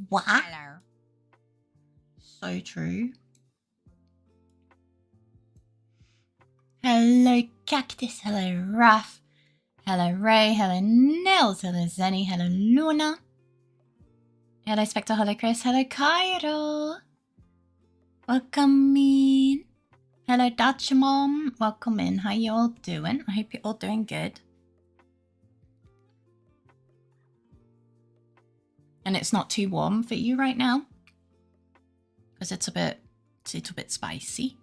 What? Hello. So true. Hello, Cactus. Hello, Raph. Hello, Ray. Hello, Nils. Hello, Zenny. Hello, Luna. Hello, Spectre. Hello, Chris. Hello, Cairo. Welcome in. Hello, Dutch Mom. Welcome in. How you all doing? I hope you're all doing good. And it's not too warm for you right now, because it's a little bit spicy.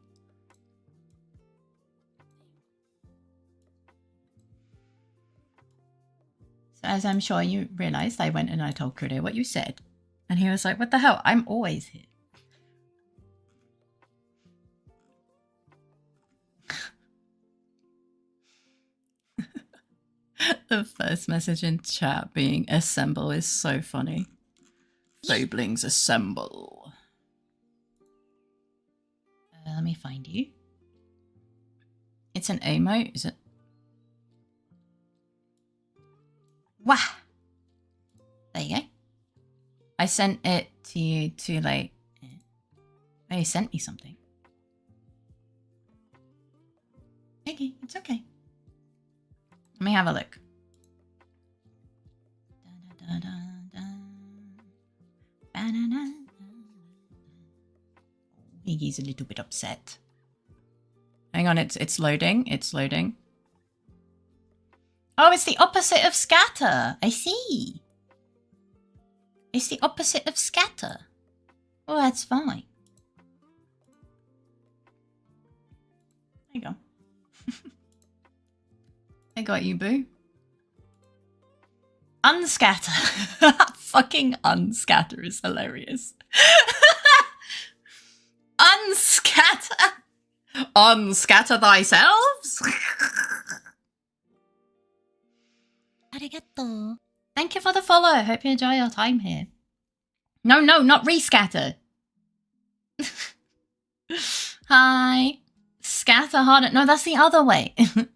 So as I'm sure you realized, I went and I told Kudo what you said. And he was like, what the hell? I'm always here. The first message in chat being assemble is so funny. Fablings assemble. Let me find you. It's an emote, is it? Wah! There you go. I sent it to you too late. Oh, you sent me something. Okay, it's okay. Let me have a look. Iggy's a little bit upset. Hang on, it's loading. It's loading. Oh, it's the opposite of scatter. I see. It's the opposite of scatter. Oh, that's fine. There you go. I got you, boo. Unscatter. Fucking unscatter is hilarious. Unscatter. Unscatter thyself. Arigato. Thank you for the follow. Hope you enjoy your time here. No, not rescatter. Hi. Scatter harder. No, that's the other way.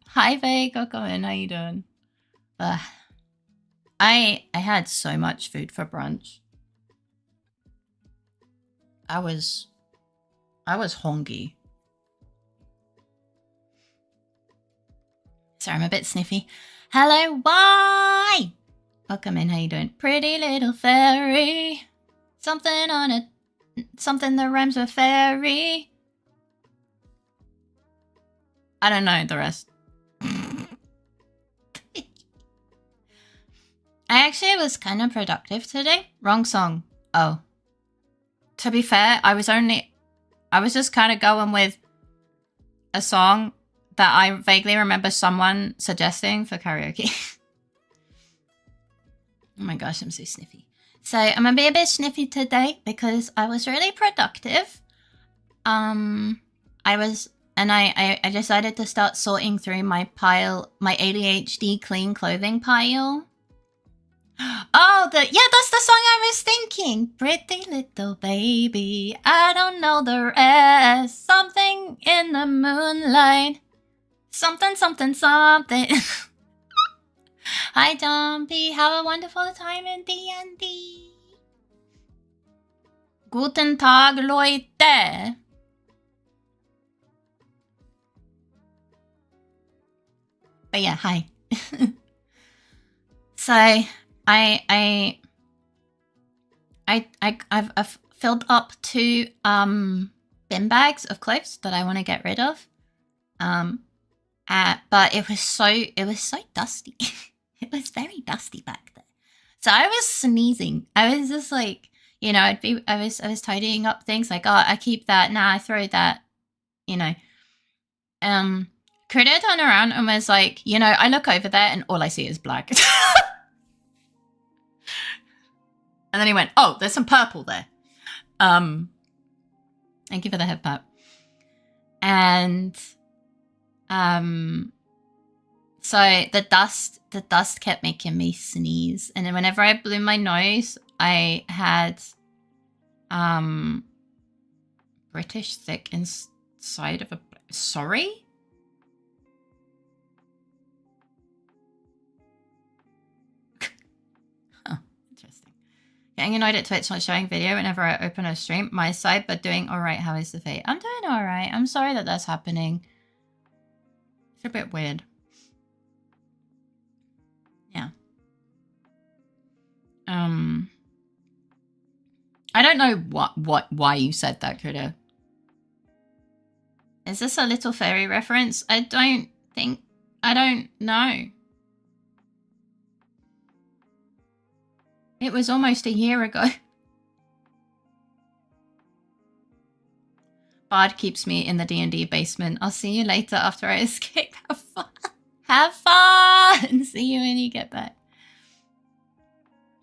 Hi, Faye. Welcome in. How you doing? I had so much food for brunch. I was hungry. Sorry, I'm a bit sniffy. Hello, why? Welcome in. How you doing? Pretty little fairy. Something on it. Something that rhymes with fairy. I don't know the rest. I actually was kind of productive today. Wrong song. Oh. To be fair, I was just kind of going with a song that I vaguely remember someone suggesting for karaoke. Oh my gosh, I'm so sniffy. So I'm gonna be a bit sniffy today because I was really productive. I decided to start sorting through my pile, my ADHD clean clothing pile. Oh, that's the song I was thinking. Pretty little baby, I don't know the rest. Something in the moonlight. Something, something, something. Hi, Dumpy. Have a wonderful time in D&D. Guten Tag, Leute. But yeah, hi. So I've filled up 2 bin bags of clothes that I want to get rid of. But it was so dusty. It was very dusty back there. So I was sneezing. I was just like, you know, I was tidying up things like, oh, I keep that, nah, I throw that, you know. Critter turned around and was like, you know, I look over there and all I see is black. And then he went, oh, there's some purple there. Thank you for the head pat. And so the dust kept making me sneeze. And then whenever I blew my nose, I had British thick inside of a... Sorry? Getting annoyed at Twitch not showing video whenever I open a stream. My side, but doing alright. How is the fate? I'm doing alright. I'm sorry that that's happening. It's a bit weird. Yeah. I don't know why you said that, Kuda. Is this a LittleFaerii reference? I don't know. It was almost a year ago. Bard keeps me in the D&D basement. I'll see you later after I escape. Have fun. Have fun. See you when you get back.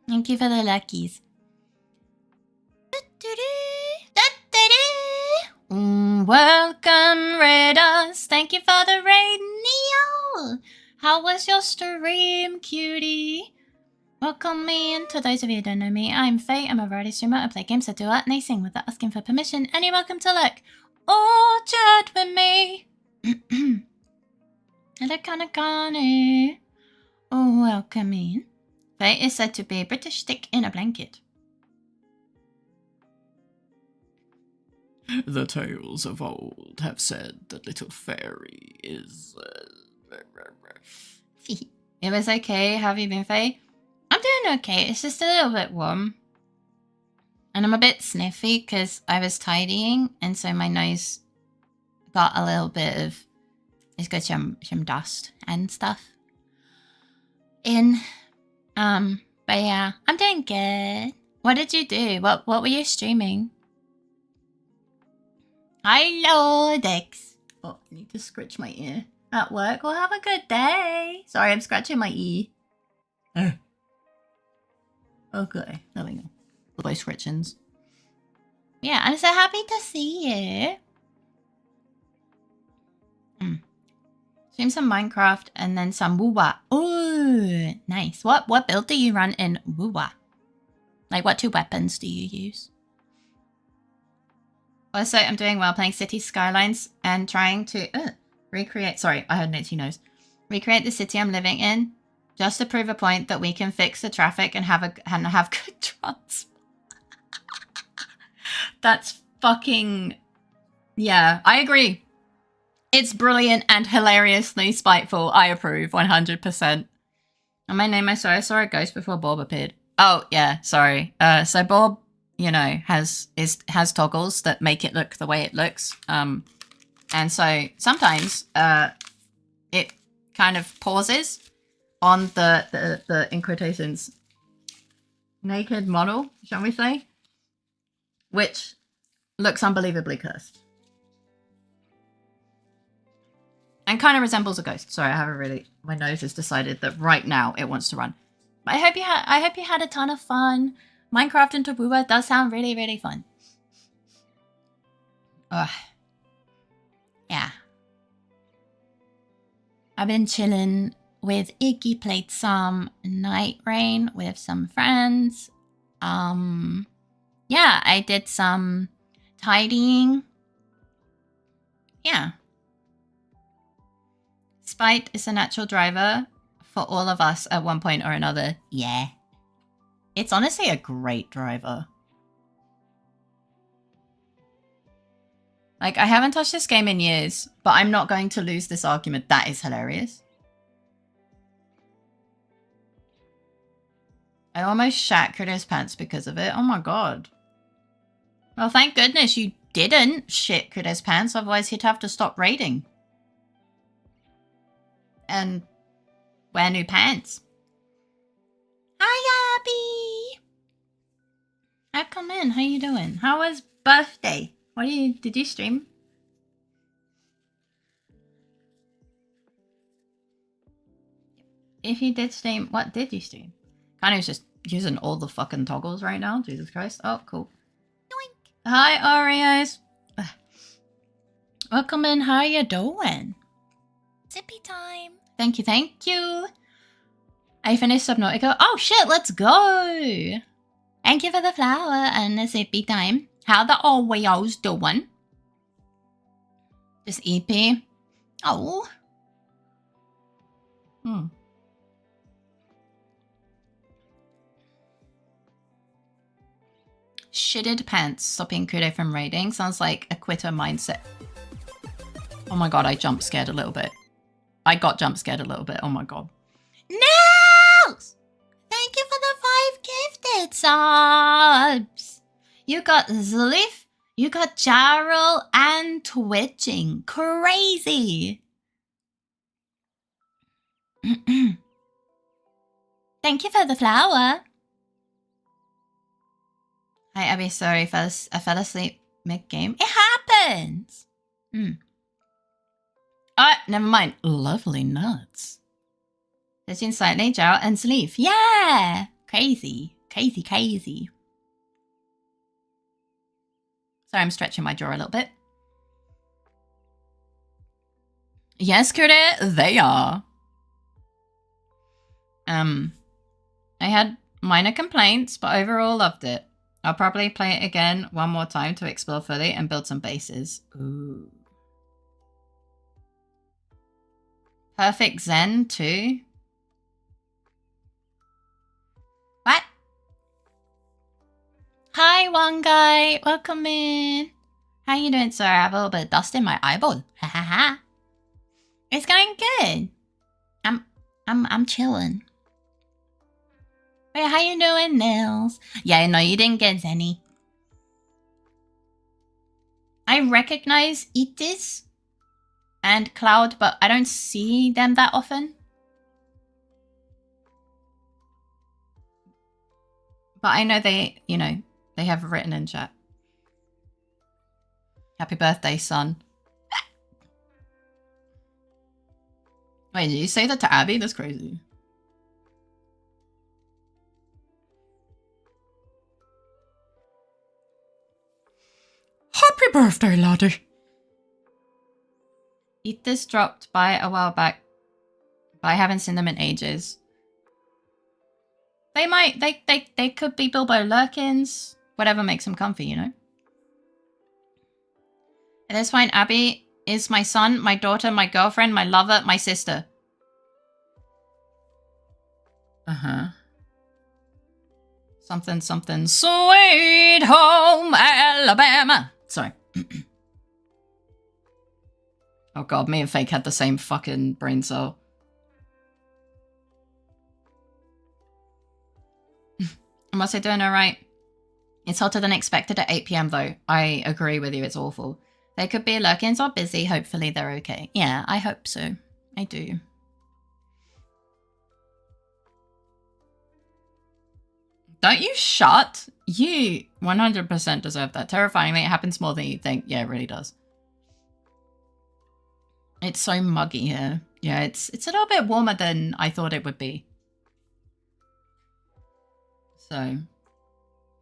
Thank you for the luckies. Welcome, Raiders. Thank you for the raid, Neo. How was your stream, cutie? Welcome me in. To those of you who don't know me, I'm Faye. I'm a variety streamer. I play games, I do art, and I sing without asking for permission. And you're welcome to look or chat with me. Hello, Kanakane. Oh, welcome in. Faye is said to be a British stick in a blanket. The tales of old have said that LittleFaerii is... It was okay. Have you been, Faye? I'm doing okay. It's just a little bit warm. And I'm a bit sniffy because I was tidying. And so my nose got a little bit of... It's got some dust and stuff in. But yeah, I'm doing good. What did you do? What were you streaming? Hello, Dex. Oh, I need to scratch my ear at work. Well, have a good day. Sorry, I'm scratching my ear. Okay, there we go. Little scratchings. Yeah, I'm so happy to see you. Stream some Minecraft and then some Woowa. Ooh, nice. What build do you run in Woowa? Like, what 2 weapons do you use? Also, I'm doing well playing City Skylines and trying to recreate... Sorry, I heard an itchy nose. Recreate the city I'm living in just to prove a point that we can fix the traffic and have good transport. That's fucking... Yeah, I agree. It's brilliant and hilariously spiteful. I approve, 100%. And my name, I saw a ghost before Bob appeared. Oh, yeah, sorry. So Bob... you know, has toggles that make it look the way it looks. And so sometimes it kind of pauses on the in quotations naked model, shall we say, which looks unbelievably cursed. And kind of resembles a ghost. Sorry, I haven't really... My nose has decided that right now it wants to run. But I hope you had a ton of fun. Minecraft into Woowa does sound really, really fun. Ugh. Yeah. I've been chilling with Iggy, played some Night Rain with some friends. Yeah, I did some tidying. Yeah. Spite is a natural driver for all of us at one point or another. Yeah. It's honestly a great driver. Like, I haven't touched this game in years, but I'm not going to lose this argument. That is hilarious. I almost shat Critter's pants because of it. Oh my god. Well, thank goodness you didn't shit Critter's pants, otherwise he'd have to stop raiding. And wear new pants. Hi, Abby! Come in. How you doing? How was birthday? Did you stream? If you did stream, what did you stream? Connie was just using all the fucking toggles right now. Jesus Christ. Oh, cool. Doink. Hi, Oreos. Welcome in. How you doing? Zippy time. Thank you, thank you. I finished Subnautica. Oh shit, let's go. Thank you for the flower and the zippy time. How the Oreos doing? Just EP. Oh. Shitted pants stopping Kudo from raiding. Sounds like a quitter mindset. Oh my god, I jump scared a little bit. I got jump scared a little bit. Oh my god. No! Thank you for the 5 gifted subs. You got Zlif, you got Jarl, and Twitching. Crazy. Thank you for the flower. Hi, Abby. Sorry, I fell asleep mid-game. It happens. Never mind. Lovely nuts. Touching slightly, Jarl and Sleeve. Yeah! Crazy. Crazy, crazy. Sorry, I'm stretching my jaw a little bit. Yes, Kude, they are. I had minor complaints, but overall loved it. I'll probably play it again one more time to explore fully and build some bases. Ooh. Perfect Zen too. What? Hi, one guy. Welcome in. How you doing, sir? I have a little bit of dust in my eyeball. Ha ha ha. It's going good. I'm chilling. Wait, how you doing, Nils? Yeah, no, you didn't get any. I recognize Itis and Cloud, but I don't see them that often. But I know they, you know, they have written in chat. Happy birthday, son. Wait, did you say that to Abby? That's crazy. Happy birthday, laddie. This dropped by a while back, but I haven't seen them in ages. They could be Bilbo Lurkins. Whatever makes them comfy, you know? At this point, Abby is my son, my daughter, my girlfriend, my lover, my sister. Uh-huh. Something, something. Sweet home Alabama. Sorry. Oh god, me and Fake had the same fucking brain cell. Am I doing alright? It's hotter than expected at 8 PM though. I agree with you, it's awful. They could be Lurkins or busy, hopefully they're okay. Yeah, I hope so. I do. Don't you shut? You 100% deserve that. Terrifyingly, it happens more than you think. Yeah, it really does. It's so muggy here. Yeah, it's a little bit warmer than I thought it would be. So,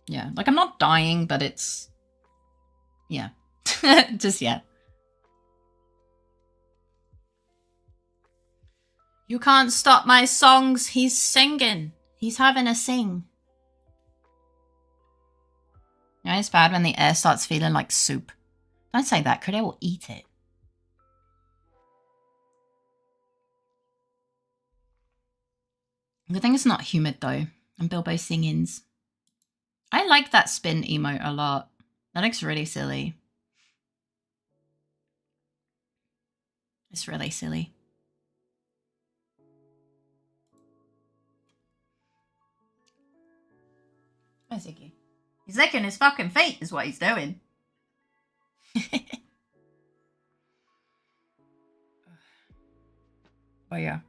yeah. Like, I'm not dying, but it's... Yeah. Just, yeah. You can't stop my songs. He's singing. He's having a sing. You know, it's bad when the air starts feeling like soup. Don't say that, Credit will eat it. Good thing it's not humid though. And Bilbo singings. I like that spin emote a lot. That looks really silly. It's really silly. Where's Iggy? He's licking his fucking feet is what he's doing. Oh yeah.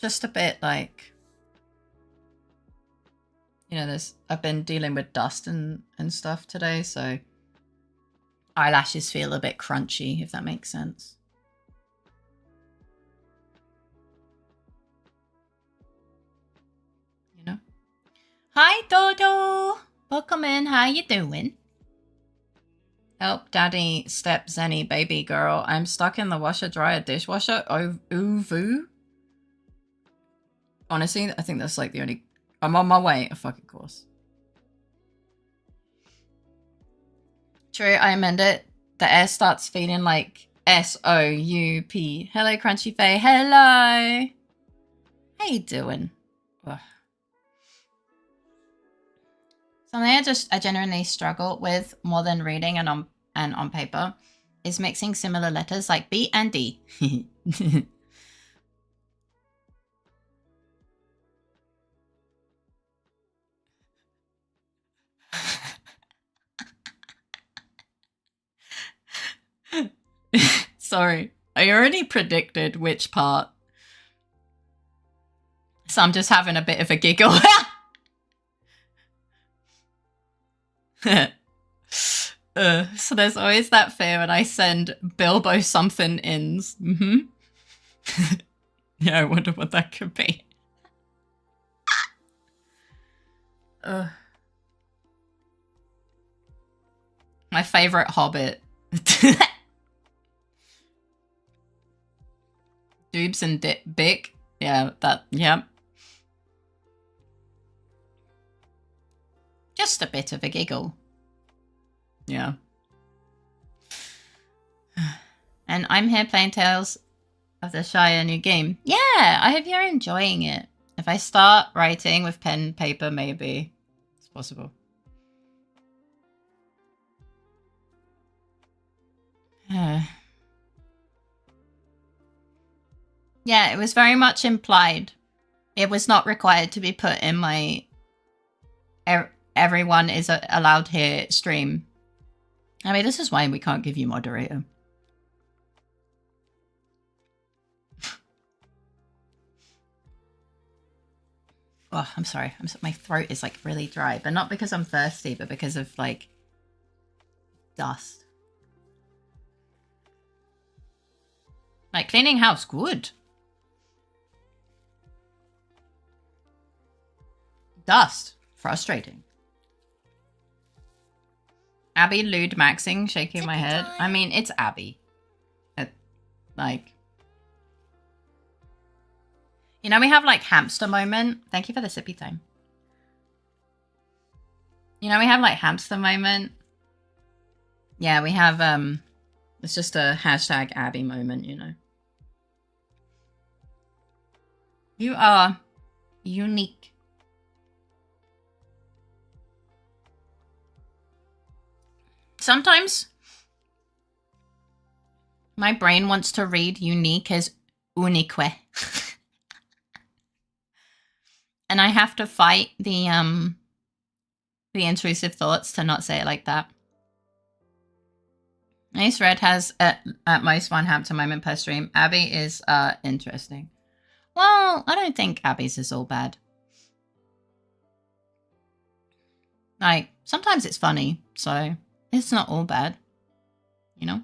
Just a bit like... You know, I've been dealing with dust and stuff today, so... Eyelashes feel a bit crunchy, if that makes sense. You know? Hi, Dodo! Welcome in, how you doing? Help daddy step Zenny baby girl. I'm stuck in the washer dryer dishwasher. Ooh. Honestly, I think that's like the only... I'm on my way, of fucking course. True, I amend it. The air starts feeling like S-O-U-P. Hello, Crunchy Faye. Hello! How you doing? Ugh. Something I genuinely struggle with more than reading and on paper is mixing similar letters like B and D. Sorry, I already predicted which part. So I'm just having a bit of a giggle. So there's always that fear when I send Bilbo something ins. Yeah, I wonder what that could be. My favorite Hobbit. Doobs and Bick. Yeah, yeah. Just a bit of a giggle. Yeah. And I'm here playing Tales of the Shire new game. Yeah, I hope you're enjoying it. If I start writing with pen and paper, maybe it's possible. Yeah, it was very much implied. It was not required to be put in my everyone is allowed here stream. I mean, this is why we can't give you moderator. Oh, I'm sorry. My throat is like really dry, but not because I'm thirsty, but because of like dust. Like cleaning house, good. Dust, frustrating. Abby lewd maxing, shaking my head. I mean, it's Abby. Like, you know, we have like hamster moment. Thank you for the sippy time. You know, we have like hamster moment. Yeah, we have, it's just a hashtag Abby moment, you know. You are unique. Sometimes my brain wants to read unique as unique. And I have to fight the intrusive thoughts to not say it like that. Nice Red has at most one hamster moment per stream. Abby is interesting. Well, I don't think Abby's is all bad. Like, sometimes it's funny, so it's not all bad, you know?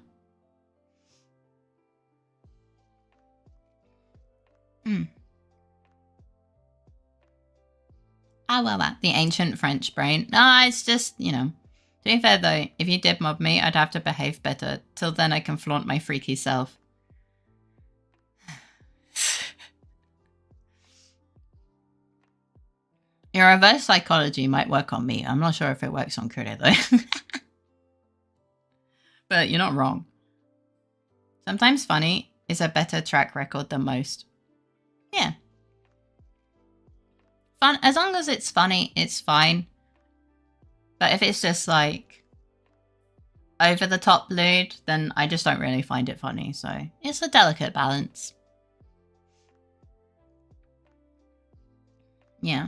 The ancient French brain. No, it's just, you know. To be fair though, if you did mob me, I'd have to behave better. Till then I can flaunt my freaky self. Your reverse psychology might work on me. I'm not sure if it works on Kude though. But you're not wrong. Sometimes funny is a better track record than most. Yeah. Fun, as long as it's funny, it's fine. But if it's just like over the top lewd, then I just don't really find it funny. So it's a delicate balance. Yeah.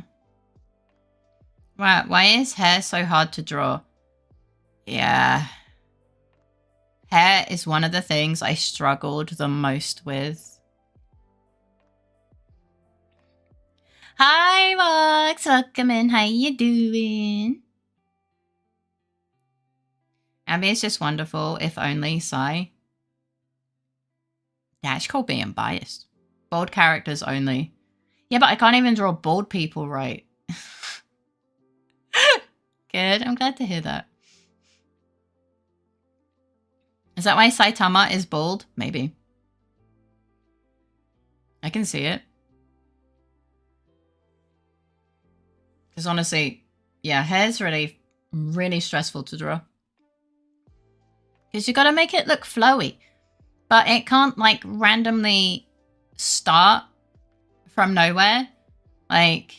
Right, why is hair so hard to draw? Yeah. Hair is one of the things I struggled the most with. Hi, Rox. Welcome in. How you doing? Abby is just wonderful, if only Sigh. Yeah, it's called being biased. Bold characters only. Yeah, but I can't even draw bald people right. Good, I'm glad to hear that. Is that why Saitama is bald? Maybe. I can see it. Because honestly, yeah, hair's really, really stressful to draw. Because you gotta make it look flowy. But it can't like randomly start from nowhere. Like,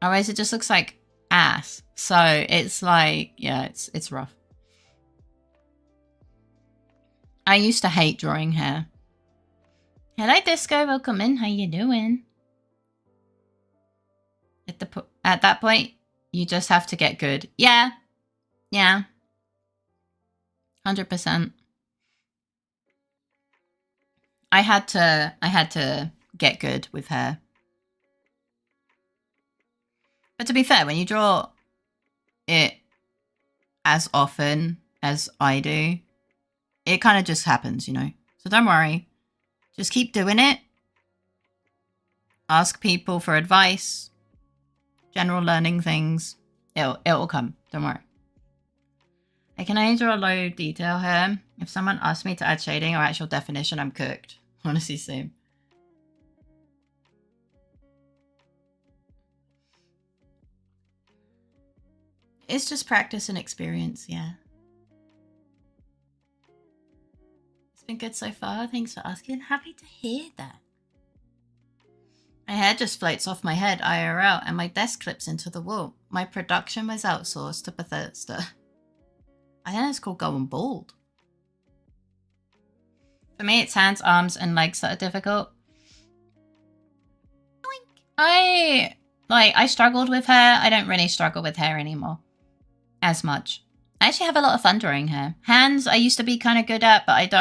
otherwise it just looks like ass. So it's like, yeah, it's rough. I used to hate drawing hair. Hello, Disco. Welcome in. How you doing? At that point, you just have to get good. Yeah. Yeah. 100%. I had to get good with hair. But to be fair, when you draw it as often as I do, it kind of just happens, you know? So don't worry. Just keep doing it. Ask people for advice. General learning things. It'll come. Don't worry. I can only draw low detail here. If someone asks me to add shading or actual definition, I'm cooked. Honestly, same. It's just practice and experience, yeah. It's been good so far. Thanks for asking. Happy to hear that. My hair just floats off my head IRL and my desk clips into the wall. My production was outsourced to Bethesda. I think it's called going bald. For me, it's hands, arms, and legs that are difficult. I struggled with hair. I don't really struggle with hair anymore. As much. I actually have a lot of fun drawing hair. Hands, I used to be kind of good at, but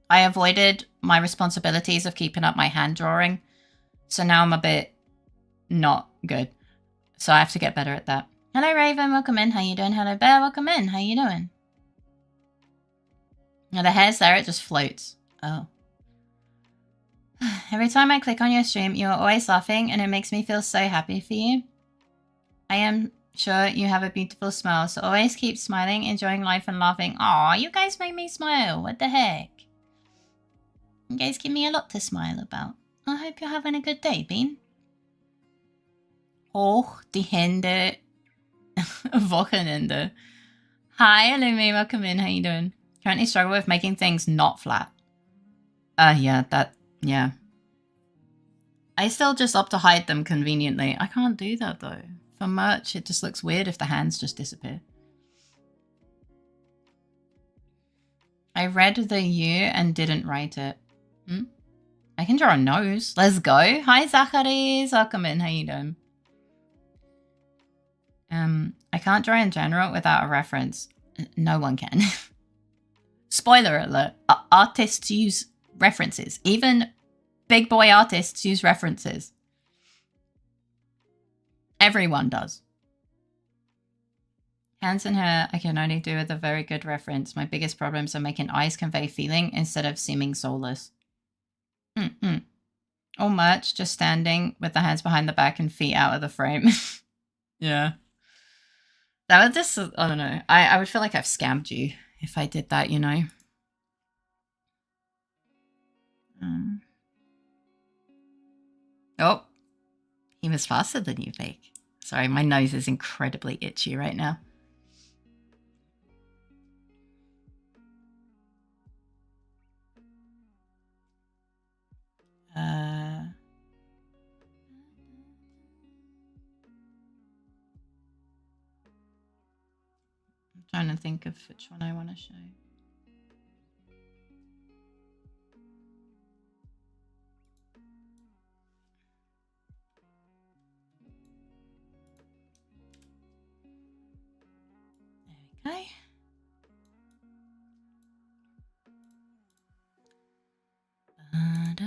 I avoided my responsibilities of keeping up my hand drawing. So now I'm a bit not good. So I have to get better at that. Hello, Raven. Welcome in. How you doing? Hello, Bear. Welcome in. How you doing? Now the hair's there. It just floats. Oh. Every time I click on your stream, you're always laughing, and it makes me feel so happy for you. I am sure you have a beautiful smile, so always keep smiling, enjoying life, and laughing. Aw, you guys make me smile. What the heck? You guys give me a lot to smile about. I hope you're having a good day, Bean. Hoch die Hände. Wochenende. Hi, Alumi. Welcome in. How you doing? Currently struggle with making things not flat. Yeah. I still just opt to hide them conveniently. I can't do that, though. For merch, it just looks weird if the hands just disappear. I read the U and didn't write it. I can draw a nose. Let's go. Hi, Zacharies. Welcome in. How you doing? I can't draw in general without a reference. No one can. Spoiler alert. Artists use references. Even big boy artists use references. Everyone does. Hands and hair I can only do with a very good reference. My biggest problems are making eyes convey feeling instead of seeming soulless. Or merch, just standing with the hands behind the back and feet out of the frame. Yeah. That would just, I don't know. I would feel like I've scammed you if I did that, you know. Oh, he was faster than you, Fake. Sorry, my nose is incredibly itchy right now. I'm trying to think of which one I want to show. There we go.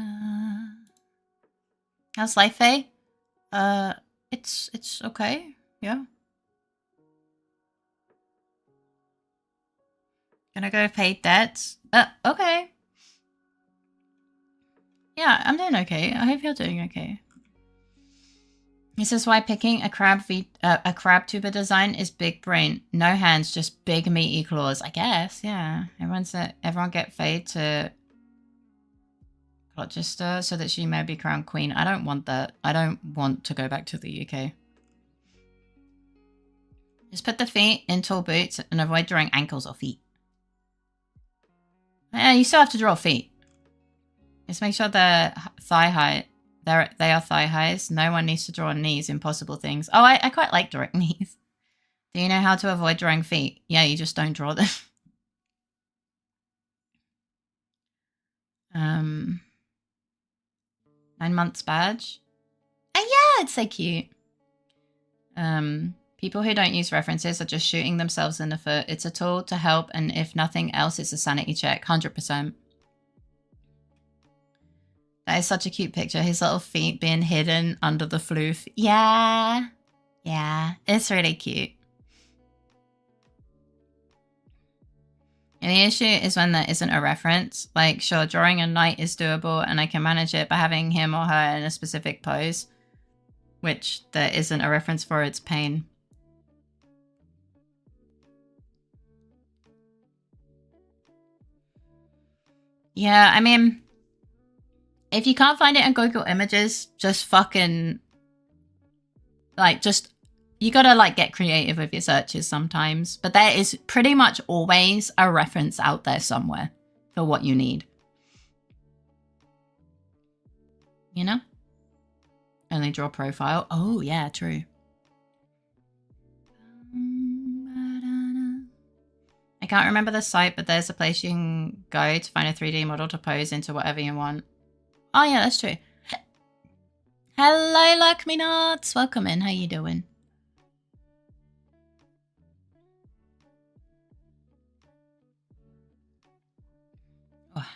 How's life, Faye? It's okay. Yeah. Gonna go pay debts. Okay. Yeah, I'm doing okay. I hope you're doing okay. This is why picking a crab tuber design is big brain. No hands, just big meaty claws. I guess, yeah. Everyone get Faye to Gloucester so that she may be crowned queen. I don't want that. I don't want to go back to the UK. Just put the feet in tall boots and avoid drawing ankles or feet. Yeah, you still have to draw feet. Just make sure the thigh height They are thigh highs. No one needs to draw knees, impossible things. Oh, I quite like drawing knees. Do you know how to avoid drawing feet? Yeah, you just don't draw them. 9 months badge. Oh yeah, it's so cute. People who don't use references are just shooting themselves in the foot. It's a tool to help, and if nothing else, it's a sanity check. 100%. That is such a cute picture. His little feet being hidden under the floof. Yeah. Yeah, it's really cute. And the issue is when there isn't a reference. Like, sure, drawing a knight is doable, and I can manage it by having him or her in a specific pose, which there isn't a reference for. It's pain. Yeah, I mean, if you can't find it in Google Images, just fucking, like, just, you gotta, like, get creative with your searches sometimes. But there is pretty much always a reference out there somewhere for what you need. You know? Only draw profile. Oh, yeah, true. I can't remember the site, but there's a place you can go to find a 3D model to pose into whatever you want. Oh, yeah, that's true. Hello, Luck Me Nuts. Welcome in. How you doing? Oh.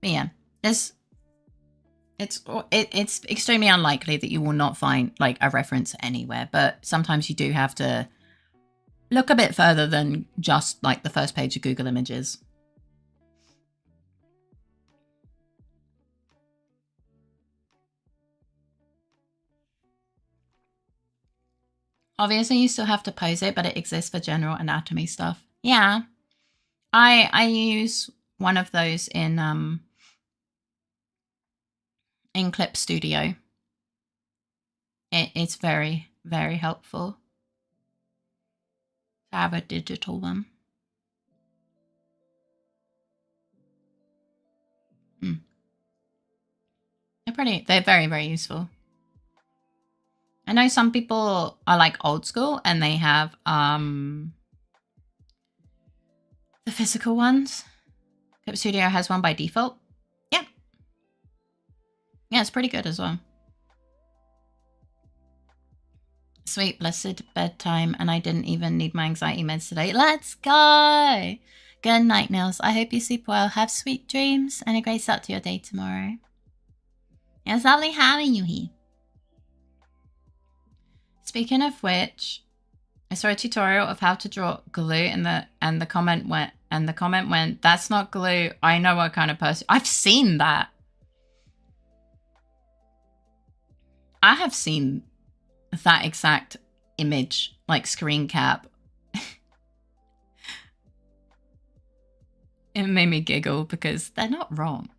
But yeah, it's extremely unlikely that you will not find like a reference anywhere, but sometimes you do have to look a bit further than just like the first page of Google Images. Obviously, you still have to pose it, but it exists for general anatomy stuff. Yeah, I use one of those in Clip Studio. It's very, very helpful to have a digital one. They're very, very useful. I know some people are like old school and they have the physical ones. Clip Studio has one by default. Yep. Yeah, it's pretty good as well. Sweet, blessed bedtime, and I didn't even need my anxiety meds today. Let's go! Good night, Nils. I hope you sleep well. Have sweet dreams and a great start to your day tomorrow. Yeah, it's lovely having you here. Speaking of which, I saw a tutorial of how to draw glue and the comment went, that's not glue. I know what kind of person. I've seen that. I have seen that exact image, like screen cap. It made me giggle because they're not wrong.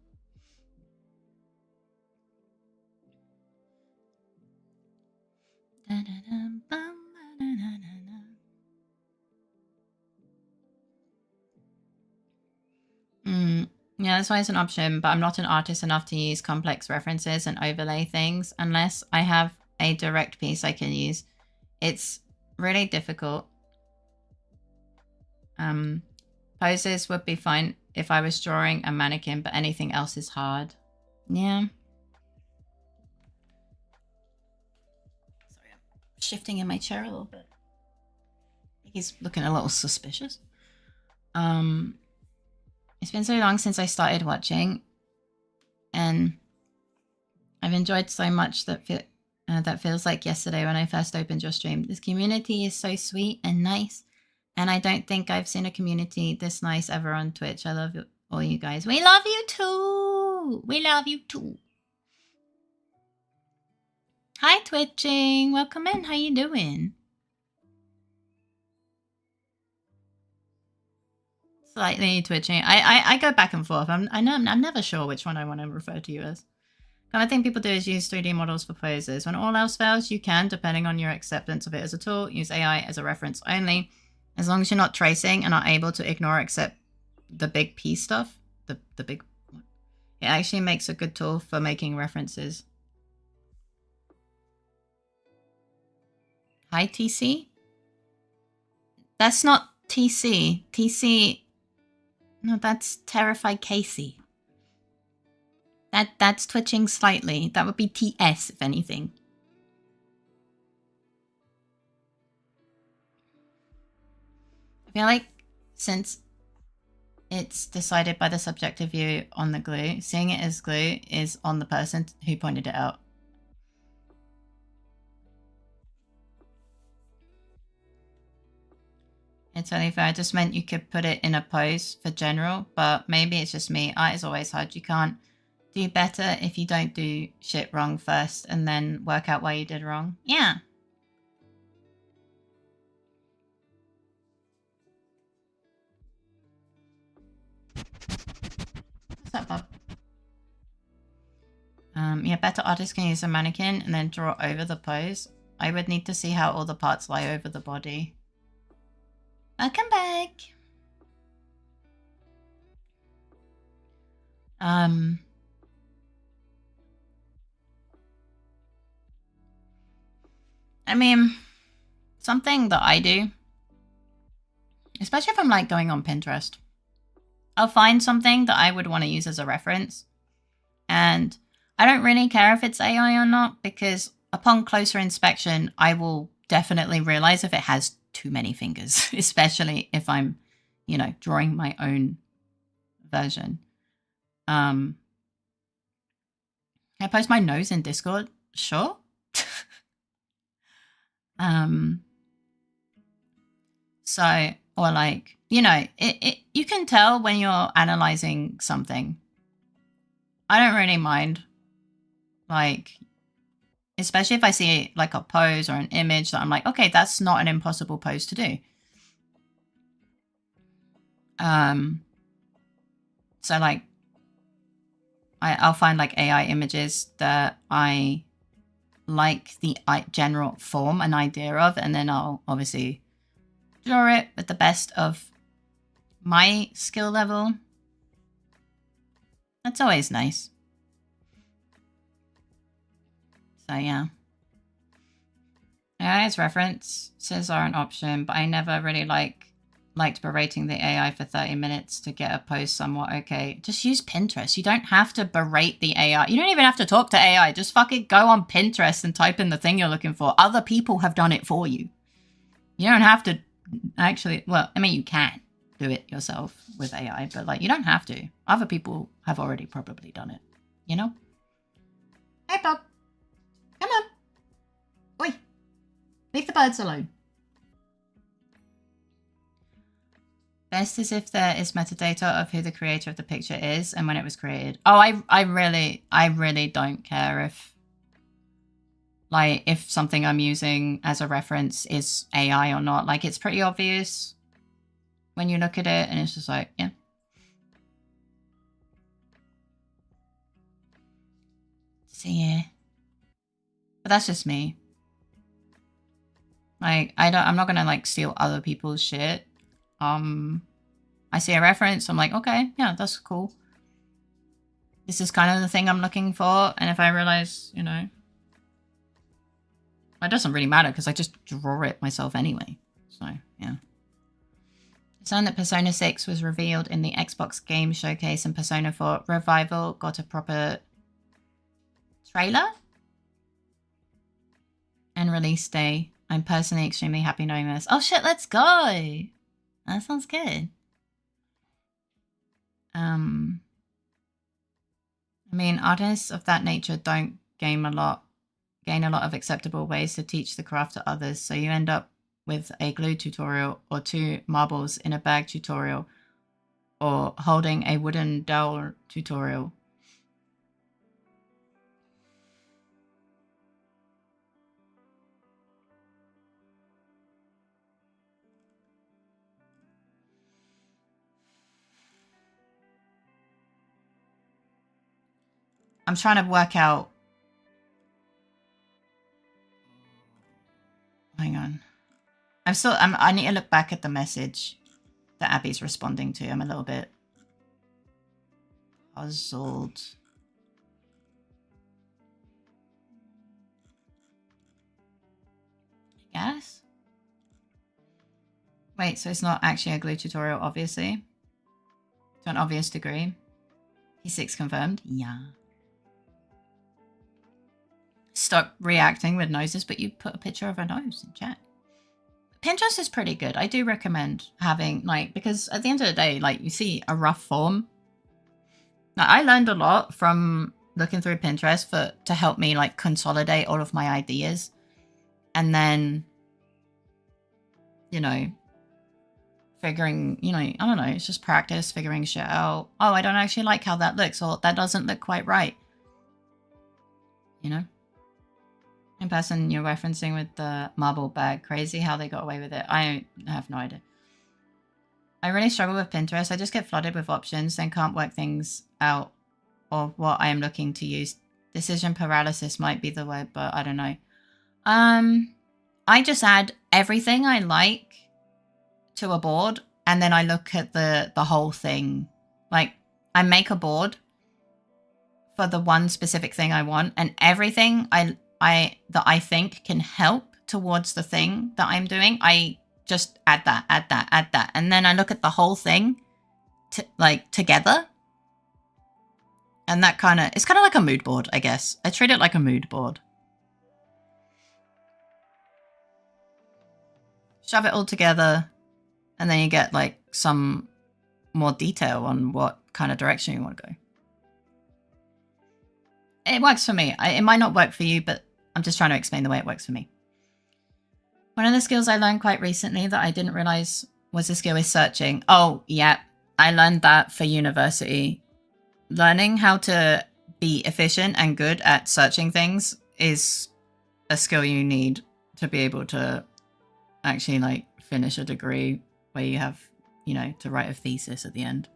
Yeah, that's why it's an option, but I'm not an artist enough to use complex references and overlay things unless I have a direct piece I can use. It's really difficult. Poses would be fine if I was drawing a mannequin, but anything else is hard. Yeah. Sorry, I'm shifting in my chair a little bit. He's looking a little suspicious. It's been so long since I started watching, and I've enjoyed so much that feels like yesterday when I first opened your stream. This community is so sweet and nice, and I don't think I've seen a community this nice ever on Twitch. I love all you guys. We love you too. We love you too. Hi, Twitching. Welcome in. How you doing? Slightly twitching. I go back and forth. I'm never sure which one I want to refer to you as. Common thing people do is use 3D models for poses. When all else fails, you can, depending on your acceptance of it as a tool, use AI as a reference only. As long as you're not tracing and are able to ignore except the big P stuff. The big... It actually makes a good tool for making references. Hi, TC? That's not TC. TC... No, that's Terrified Casey. That's twitching slightly. That would be TS, if anything. I feel like since it's decided by the subjective view on the glue, seeing it as glue is on the person who pointed it out. It's only fair. I just meant you could put it in a pose for general, but maybe it's just me. Art is always hard. You can't do better if you don't do shit wrong first and then work out why you did wrong. Yeah. What's up, bub? Yeah, better artists can use a mannequin and then draw over the pose. I would need to see how all the parts lie over the body. Welcome back. I mean, something that I do, especially if I'm like going on Pinterest, I'll find something that I would want to use as a reference. And I don't really care if it's AI or not, because upon closer inspection, I will definitely realize if it has too many fingers, especially if I'm, you know, drawing my own version. I post my nose in Discord? Sure. So, or like, you know, you can tell when you're analyzing something. I don't really mind, like, especially if I see like a pose or an image that I'm like, okay, that's not an impossible pose to do. So like, I'll find like AI images that I like the general form and idea of, and then I'll obviously draw it with the best of my skill level. That's always nice. So yeah. AI's references are an option, but I never really liked berating the AI for 30 minutes to get a post somewhat okay. Just use Pinterest. You don't have to berate the AI. You don't even have to talk to AI. Just fucking go on Pinterest and type in the thing you're looking for. Other people have done it for you. You don't have to actually, well, I mean, you can do it yourself with AI, but like, you don't have to. Other people have already probably done it, you know? Hey, Bob. Come on. Oi. Leave the birds alone. Best is if there is metadata of who the creator of the picture is and when it was created. Oh, I really don't care if, like, if something I'm using as a reference is AI or not. Like, it's pretty obvious when you look at it, and it's just like, yeah. So yeah, but that's just me. Like, I'm not gonna like steal other people's shit. I see a reference, I'm like, okay, yeah, that's cool. This is kind of the thing I'm looking for, and if I realize, you know, it doesn't really matter because I just draw it myself anyway. So, yeah. It's known that Persona 6 was revealed in the Xbox Game Showcase, and Persona 4 Revival got a proper trailer and release day. I'm personally extremely happy knowing this. Oh shit, let's go! That sounds good. I mean, artists of that nature don't gain a lot of acceptable ways to teach the craft to others, so you end up with a glue tutorial or 2 marbles in a bag tutorial or holding a wooden dowel tutorial. I'm trying to work out. Hang on. I need to look back at the message that Abby's responding to. I'm a little bit. Puzzled. Yes. Wait, so it's not actually a glue tutorial, obviously. To an obvious degree. P6 confirmed. Yeah. Stop reacting with noses, but you put a picture of a nose in chat. Pinterest is pretty good. I do recommend having, like, because at the end of the day, like, you see a rough form. Now, I learned a lot from looking through Pinterest to help me, like, consolidate all of my ideas. And then, you know, figuring, you know, I don't know, it's just practice, figuring shit out. Oh, I don't actually like how that looks, or that doesn't look quite right. You know? In person you're referencing with the marble bag. Crazy how they got away with it. I have no idea. I really struggle with Pinterest. I just get flooded with options, then can't work things out or what I am looking to use. Decision paralysis might be the word, but I don't know. I just add everything I like to a board, and then I look at the whole thing. Like, I make a board for the one specific thing I want, and everything that I think can help towards the thing that I'm doing, I just add that. And then I look at the whole thing together. And that it's kind of like a mood board, I guess. I treat it like a mood board. Shove it all together, and then you get like some more detail on what kind of direction you want to go. It works for me. It might not work for you, but I'm just trying to explain the way it works for me. One of the skills I learned quite recently that I didn't realize was a skill is searching. Oh, yeah. I learned that for university. Learning how to be efficient and good at searching things is a skill you need to be able to actually, like, finish a degree where you have, you know, to write a thesis at the end.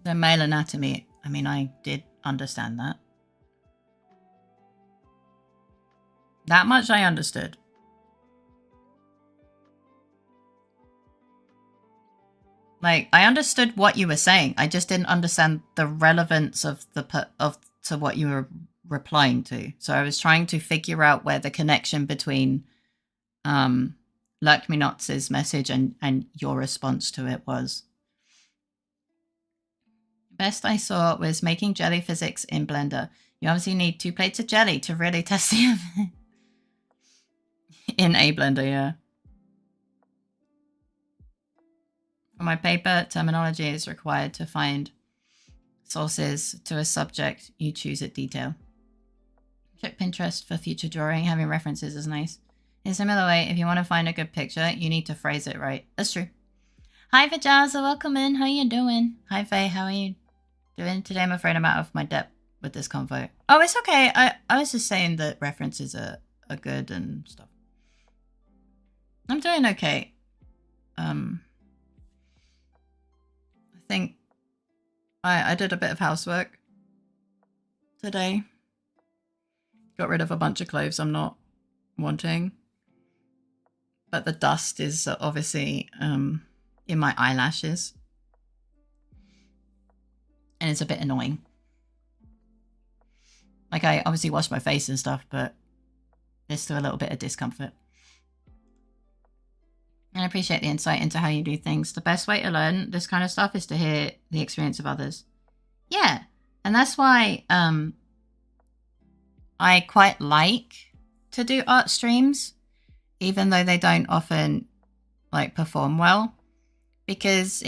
The male anatomy, I mean, I did understand that. That much I understood. Like, I understood what you were saying. I just didn't understand the relevance of to what you were replying to. So I was trying to figure out where the connection between Lurkminotz's message and your response to it was. Best I saw was making jelly physics in Blender. You obviously need 2 plates of jelly to really test the in a Blender, yeah. For my paper, terminology is required to find sources to a subject you choose at detail. Check Pinterest for future drawing. Having references is nice. In a similar way, if you want to find a good picture, you need to phrase it right. That's true. Hi, Vajaza. Welcome in. How you doing? Hi, Faye. How are you doing? Today, I'm afraid I'm out of my depth with this convo. Oh, it's okay. I was just saying that references are good and stuff. I'm doing okay. I think I did a bit of housework today. Got rid of a bunch of clothes I'm not wanting. But the dust is obviously in my eyelashes. And it's a bit annoying. Like, I obviously wash my face and stuff, but there's still a little bit of discomfort. And I appreciate the insight into how you do things. The best way to learn this kind of stuff is to hear the experience of others. Yeah, and that's why I quite like to do art streams, even though they don't often, like, perform well, because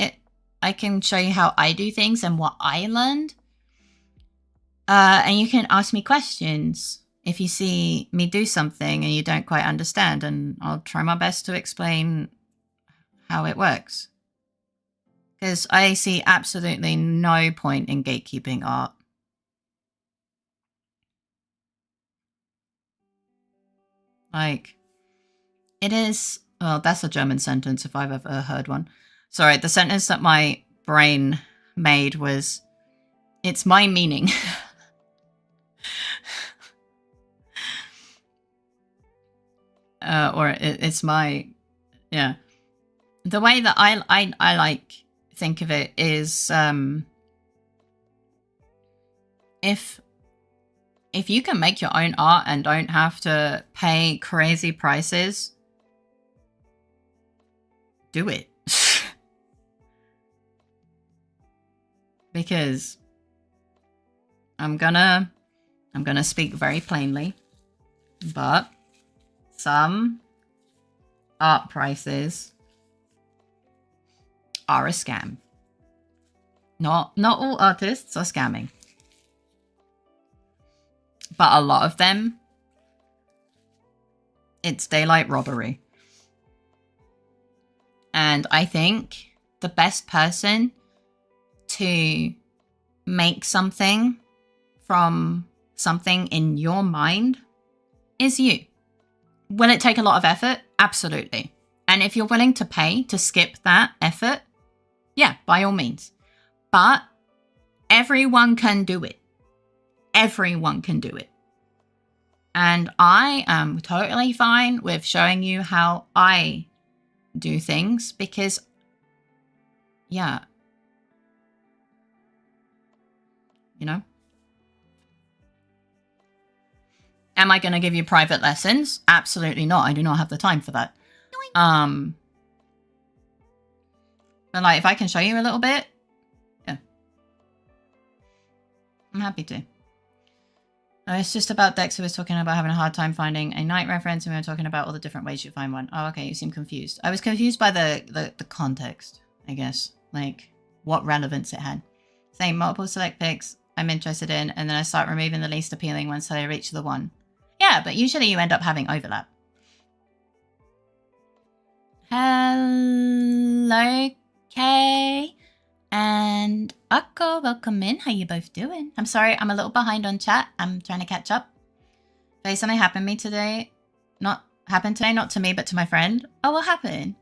I can show you how I do things and what I learned. And you can ask me questions if you see me do something and you don't quite understand, and I'll try my best to explain how it works. Because I see absolutely no point in gatekeeping art. Like, it is... Well, that's a German sentence if I've ever heard one. Sorry, the sentence that my brain made was, it's my meaning. or it's my, yeah. The way that I like think of it is, if you can make your own art and don't have to pay crazy prices, do it. Because I'm gonna speak very plainly, but some art prices are a scam. Not all artists are scamming, but a lot of them, it's daylight robbery. And I think the best person to make something from something in your mind is you. Will it take a lot of effort? Absolutely. And if you're willing to pay to skip that effort, yeah, by all means. But everyone can do it. Everyone can do it. And I am totally fine with showing you how I do things because, yeah, you know. Am I going to give you private lessons? Absolutely not. I do not have the time for that. But like, if I can show you a little bit, yeah, I'm happy to. It's just about Dex who was talking about having a hard time finding a night reference, and we were talking about all the different ways you find one. Oh, okay, you seem confused. I was confused by the context, I guess. Like, what relevance it had. Saying multiple select picks I'm interested in, and then I start removing the least appealing ones till I reach the one. Yeah, but usually you end up having overlap. Hello, Kay and Akko, welcome in. How you both doing? I'm sorry, I'm a little behind on chat. I'm trying to catch up. Okay, something happened to me today. Not to me, but to my friend. Oh, what happened?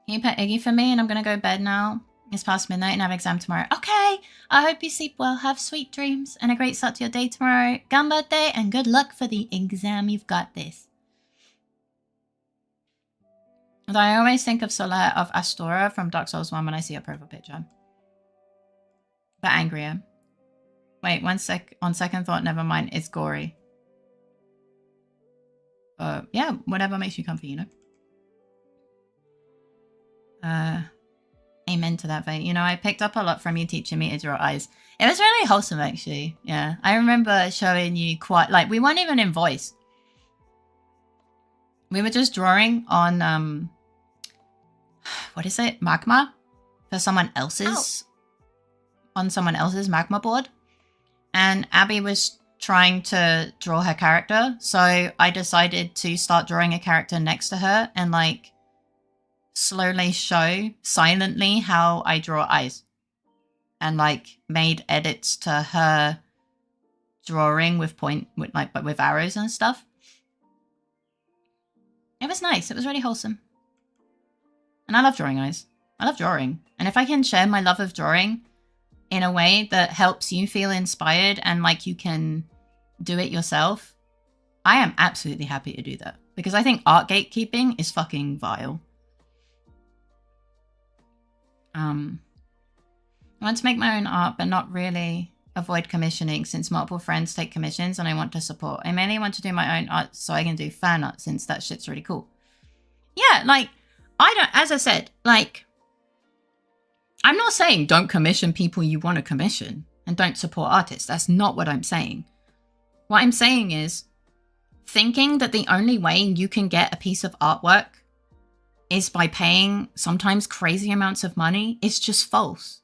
Can you pet Iggy for me? And I'm gonna go to bed now. It's past midnight and I have exam tomorrow. Okay, I hope you sleep well. Have sweet dreams and a great start to your day tomorrow. Ganbatte and good luck for the exam. You've got this. Although I always think of Soler of Astora from Dark Souls 1 when I see a profile picture. But angrier. Wait, on second thought, never mind. It's gory. Yeah, whatever makes you comfy, you know? Amen to that, Faye. You know, I picked up a lot from you teaching me to draw eyes. It was really wholesome, actually. Yeah, I remember showing you quite... Like, we weren't even in voice. We were just drawing on... what is it? Magma? For someone else's... On someone else's magma board. And Abby was trying to draw her character. So I decided to start drawing a character next to her and, like... slowly show silently how I draw eyes, and like made edits to her drawing with arrows and stuff. It was nice. It was really wholesome, and I love drawing eyes. I love drawing, and if I can share my love of drawing in a way that helps you feel inspired and like you can do it yourself, I am absolutely happy to do that, because I think art gatekeeping is fucking vile. I want to make my own art, but not really avoid commissioning since multiple friends take commissions and I want to support. I mainly want to do my own art so I can do fan art since that shit's really cool. Yeah, like, as I said, like, I'm not saying don't commission people you want to commission and don't support artists. That's not what I'm saying. What I'm saying is thinking that the only way you can get a piece of artwork is by paying sometimes crazy amounts of money is just false.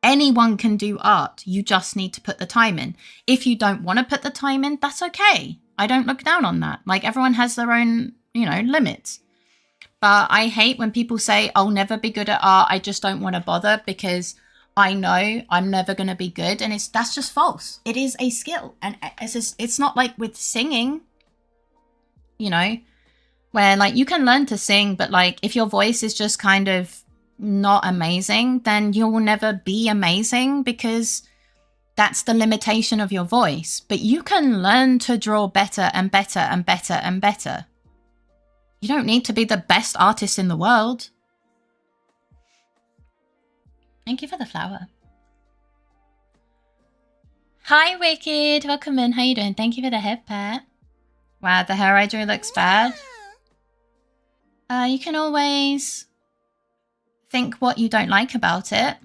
Anyone can do art. You just need to put the time in. If you don't want to put the time in, that's okay. I don't look down on that. Like, everyone has their own, you know, limits. But I hate when people say, I'll never be good at art. I just don't want to bother because I know I'm never going to be good. And that's just false. It is a skill. And it's not like with singing, you know, where like you can learn to sing, but like if your voice is just kind of not amazing, then you'll never be amazing because That's the limitation of your voice. But you can learn to draw better and better and better and better. You don't need to be the best artist in the world. Thank you for the flower. Hi, Wicked. Welcome in. How you doing? Thank you for the head pat. Wow, the hair I drew looks bad. You can always think what you don't like about it.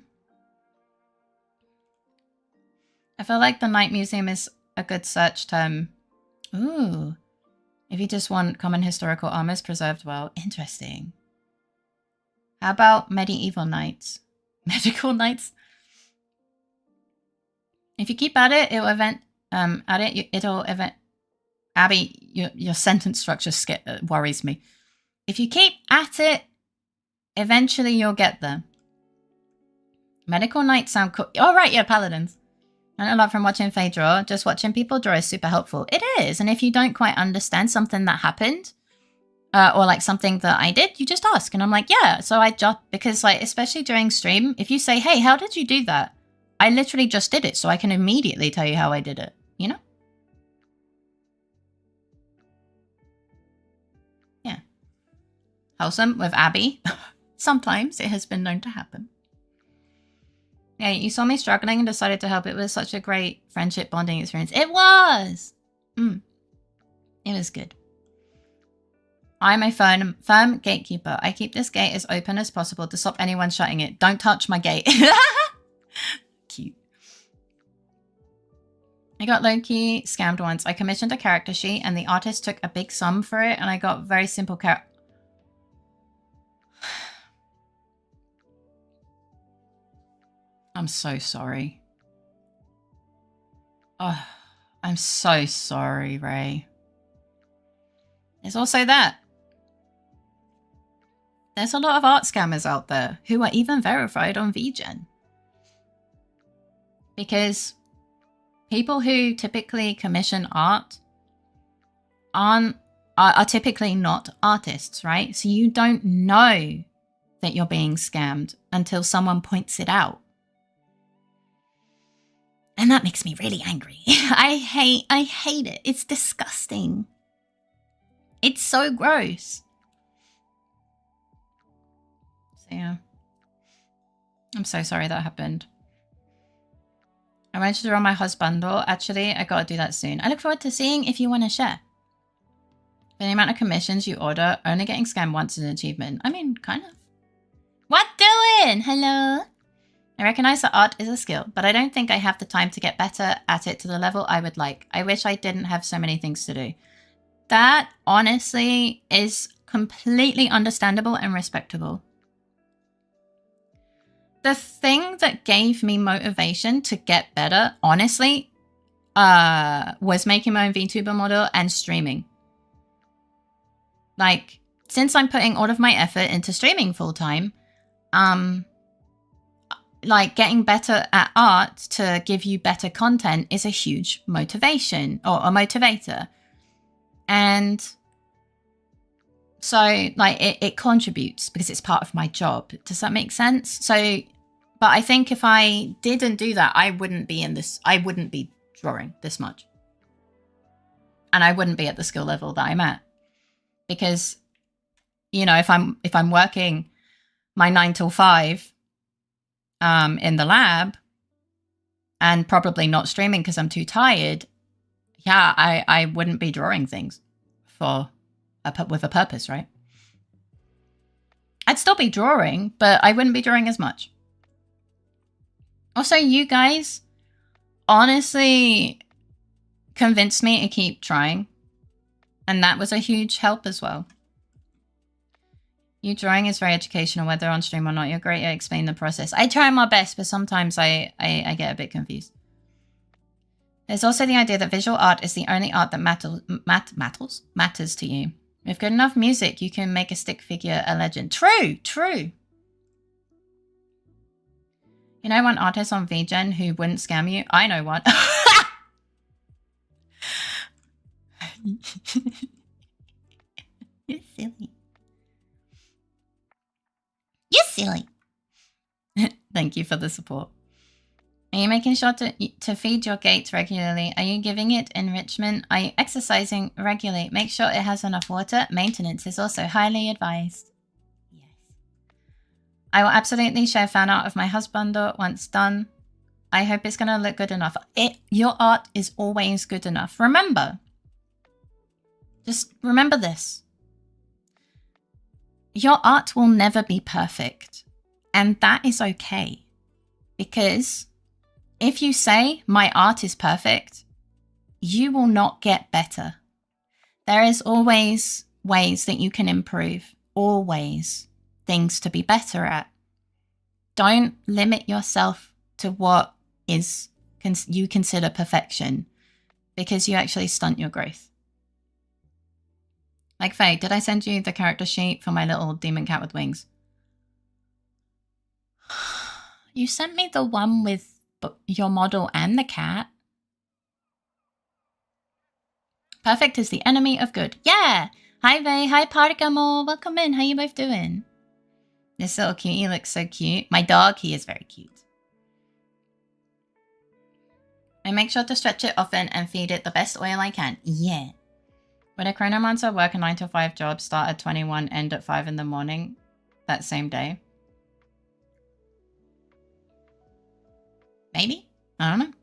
I feel like the Night Museum is a good search term. Ooh. If you just want common historical armors preserved well. Interesting. How about medieval knights? Medical knights? If you keep at it, it'll Abby, your sentence structure worries me. If you keep at it, eventually you'll get there. Medical knights sound cool. Oh, right, yeah, paladins. I learned a lot from watching Faye draw. Just watching people draw is super helpful. It is. And if you don't quite understand something that happened, or like something that I did, you just ask. And I'm like, yeah. So I just, because like, especially during stream, if you say, hey, how did you do that? I literally just did it. So I can immediately tell you how I did it, you know? Yeah. Wholesome with Abby. Sometimes it has been known to happen. Yeah, you saw me struggling and decided to help. It was such a great friendship bonding experience. It was! It was good. I'm a firm gatekeeper. I keep this gate as open as possible to stop anyone shutting it. Don't touch my gate. Cute. I got low-key scammed once. I commissioned a character sheet and the artist took a big sum for it and I got very simple character. I'm so sorry. Oh, I'm so sorry, Ray. There's also that. There's a lot of art scammers out there who are even verified on VGen. Because people who typically commission art are typically not artists, right? So you don't know that you're being scammed until someone points it out. And that makes me really angry. I hate it. It's disgusting. It's so gross. So yeah. I'm so sorry that happened. I wanted to draw my husband. Actually, I gotta do that soon. I look forward to seeing if you want to share. For the amount of commissions you order, only getting scammed once is an achievement. I mean, kind of. What doing? Hello? I recognize that art is a skill, but I don't think I have the time to get better at it to the level I would like. I wish I didn't have so many things to do. That, honestly, is completely understandable and respectable. The thing that gave me motivation to get better, honestly, was making my own VTuber model and streaming. Like, since I'm putting all of my effort into streaming full time, like getting better at art to give you better content is a huge motivation or a motivator. And so like it contributes because it's part of my job. Does that make sense? So, but I think if I didn't do that, I wouldn't be drawing this much. And I wouldn't be at the skill level that I'm at. Because, you know, if I'm working my 9 till 5 in the lab and probably not streaming because I'm too tired, yeah, I wouldn't be drawing things with a purpose, right? I'd still be drawing, but I wouldn't be drawing as much. Also, you guys honestly convinced me to keep trying. And that was a huge help as well. You drawing is very educational, whether on stream or not. You're great at explaining the process. I try my best, but sometimes I get a bit confused. There's also the idea that visual art is the only art that matters to you. With good enough music, you can make a stick figure a legend. True, true. You know one artist on VGen who wouldn't scam you? I know one. You're silly. You're silly. Thank you for the support. Are you making sure to feed your gate regularly? Are you giving it enrichment? Are you exercising regularly? Make sure it has enough water. Maintenance is also highly advised. Yes. I will absolutely share fan art of my husband once done. I hope it's going to look good enough. Your art is always good enough. Remember. Just remember this. Your art will never be perfect. And that is okay. Because if you say, my art is perfect, you will not get better. There is always ways that you can improve. Always things to be better at. Don't limit yourself to what is you consider perfection, because you actually stunt your growth. Like Faye, did I send you the character sheet for my little demon cat with wings? You sent me the one with your model and the cat. Perfect is the enemy of good. Yeah! Hi Faye, hi Pargamo, welcome in, how you both doing? This little cutie looks so cute. My dog, he is very cute. I make sure to stretch it often and feed it the best oil I can. Yeah. Would a chronomancer work a 9 to 5 job, start at 21, end at 5 in the morning that same day? Maybe? I don't know.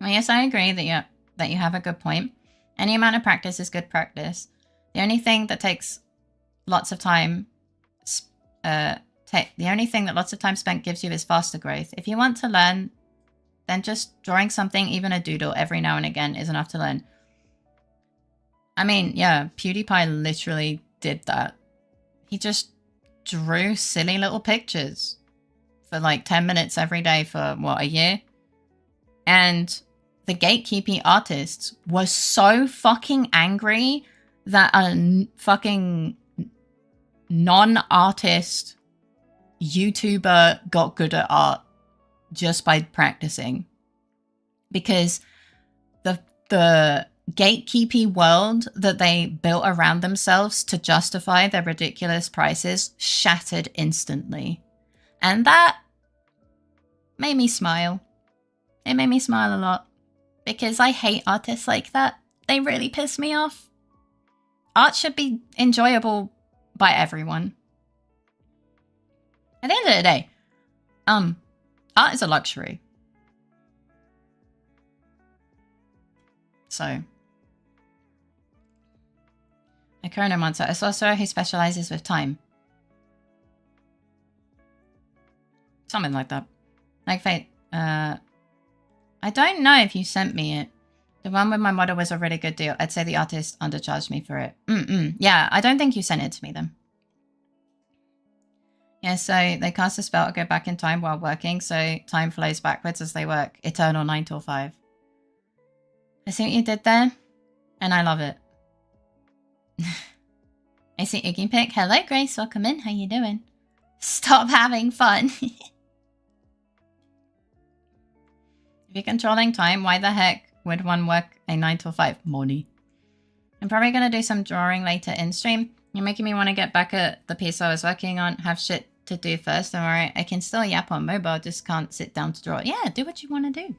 Well, yes, I agree that you have a good point. Any amount of practice is good practice. The only thing that takes lots of time, the only thing that lots of time spent gives you is faster growth. If you want to learn, then just drawing something, even a doodle, every now and again is enough to learn. I mean, yeah, PewDiePie literally did that. He just drew silly little pictures for like 10 minutes every day for, what, a year? And the gatekeeping artists were so fucking angry that a fucking non-artist YouTuber got good at art just by practicing. Because the gatekeeping world that they built around themselves to justify their ridiculous prices shattered instantly. And that made me smile. It made me smile a lot. Because I hate artists like that. They really piss me off. Art should be enjoyable by everyone. At the end of the day, art is a luxury. So, a chronomancer, a sorcerer who specializes with time. Something like that. Like Fate, I don't know if you sent me it. The one with my model was a really good deal. I'd say the artist undercharged me for it. Yeah, I don't think you sent it to me then. Yeah, so they cast a spell to go back in time while working, so time flows backwards as they work. Eternal 9 till 5. I see what you did there, and I love it. I see Iggy Pick. Hello, Grace. Welcome in. How you doing? Stop having fun. If you're controlling time, why the heck would one work a 9 till 5? Money. I'm probably going to do some drawing later in stream. You're making me want to get back at the piece I was working on. Have shit to do first. I'm alright. I can still yap on mobile, just can't sit down to draw. Yeah, do what you want to do.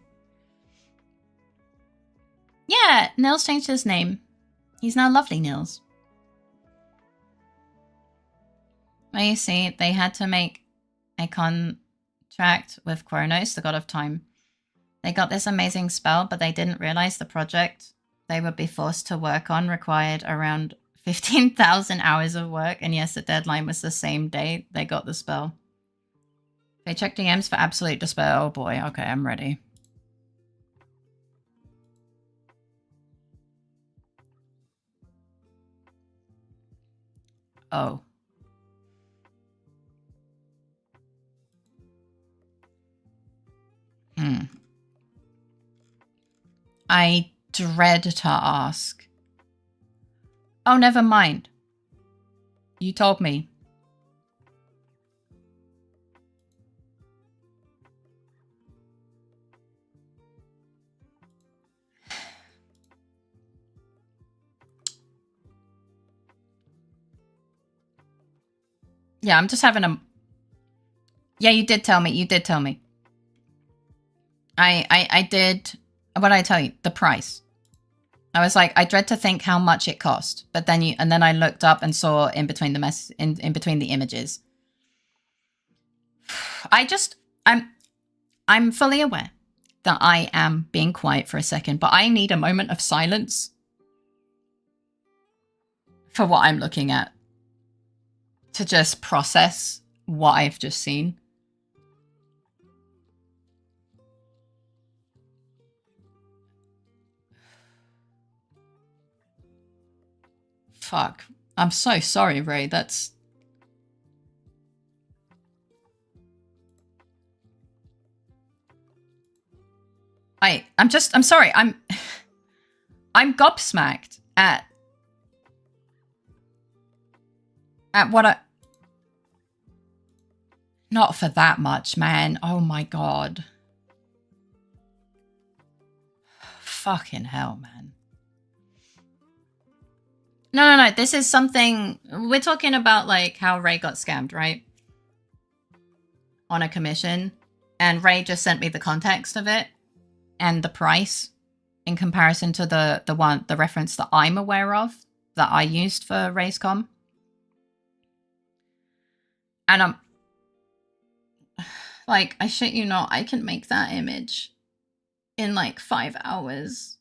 Yeah, Nils changed his name. He's now Lovely Nils. Well, you see, they had to make a contract with Kronos, the god of time. They got this amazing spell, but they didn't realize the project they would be forced to work on required around 15,000 hours of work. And yes, the deadline was the same day they got the spell. They checked DMs for absolute despair. Oh boy, okay, I'm ready. Oh. I dread to ask. Oh, never mind. You told me. Yeah, I'm just having a... Yeah, you did tell me. You did tell me. I did, what did I tell you? The price. I was like, I dread to think how much it cost. But then then I looked up and saw in between the in between the images. I'm fully aware that I am being quiet for a second, but I need a moment of silence for what I'm looking at to just process what I've just seen. Fuck. I'm so sorry, Ray. That's... I'm sorry. I'm gobsmacked at what I... Not for that much, man. Oh my god. Fucking hell, man. No. This is something... We're talking about, like, how Ray got scammed, right? On a commission. And Ray just sent me the context of it. And the price. In comparison to the reference that I'm aware of. That I used for Ray's com. And I'm... Like, I shit you not, I can make that image in like 5 hours.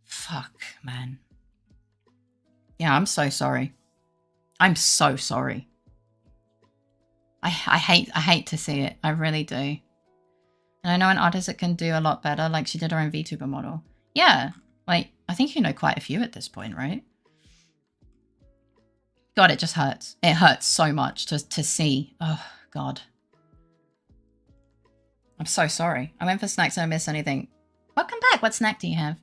Fuck, man. Yeah, I'm so sorry. I'm so sorry. I hate to see it. I really do. And I know an artist that can do a lot better, like she did her own VTuber model. Yeah, like, I think you know quite a few at this point, right? God, it just hurts. It hurts so much to see. Oh, God. I'm so sorry. I went for snacks and I missed anything. Welcome back. What snack do you have?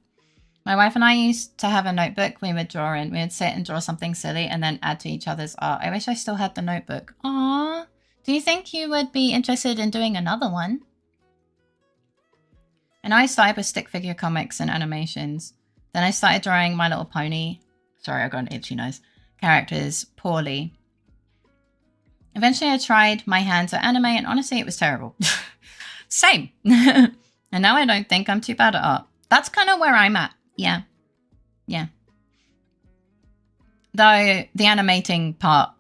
My wife and I used to have a notebook we would draw in. We would sit and draw something silly and then add to each other's art. I wish I still had the notebook. Aww. Do you think you would be interested in doing another one? And I started with stick figure comics and animations. Then I started drawing My Little Pony. Sorry, I got an itchy nose. Characters poorly. Eventually I tried my hands at anime and honestly it was terrible. Same. And now I don't think I'm too bad at art. That's kind of where I'm at. Yeah. Yeah. Though the animating part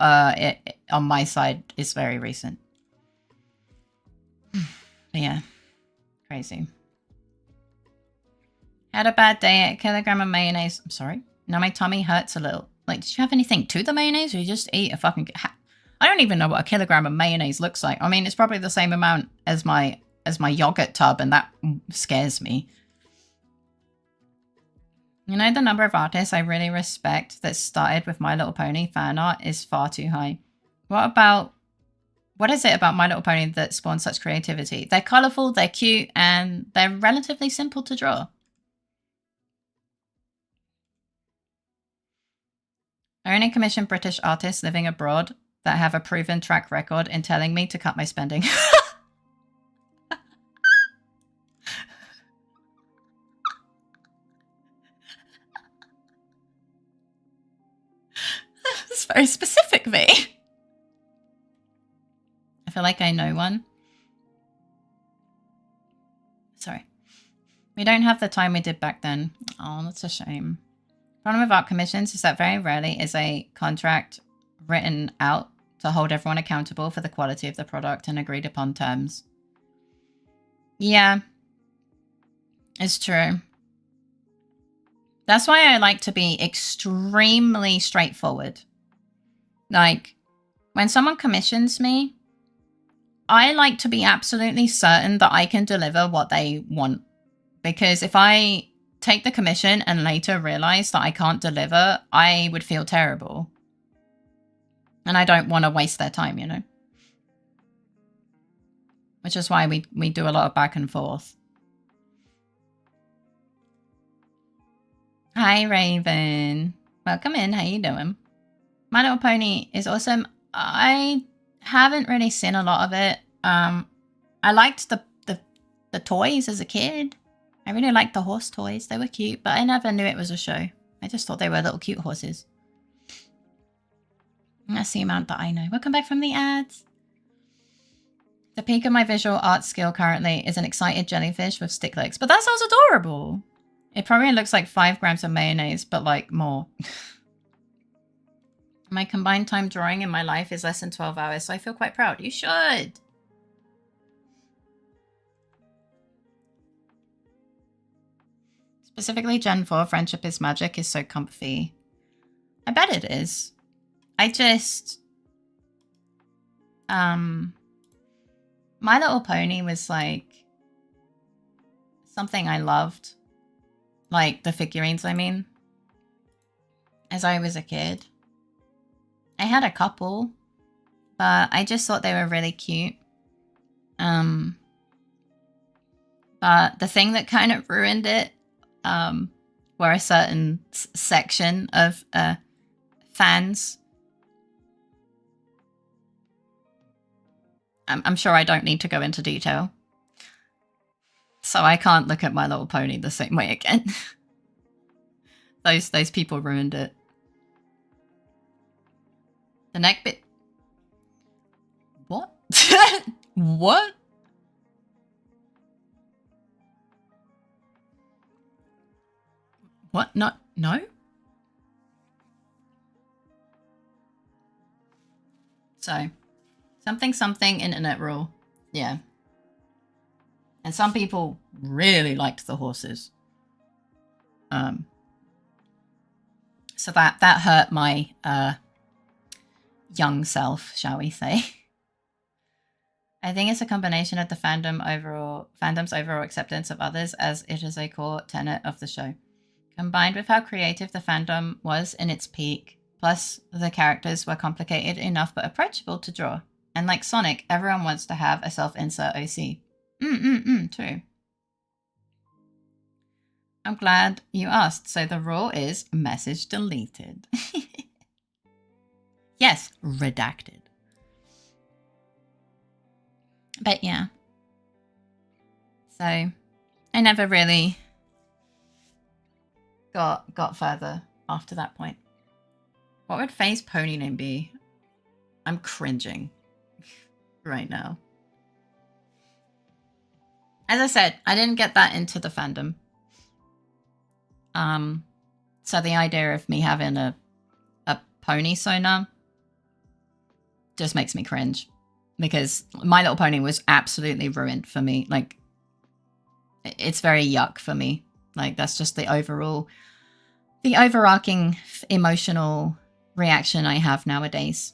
on my side is very recent. But yeah. Crazy. Had a bad day at a kilogram of mayonnaise. I'm sorry. Now my tummy hurts a little. Like, did you have anything to the mayonnaise or you just eat a fucking... I don't even know what a kilogram of mayonnaise looks like. I mean, it's probably the same amount as my yogurt tub and that scares me. You know, the number of artists I really respect that started with My Little Pony fan art is far too high. What is it about My Little Pony that spawns such creativity? They're colourful, they're cute, and they're relatively simple to draw. I only commission British artists living abroad that have a proven track record in telling me to cut my spending. That's very specific, V. I feel like I know one. Sorry. We don't have the time we did back then. Oh, that's a shame. The problem with art commissions is that very rarely is a contract written out to hold everyone accountable for the quality of the product and agreed upon terms. Yeah. It's true. That's why I like to be extremely straightforward. Like, when someone commissions me, I like to be absolutely certain that I can deliver what they want. Because if I take the commission and later realize that I can't deliver, I would feel terrible. And I don't want to waste their time, you know? Which is why we do a lot of back and forth. Hi, Raven. Welcome in. How you doing? My Little Pony is awesome. I haven't really seen a lot of it. I liked the toys as a kid. I really liked the horse toys. They were cute, but I never knew it was a show. I just thought they were little cute horses. That's the amount that I know. Welcome back from the ads. The peak of my visual arts skill currently is an excited jellyfish with stick legs. But that sounds adorable. It probably looks like 5 grams of mayonnaise, but like more. My combined time drawing in my life is less than 12 hours, so I feel quite proud. You should. Specifically Gen 4, Friendship is Magic is so comfy. I bet it is. I just... My Little Pony was like... something I loved. Like the figurines, I mean. As I was a kid. I had a couple. But I just thought they were really cute. But the thing that kind of ruined it were a certain section of fans. I'm sure I don't need to go into detail. So I can't look at My Little Pony the same way again. Those people ruined it. The neck bit... What? What? What? Not... No? So... something internet rule. Yeah. And some people really liked the horses. So that hurt my young self, shall we say. I think it's a combination of the fandom's overall acceptance of others, as it is a core tenet of the show, combined with how creative the fandom was in its peak, plus the characters were complicated enough but approachable to draw. And like Sonic, everyone wants to have a self-insert OC. True. I'm glad you asked. So the rule is message deleted. Yes, redacted. But yeah. So I never really got further after that point. What would Faye's pony name be? I'm cringing right now. As I said, I didn't get that into the fandom. So the idea of me having a pony Sona just makes me cringe. Because My Little Pony was absolutely ruined for me. Like, it's very yuck for me. Like, that's just the overarching emotional reaction I have nowadays.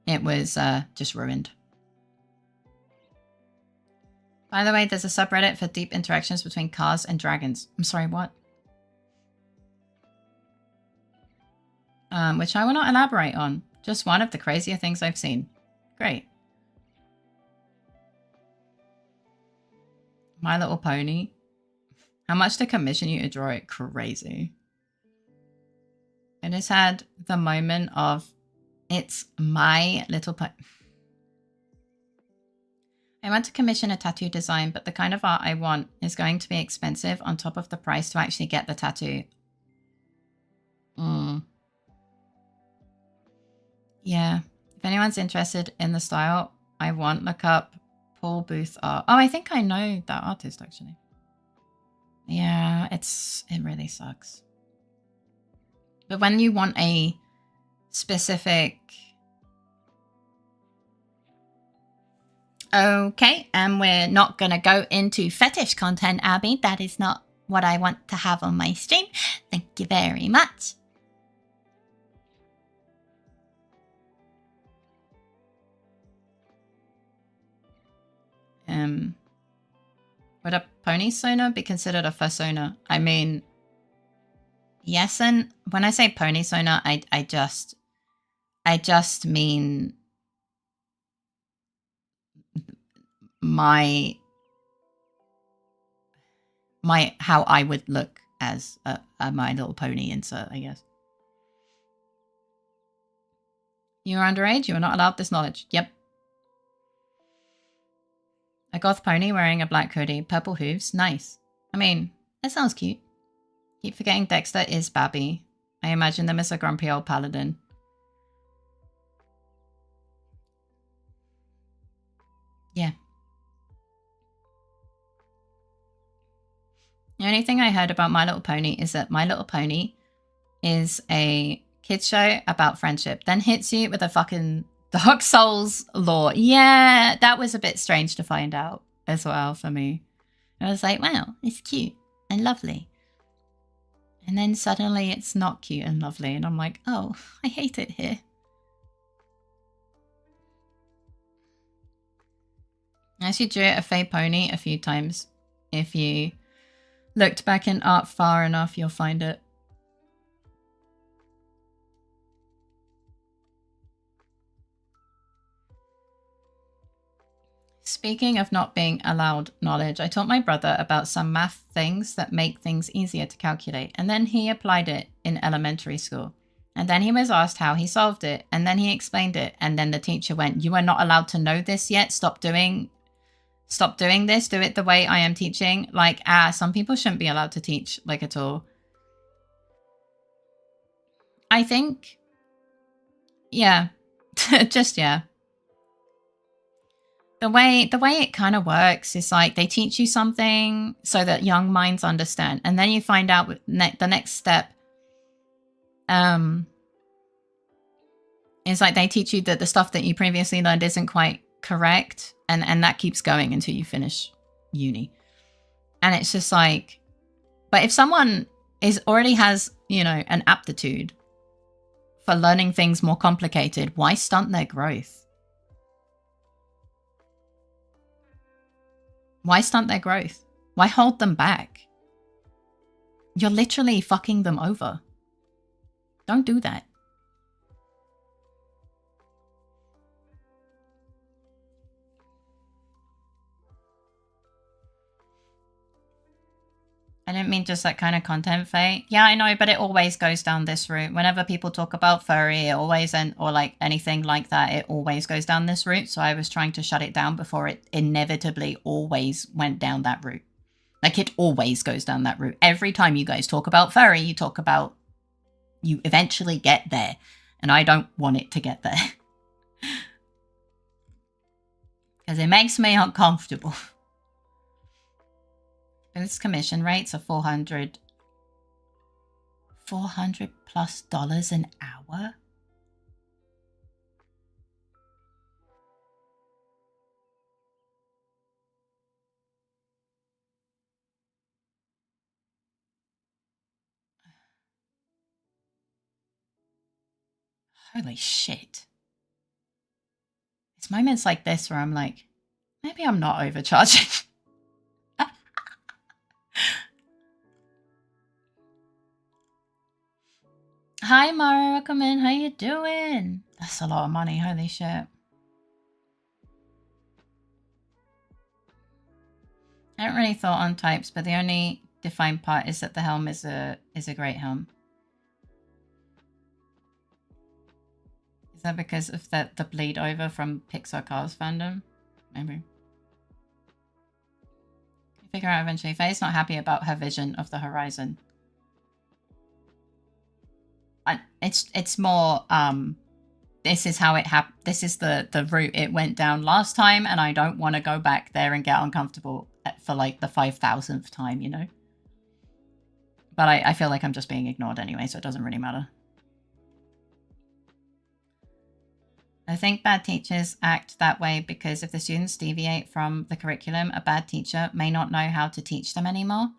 It was just ruined. By the way, there's a subreddit for deep interactions between cars and dragons. I'm sorry, what? Which I will not elaborate on. Just one of the crazier things I've seen. Great. My Little Pony. How much to commission you to draw it? Crazy. It has had the moment of, it's My Little Pony. I want to commission a tattoo design, but the kind of art I want is going to be expensive on top of the price to actually get the tattoo. Yeah. If anyone's interested in the style I want, look up Paul Booth art. Oh, I think I know that artist, actually. Yeah, it really sucks. But when you want a specific... Okay, and we're not going to go into fetish content, Abby. That is not what I want to have on my stream. Thank you very much. Would a pony Sona be considered a fursona? I mean, yes, and when I say pony Sona, I just mean my how I would look as a My Little Pony insert, I guess. You are underage. You are not allowed this knowledge. Yep. A goth pony wearing a black hoodie, purple hooves. Nice. I mean, That sounds cute. Keep forgetting Dexter is Babby. I imagine them as a grumpy old paladin. Yeah. The only thing I heard about My Little Pony is that My Little Pony is a kids show about friendship, then hits you with a fucking Dark Souls lore. Yeah, that was a bit strange to find out as well for me. I was like, wow, it's cute and lovely. And then suddenly it's not cute and lovely. And I'm like, oh, I hate it here. I actually drew a Fae pony a few times. If you looked back in art far enough, you'll find it. Speaking of not being allowed knowledge, I taught my brother about some math things that make things easier to calculate, and then he applied it in elementary school. And then he was asked how he solved it, and then he explained it, and then the teacher went, "You are not allowed to know this yet. Stop doing this. Do it the way I am teaching." Like, some people shouldn't be allowed to teach, like, at all. I think, yeah, just, yeah. The way it kind of works is like they teach you something so that young minds understand, and then you find out the next step is like they teach you that the stuff that you previously learned isn't quite correct, and that keeps going until you finish uni. And it's just like, but if someone already has, you know, an aptitude for learning things more complicated, why stunt their growth? Why stunt their growth? Why hold them back? You're literally fucking them over. Don't do that. I didn't mean just that kind of content, Faye. Yeah, I know, but it always goes down this route. Whenever people talk about furry, it always, or like anything like that, it always goes down this route. So I was trying to shut it down before it inevitably always went down that route. Like, it always goes down that route. Every time you guys talk about furry, you eventually get there. And I don't want it to get there. Because it makes me uncomfortable. Its commission rates are $400 plus an hour. Holy shit. It's moments like this where I'm like, maybe I'm not overcharging. Hi Mara, welcome in. How you doing? That's a lot of money, holy shit. I haven't really thought on types, but the only defined part is that the helm is a great helm. Is that because of the bleed over from Pixar Cars fandom? Maybe. You figure out eventually. Faye's not happy about her vision of the horizon. It's more this is how it happened. This is the route it went down last time, and I don't want to go back there and get uncomfortable for like the 5,000th time, you know. But I feel like I'm just being ignored anyway, so it doesn't really matter. I think bad teachers act that way because if the students deviate from the curriculum, a bad teacher may not know how to teach them anymore.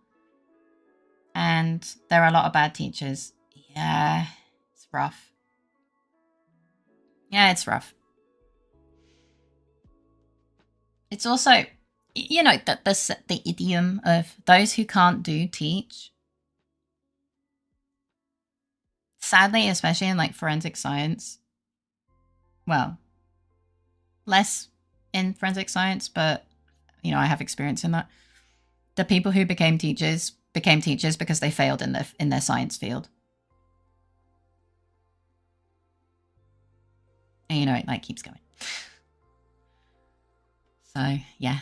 And there are a lot of bad teachers. Yeah, it's rough. Yeah, it's rough. It's also, you know, the idiom of those who can't do teach. Sadly, especially in like forensic science. Well, less in forensic science, but, you know, I have experience in that. The people who became teachers because they failed in their science field. And, you know, it like keeps going. So, yeah.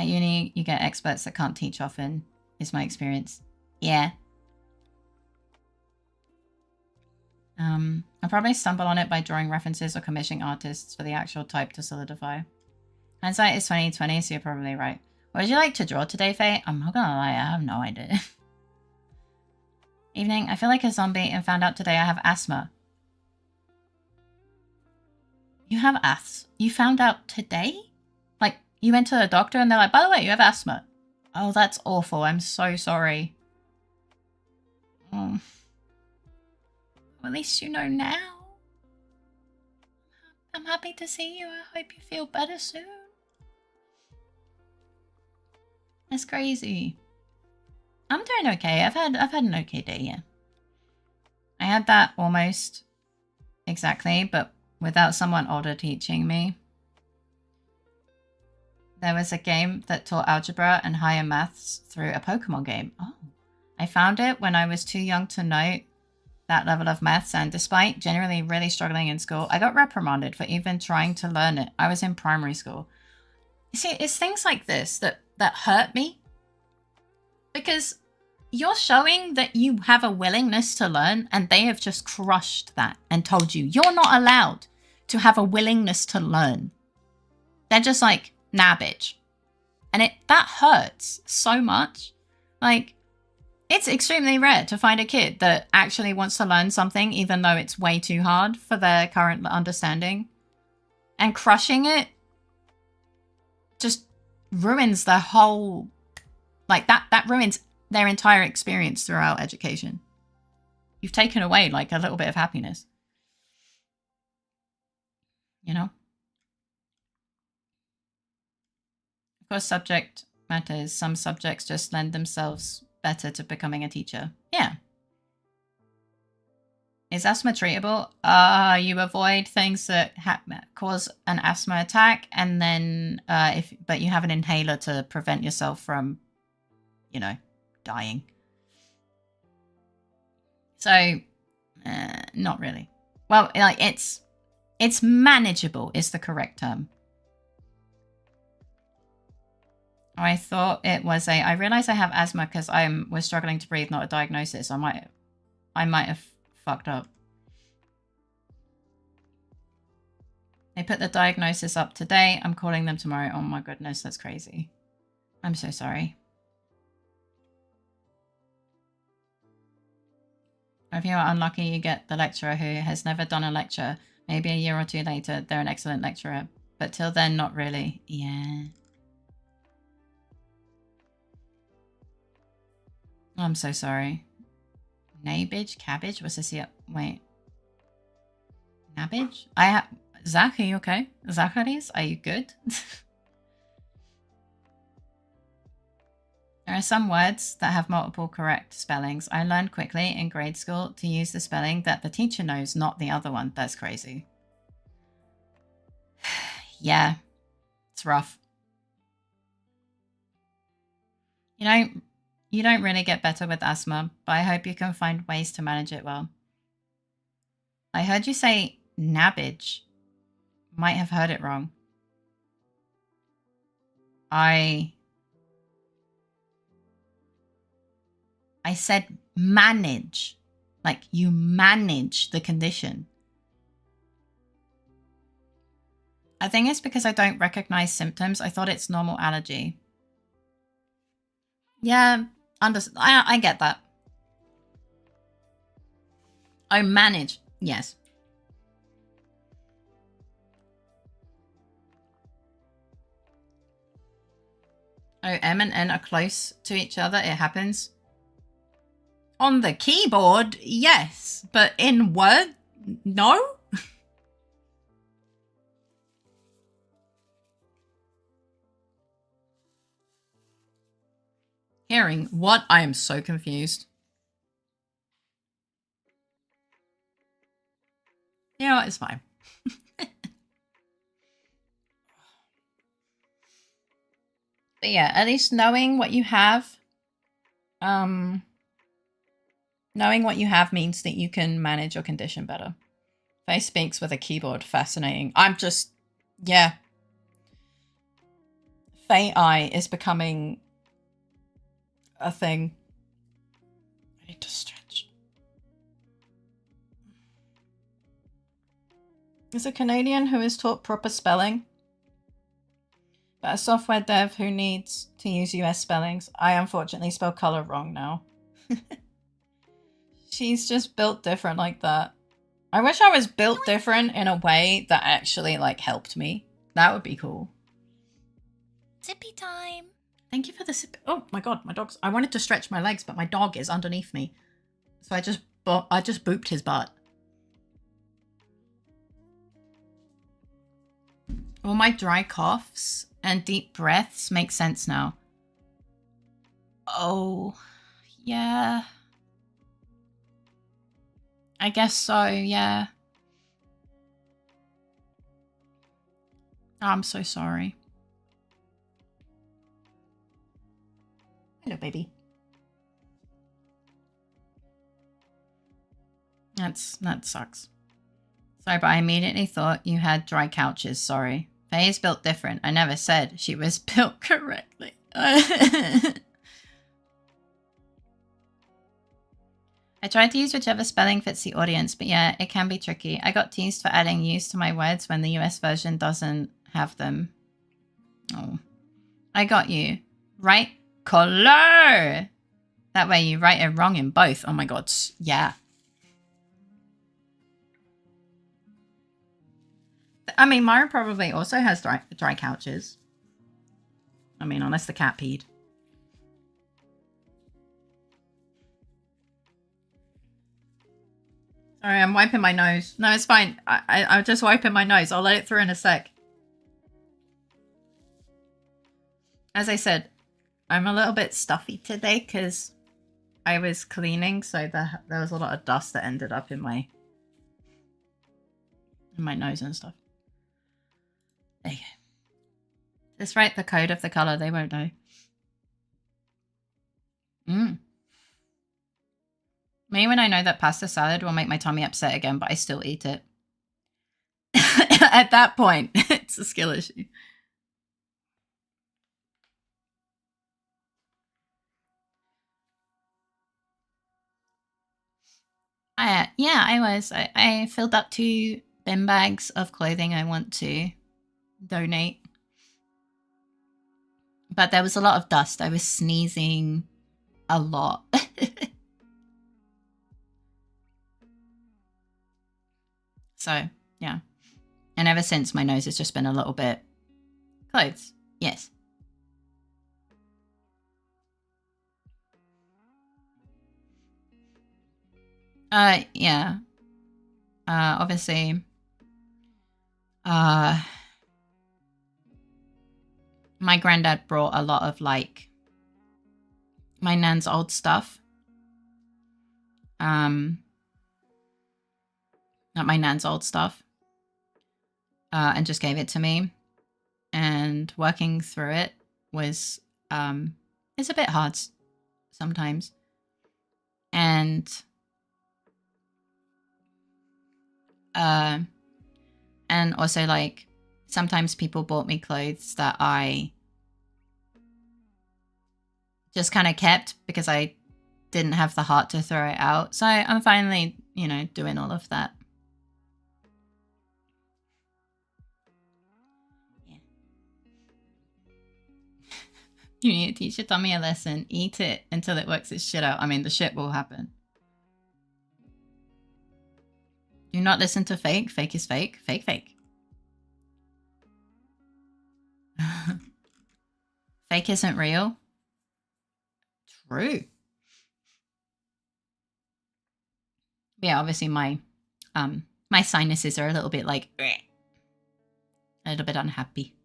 At uni, you get experts that can't teach often, is my experience. Yeah. I'll probably stumble on it by drawing references or commissioning artists for the actual type to solidify. Hindsight is 20/20, so you're probably right. What would you like to draw today, Faye? I'm not gonna lie, I have no idea. Evening, I feel like a zombie and found out today I have asthma. You have asthma? You found out today? Like, you went to the doctor and they're like, by the way, you have asthma. Oh, that's awful. I'm so sorry. Well, at least you know now. I'm happy to see you. I hope you feel better soon. That's crazy. I'm doing okay. I've had an okay day, yeah. I had that almost exactly, but without someone older teaching me. There was a game that taught algebra and higher maths through a Pokemon game. Oh. I found it when I was too young to know that level of maths, and despite generally really struggling in school, I got reprimanded for even trying to learn it. I was in primary school. You see, it's things like this that hurt me. Because you're showing that you have a willingness to learn, and they have just crushed that and told you you're not allowed to have a willingness to learn. They're just like, nah, bitch. And that hurts so much. Like, it's extremely rare to find a kid that actually wants to learn something, even though it's way too hard for their current understanding. And crushing it just ruins their whole... Like, that ruins their entire experience throughout education. You've taken away, like, a little bit of happiness. You know? Of course, subject matters. Some subjects just lend themselves better to becoming a teacher. Yeah. Is asthma treatable? You avoid things that cause an asthma attack, and then but you have an inhaler to prevent yourself from, you know, dying. So, not really. Well, like it's manageable is the correct term. I thought it was I realized I have asthma because I was struggling to breathe, not a diagnosis. I might have fucked up. They put the diagnosis up today. I'm calling them tomorrow. Oh my goodness, that's crazy. I'm so sorry. If you are unlucky, you get the lecturer who has never done a lecture. Maybe a year or two later, they're an excellent lecturer. But till then, not really. Yeah. I'm so sorry. Nabbage? Cabbage? What's this here? Wait. Nabbage? Zach, are you okay? Zacharis, are you good? There are some words that have multiple correct spellings. I learned quickly in grade school to use the spelling that the teacher knows, not the other one. That's crazy. Yeah, it's rough. You don't really get better with asthma, but I hope you can find ways to manage it well. I heard you say nabbage. Might have heard it wrong. I said manage. Like, you manage the condition. I think it's because I don't recognize symptoms. I thought it's normal allergy. Yeah, I get that. Oh, manage. Yes. Oh, M and N are close to each other. It happens. On the keyboard, yes. But in Word, no? Hearing what? I am so confused. You know what? It's fine. But yeah, at least knowing what you have, knowing what you have means that you can manage your condition better. Faye speaks with a keyboard. Fascinating. I'm just, yeah. LittleFaerii is becoming a thing. I need to stretch. Is a Canadian who is taught proper spelling, but a software dev who needs to use US spellings. I unfortunately spell color wrong now. She's just built different like that. I wish I was built different in a way that actually like helped me. That would be cool. Zippy time. Thank you for the sip. Oh my god, my dog's. I wanted to stretch my legs, but my dog is underneath me, so I just booped his butt. All my dry coughs and deep breaths make sense now. Oh, yeah. I guess so, yeah. I'm so sorry. Hello, baby. That sucks. Sorry, but I immediately thought you had dry couches. Sorry. Faye is built different. I never said she was built correctly. I tried to use whichever spelling fits the audience, but yeah, it can be tricky. I got teased for adding U's to my words when the US version doesn't have them. Oh. I got you. Right? Color! That way you write it wrong in both. Oh my god. Yeah. I mean, Myra probably also has dry couches. I mean, unless the cat peed. Sorry, I'm wiping my nose. No, it's fine. I'm just wiping my nose. I'll let it through in a sec. As I said, I'm a little bit stuffy today because I was cleaning, so there was a lot of dust that ended up in my nose and stuff. There you go. Just write the code of the color. They won't know. Me, when I know that pasta salad will make my tummy upset again, but I still eat it. At that point, it's a skill issue. Yeah, I was. I filled up 2 bin bags of clothing I want to donate. But there was a lot of dust. I was sneezing a lot. So, yeah. And ever since, my nose has just been a little bit... Clothes. Yes. Yeah. Obviously... my granddad brought a lot of, like... my nan's old stuff. Not my nan's old stuff. And just gave it to me. And working through it was, it's a bit hard sometimes. And, also like, sometimes people bought me clothes that I just kind of kept because I didn't have the heart to throw it out. So I'm finally, you know, doing all of that. Yeah. You need to teach your tummy a lesson. Eat it until it works its shit out. I mean, the shit will happen. Do not listen to fake. Fake is fake. Fake, fake. Fake isn't real. True. But yeah, obviously my sinuses are a little bit like a little bit unhappy.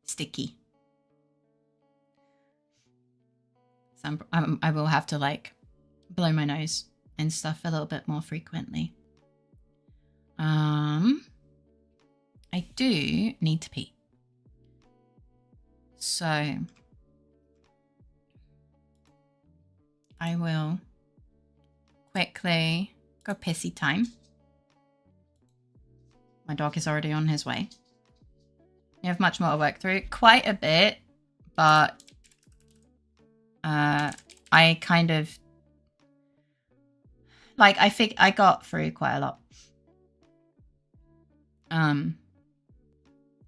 Sticky. So I will have to like blow my nose and stuff a little bit more frequently. I do need to pee. So I will quickly go pissy time. My dog is already on his way. You have much more to work through. Quite a bit, but I kind of like I got through quite a lot.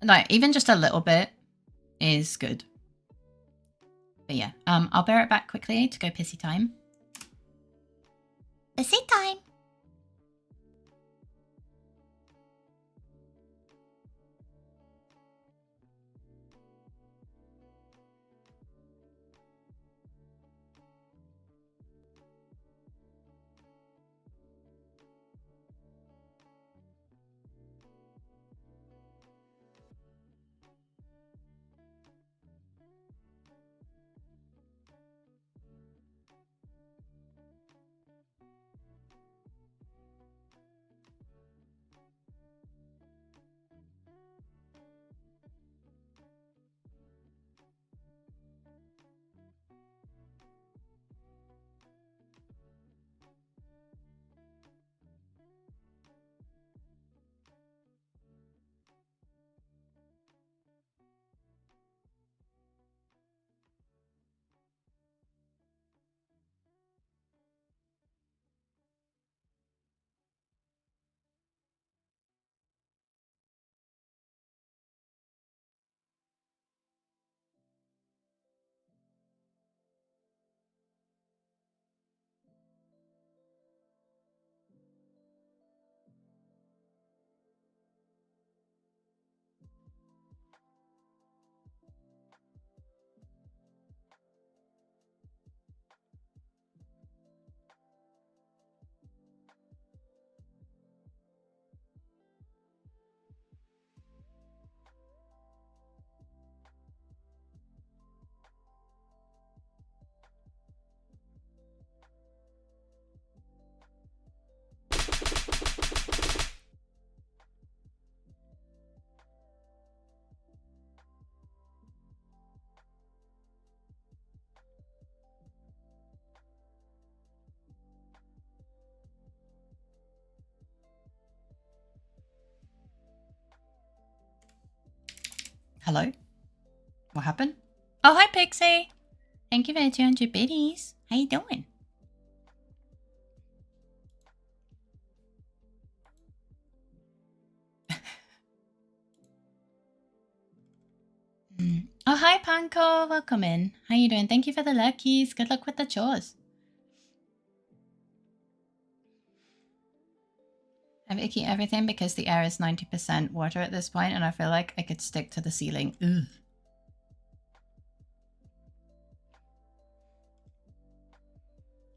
Like even just a little bit is good. But yeah, I'll bear it back quickly to go pissy time. Pissy time. Hello? What happened? Oh, hi, Pixie. Thank you for the 200 biddies. How you doing? Oh, hi, Panko. Welcome in. How you doing? Thank you for the lurkies. Good luck with the chores. I've icky everything because the air is 90% water at this point, and I feel like I could stick to the ceiling. Ugh.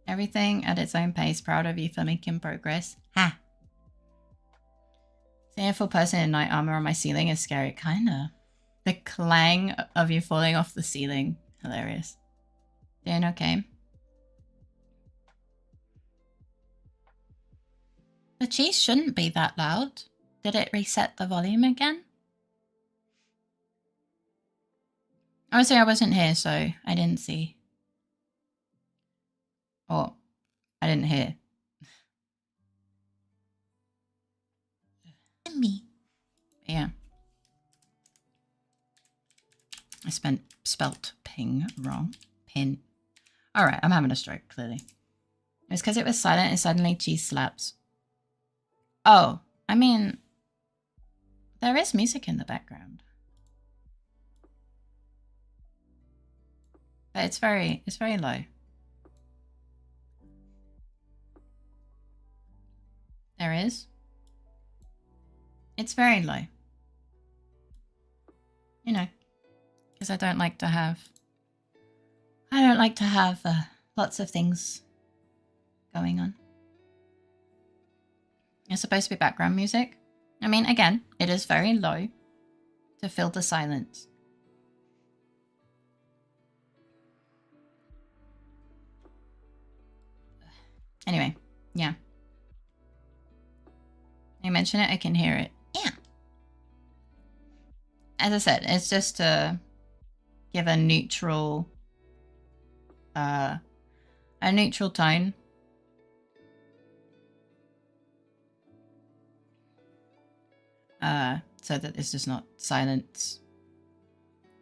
Everything at its own pace. Proud of you for making progress. Ha! Seeing a full person in night armor on my ceiling is scary. Kinda. The clang of you falling off the ceiling. Hilarious. Doing okay? The cheese shouldn't be that loud. Did it reset the volume again? Obviously, I wasn't here, so I didn't see. Or I didn't hear. Me. Yeah. I spelt ping wrong. Pin. Alright, I'm having a stroke, clearly. It's because it was silent and suddenly cheese slaps. Oh, I mean, there is music in the background. But it's very low. There is. It's very low. You know, because I don't like to have lots of things going on. It's supposed to be background music. I mean, again, it is very low to fill the silence. Anyway, yeah. You mention it, I can hear it. Yeah. As I said, it's just to give a neutral tone. So that it's just not silence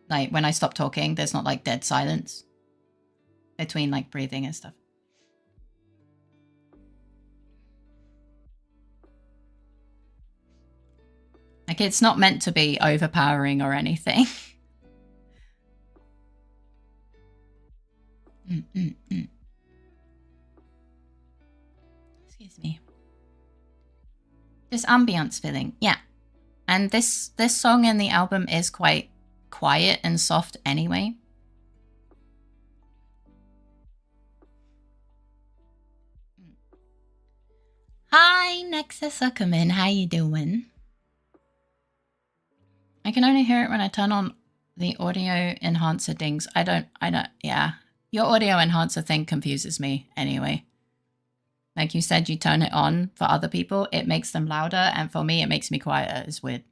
Like when I stop talking, there's not like dead silence between like breathing and stuff. Like it's not meant to be overpowering or anything. Excuse me. This ambience feeling, yeah. And this song in the album is quite quiet and soft anyway. Hi, Nexus Ackerman. How you doing? I can only hear it when I turn on the audio enhancer dings. I don't, yeah. Your audio enhancer thing confuses me anyway. Like you said, you turn it on for other people, it makes them louder, and for me, it makes me quieter. It's weird.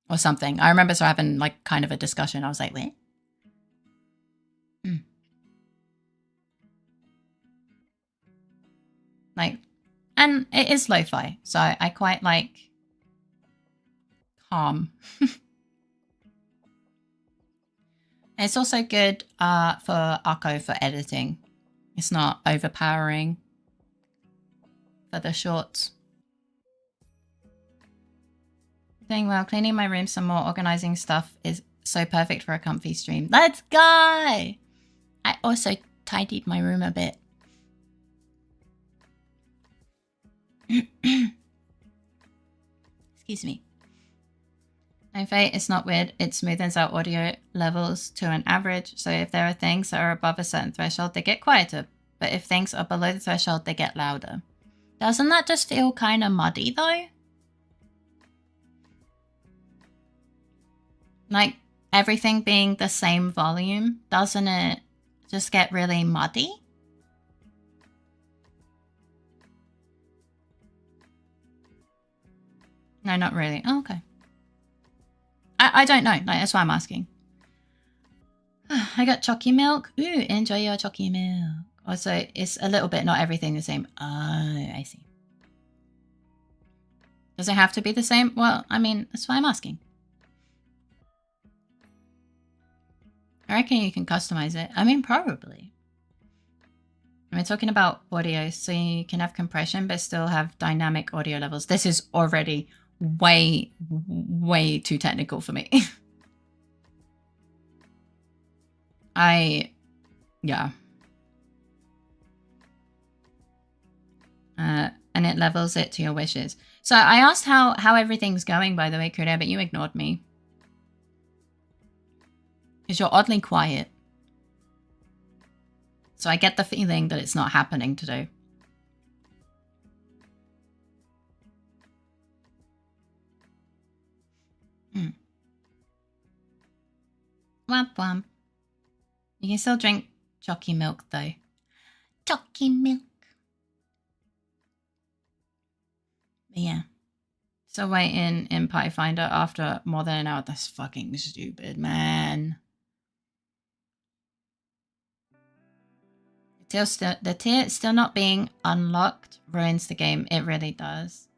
Or something. I remember so having like kind of a discussion. I was like, what? Like, and it is lo-fi, so I quite like calm. It's also good for Akko for editing. It's not overpowering for the shorts. Doing well. Cleaning my room some more. Organizing stuff is so perfect for a comfy stream. Let's go! I also tidied my room a bit. Excuse me. LittleFaerii, it's not weird. It smoothens out audio levels to an average. So if there are things that are above a certain threshold, they get quieter. But if things are below the threshold, they get louder. Doesn't that just feel kind of muddy though? Like everything being the same volume, doesn't it just get really muddy? No, not really. Oh, okay. I don't know. Like, that's why I'm asking. I got chalky milk. Ooh, enjoy your chalky milk. Also, it's a little bit, not everything the same. Oh, I see. Does it have to be the same? Well, I mean, that's why I'm asking. I reckon you can customize it. I mean, probably. I mean, talking about audio, so you can have compression, but still have dynamic audio levels. This is already way, way too technical for me. Yeah. And it levels it to your wishes. So I asked how everything's going, by the way, Kuda, but you ignored me. Because you're oddly quiet. So I get the feeling that it's not happening today. Womp womp. You can still drink chalky milk though. Chalky milk. But yeah. So waiting in Pi Finder after more than an hour. That's fucking stupid, man. The tier still not being unlocked ruins the game. It really does.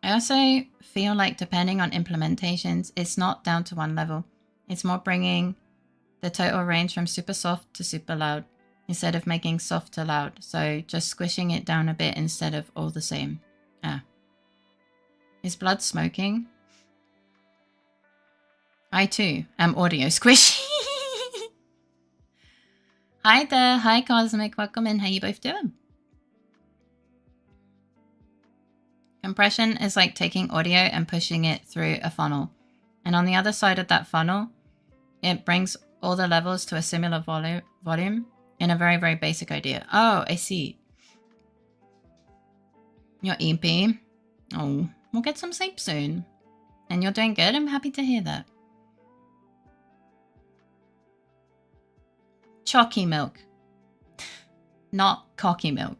I also feel like depending on implementations, it's not down to one level. It's more bringing the total range from super soft to super loud instead of making soft to loud. So just squishing it down a bit instead of all the same. Ah. Is blood smoking? I too am audio squishy. Hi there. Hi Cosmic. Welcome in. How you both doing? Compression is like taking audio and pushing it through a funnel. And on the other side of that funnel, it brings all the levels to a similar volume in a very, very basic idea. Oh, I see. Your EP. Oh, we'll get some sleep soon. And you're doing good. I'm happy to hear that. Chalky milk. Not cocky milk.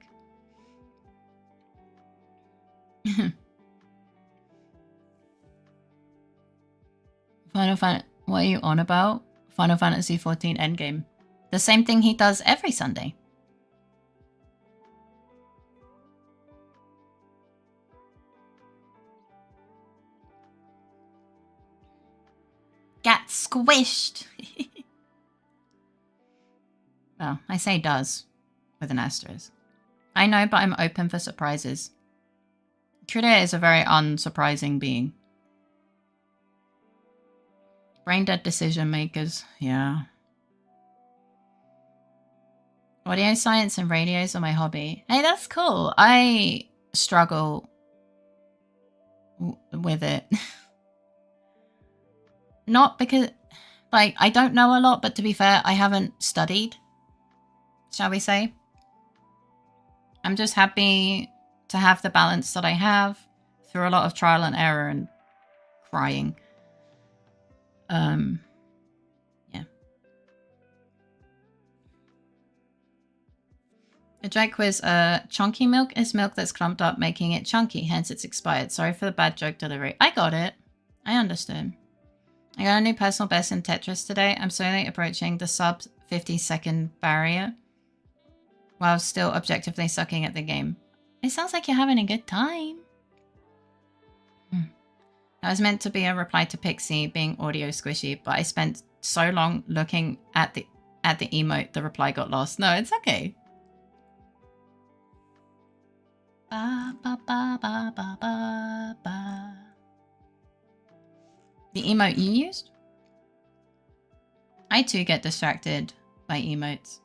Final Fantasy, what are you on about? Final Fantasy 14 Endgame. The same thing he does every Sunday. Get squished. Well, I say does with an asterisk. I know, but I'm open for surprises. Trudeau is a very unsurprising being. Brain dead decision makers, yeah. Audio science and radios are my hobby. Hey, that's cool. I struggle with it. Not because, like, I don't know a lot, but to be fair, I haven't studied, shall we say. I'm just happy to have the balance that I have through a lot of trial and error and crying. Yeah. A joke quiz, chunky milk is milk that's clumped up, making it chunky, hence it's expired. Sorry for the bad joke delivery. I got it. I understood. I got a new personal best in Tetris today. I'm slowly approaching the sub 50-second barrier while still objectively sucking at the game. It sounds like you're having a good time. That was meant to be a reply to Pixie being audio squishy, but I spent so long looking at the emote, the reply got lost. No, it's okay. Ba, ba, ba, ba, ba, ba, ba. The emote you used? I too get distracted by emotes.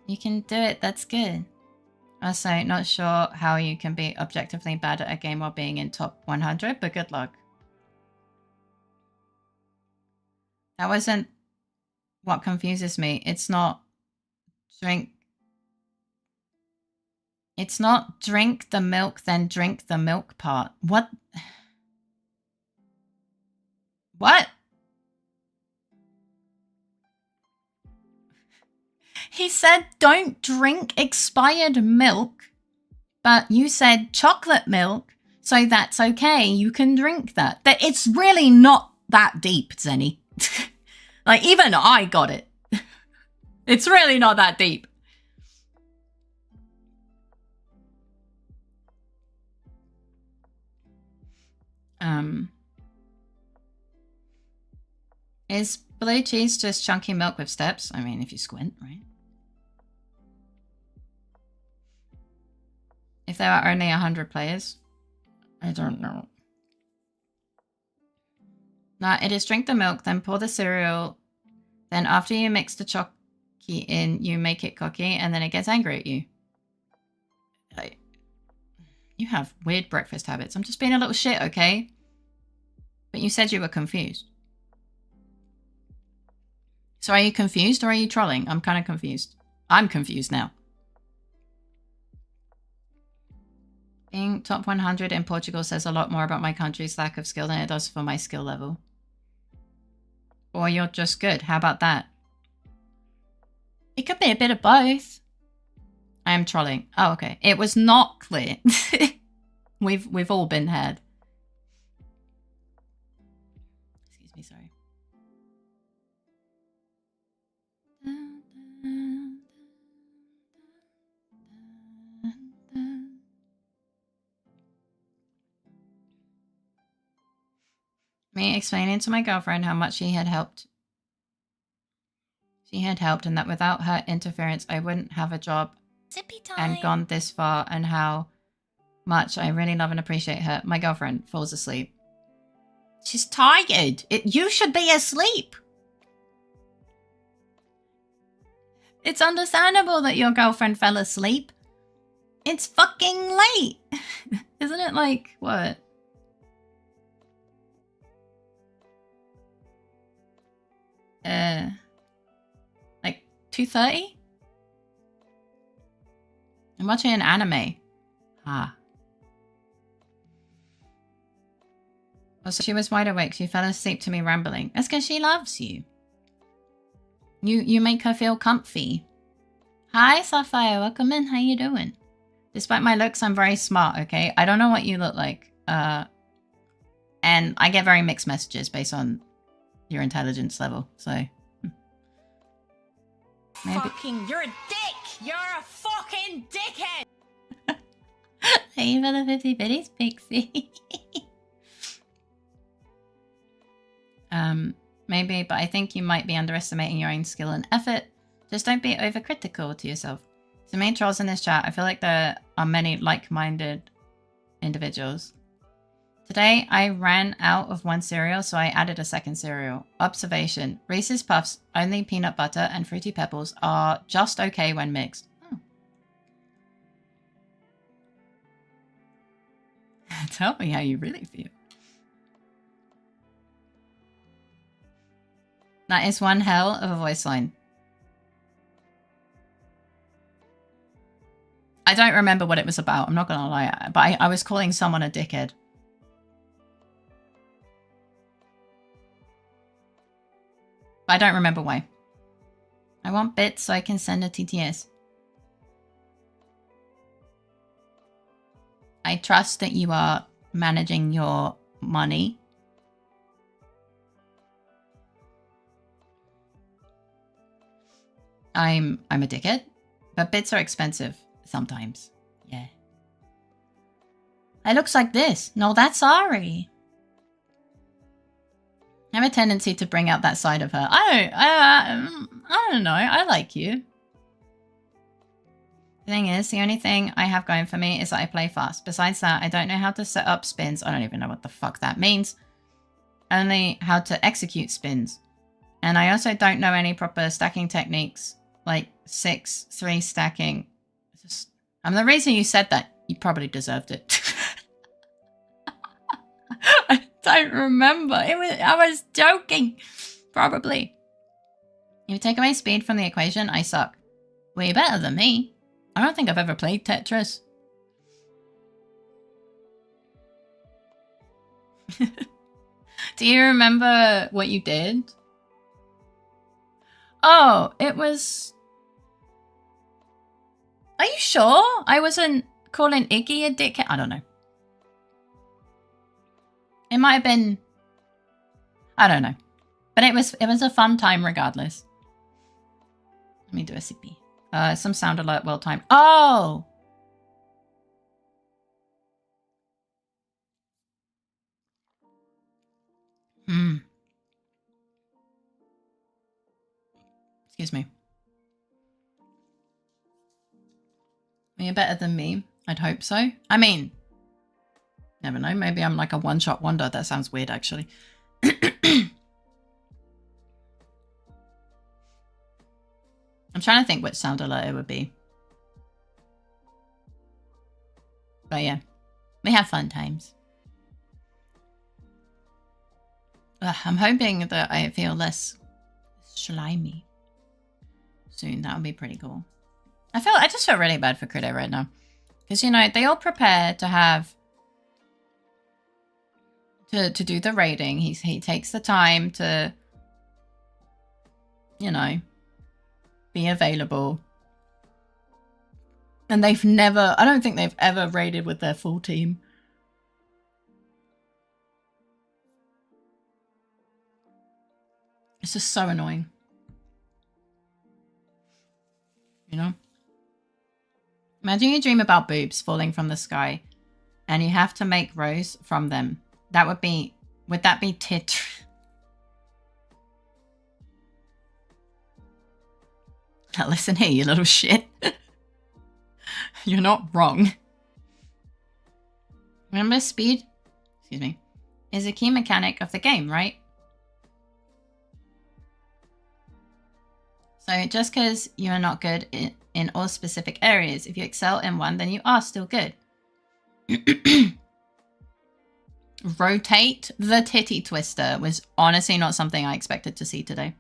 You can do it, that's good. Also, not sure how you can be objectively bad at a game while being in top 100, but good luck. That wasn't what confuses me. It's not drink the milk, then drink the milk part. What? What? He said don't drink expired milk, but you said chocolate milk, so that's okay. You can drink that. But it's really not that deep, Zenny. Like, even I got it. It's really not that deep. Is blue cheese just chunky milk with steps? I mean, if you squint, right? If there are only 100 players? I don't know. Nah, it is drink the milk, then pour the cereal. Then after you mix the chocky in, you make it cocky, and then it gets angry at you. Like, you have weird breakfast habits. I'm just being a little shit, okay? But you said you were confused. So are you confused or are you trolling? I'm kind of confused. I'm confused now. Being top 100 in Portugal says a lot more about my country's lack of skill than it does for my skill level. Or you're just good. How about that? It could be a bit of both. I am trolling. Oh, okay. It was not clear. We've all been had. Excuse me, sorry. Me explaining to my girlfriend how much she had helped. She had helped, and that without her interference, I wouldn't have a job and gone this far, and how much I really love and appreciate her. My girlfriend falls asleep. She's tired. You should be asleep. It's understandable that your girlfriend fell asleep. It's fucking late. Isn't it like, what? Like 2:30? I'm watching an anime. Ah. Also, she was wide awake. She fell asleep to me rambling. That's because she loves you. You make her feel comfy. Hi, Sapphire. Welcome in. How you doing? Despite my looks, I'm very smart, okay? I don't know what you look like. And I get very mixed messages based on your intelligence level, so... Maybe. Fucking, you're a dick! You're a fucking dickhead! Thank you for the 50 biddies, Pixie. Maybe, but I think you might be underestimating your own skill and effort. Just don't be overcritical to yourself. The main trolls in this chat, I feel like there are many like-minded individuals. Today, I ran out of one cereal, so I added a second cereal. Observation. Reese's Puffs, only peanut butter and Fruity Pebbles are just okay when mixed. Oh. Tell me how you really feel. That is one hell of a voice line. I don't remember what it was about, I'm not gonna lie, but I was calling someone a dickhead. But I don't remember why. I want bits so I can send a TTS. I trust that you are managing your money. I'm a dickhead, but bits are expensive sometimes. Yeah. It looks like this. No, that's Ari. I have a tendency to bring out that side of her. I don't know. I like you. The thing is, the only thing I have going for me is that I play fast. Besides that, I don't know how to set up spins. I don't even know what the fuck that means. Only how to execute spins. And I also don't know any proper stacking techniques. Like 6-3 stacking. The reason you said that, you probably deserved it. I don't remember. I was joking. Probably. If you take away speed from the equation, I suck. Way better than me. I don't think I've ever played Tetris. Do you remember what you did? Oh, it was... Are you sure? I wasn't calling Iggy a dickhead? I don't know. It might have been... I don't know. But it was a fun time regardless. Let me do a CP. Some sound alert, well timed. Oh! Excuse me. You're better than me. I'd hope so. I mean, never know. Maybe I'm like a one-shot wonder. That sounds weird, actually. I'm trying to think which sound alert it would be. But yeah, we have fun times. I'm hoping that I feel less slimy soon. That would be pretty cool. I just feel really bad for Critter right now. Because, you know, they all prepare to have... To do the raiding. He takes the time to... You know... Be available. And they've never... I don't think they've ever raided with their full team. It's just so annoying. You know? Imagine you dream about boobs falling from the sky and you have to make rows from them. That would be... Would that be tit? Now listen here, you little shit. You're not wrong. Remember, speed, excuse me, is a key mechanic of the game, right? So just because you are not good in all specific areas, if you excel in one, then you are still good. Rotate the titty twister was honestly not something I expected to see today.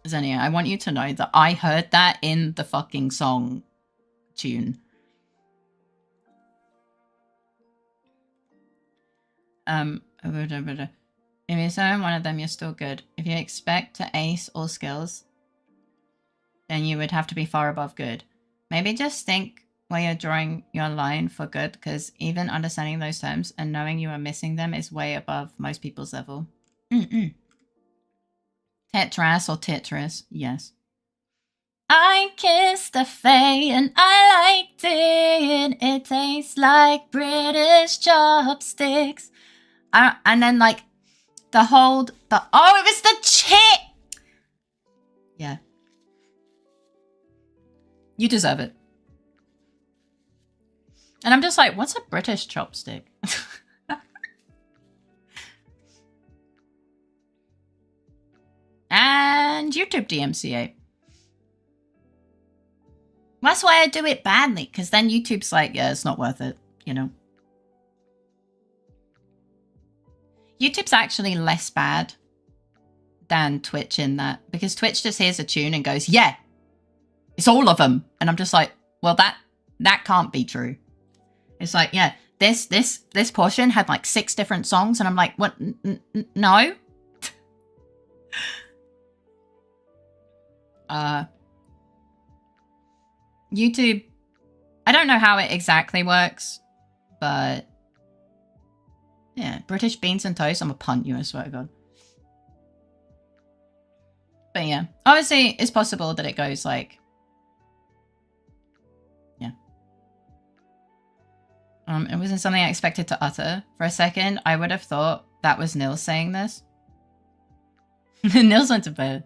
Xenia, I want you to know that I heard that in the fucking song tune. If you summon one of them, you're still good. If you expect to ace all skills, then you would have to be far above good. Maybe just think while you're drawing your line for good, because even understanding those terms and knowing you are missing them is way above most people's level. Tetras or Tetris, yes. I kissed a fae and I liked it. It tastes like British chopsticks. And then like the it was the chip. Yeah. You deserve it. And I'm just like, what's a British chopstick? And YouTube DMCA. That's why I do it badly, because then YouTube's like, yeah, it's not worth it, you know. YouTube's actually less bad than Twitch in that, because Twitch just hears a tune and goes, yeah, it's all of them. And I'm just like, well, that can't be true. It's like, yeah, this portion had like 6 different songs, and I'm like, what? No. YouTube, I don't know how it exactly works, but yeah, British beans and toast, I'm gonna punt you, I swear to God. But yeah, obviously it's possible that it goes like, yeah. It wasn't something I expected to utter. For a second, I would have thought that was Nils saying this. Nils went to bed.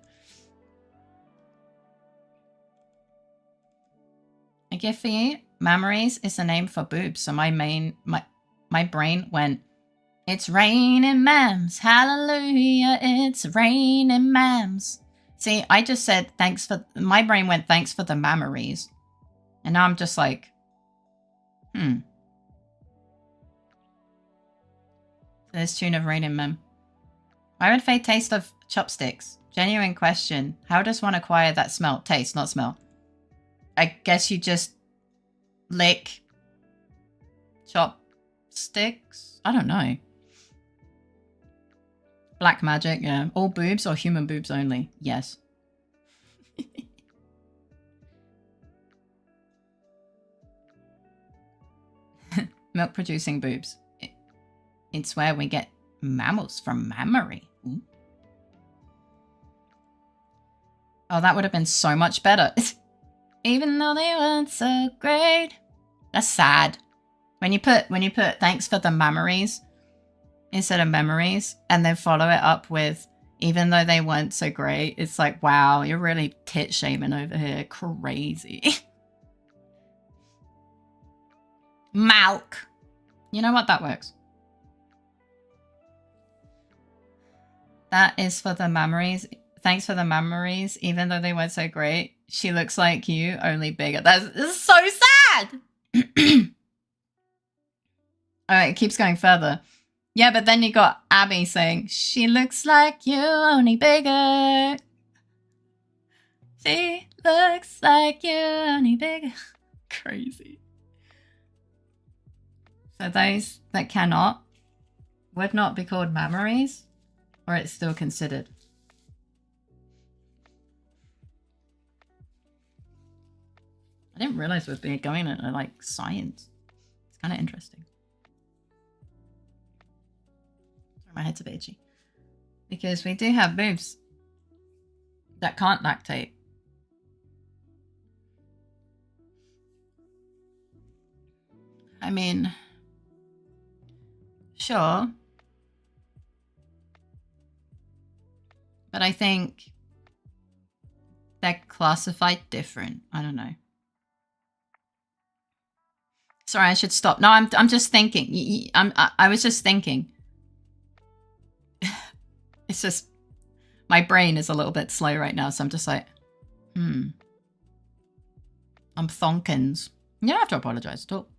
A gift for you. Memories is the name for boobs. So my brain went, it's raining mams. Hallelujah. It's raining mams. See, I just said thanks for, my brain went thanks for the memories. And now I'm just like, This tune of raining mem. Why would Faye taste of chopsticks? Genuine question. How does one acquire that smell? Taste, not smell. I guess you just lick chopsticks? I don't know. Black magic, yeah. All boobs or human boobs only? Yes. Milk producing boobs. It's where we get mammals from mammary. Ooh. Oh, that would have been so much better. Even though they weren't so great. That's sad. When you put thanks for the memories instead of memories, and then follow it up with even though they weren't so great, it's like, wow, you're really tit shaming over here. Crazy. Malk. You know what? That works. That is for the memories. Thanks for the memories, even though they weren't so great. She looks like you, only bigger. That's so sad! Alright, it keeps going further. Yeah, but then you got Abby saying, she looks like you, only bigger. She looks like you, only bigger. Crazy. So those that cannot would not be called memories, or it's still considered. I didn't realize we'd be going into like science. It's kind of interesting. Sorry, my head's a bit itchy. Because we do have boobs that can't lactate. I mean, sure. But I think they're classified different. I don't know. Sorry, I should stop. No, I'm just thinking. I was just thinking. It's just my brain is a little bit slow right now, so I'm just like, I'm thonkins. You don't have to apologize at all.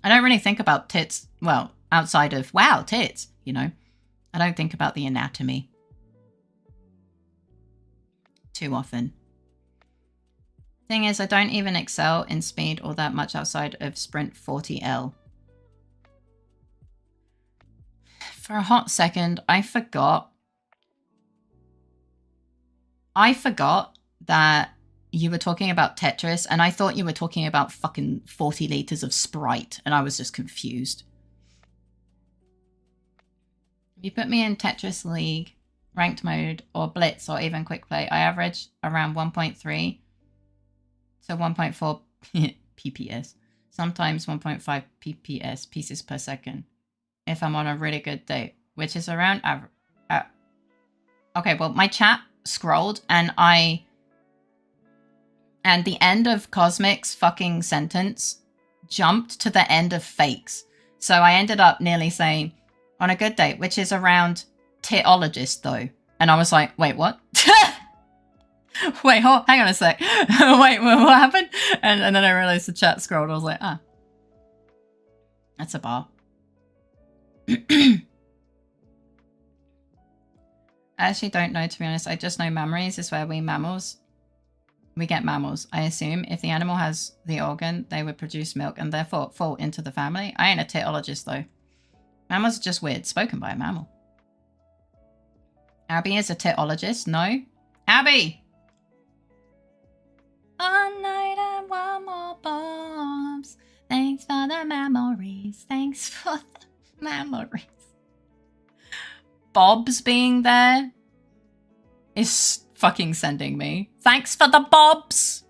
I don't really think about tits. Well, outside of wow, tits. You know, I don't think about the anatomy too often. Thing is, I don't even excel in speed all that much outside of Sprint 40L. For a hot second, I forgot that you were talking about Tetris, and I thought you were talking about fucking 40 liters of Sprite, and I was just confused. If you put me in Tetris League, ranked mode, or blitz, or even quick play, I average around 1.3 to 1.4 PPS. Sometimes 1.5 PPS, pieces per second, if I'm on a really good day, which is around average. Okay, well, my chat scrolled and the end of Cosmic's fucking sentence jumped to the end of Fakes. So I ended up nearly saying, on a good day, which is around titologist though. And I was like, wait, what? Wait, hang on a sec. Wait, what happened? And then I realized the chat scrolled. I was like, ah, that's a bar. I actually don't know, to be honest. I just know mammaries is where we get mammals. I assume if the animal has the organ, they would produce milk and therefore fall into the family. I ain't a titologist though. Mammals are just weird. Spoken by a mammal. Abby is a titologist. No. Abby! One night and one more bombs. Thanks for the memories. Thanks for the memories. Bob's being there is fucking sending me. Thanks for the bobs.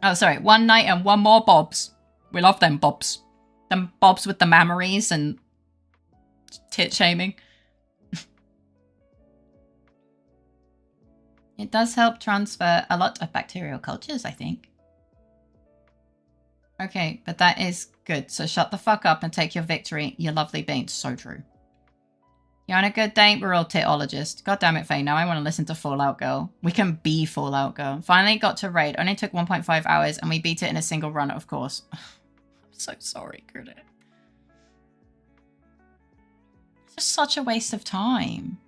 Oh, sorry. One night and one more bobs. We love them bobs. Them bobs with the memories and tit shaming. It does help transfer a lot of bacterial cultures, I think. Okay, but that is good. So shut the fuck up and take your victory, you lovely bean. So true. You're on a good day? We're all titologists. God damn it, Faye. Now I want to listen to Fallout Girl. We can be Fallout Girl. Finally got to raid. Only took 1.5 hours and we beat it in a single run, of course. I'm so sorry, Critic. It's just such a waste of time.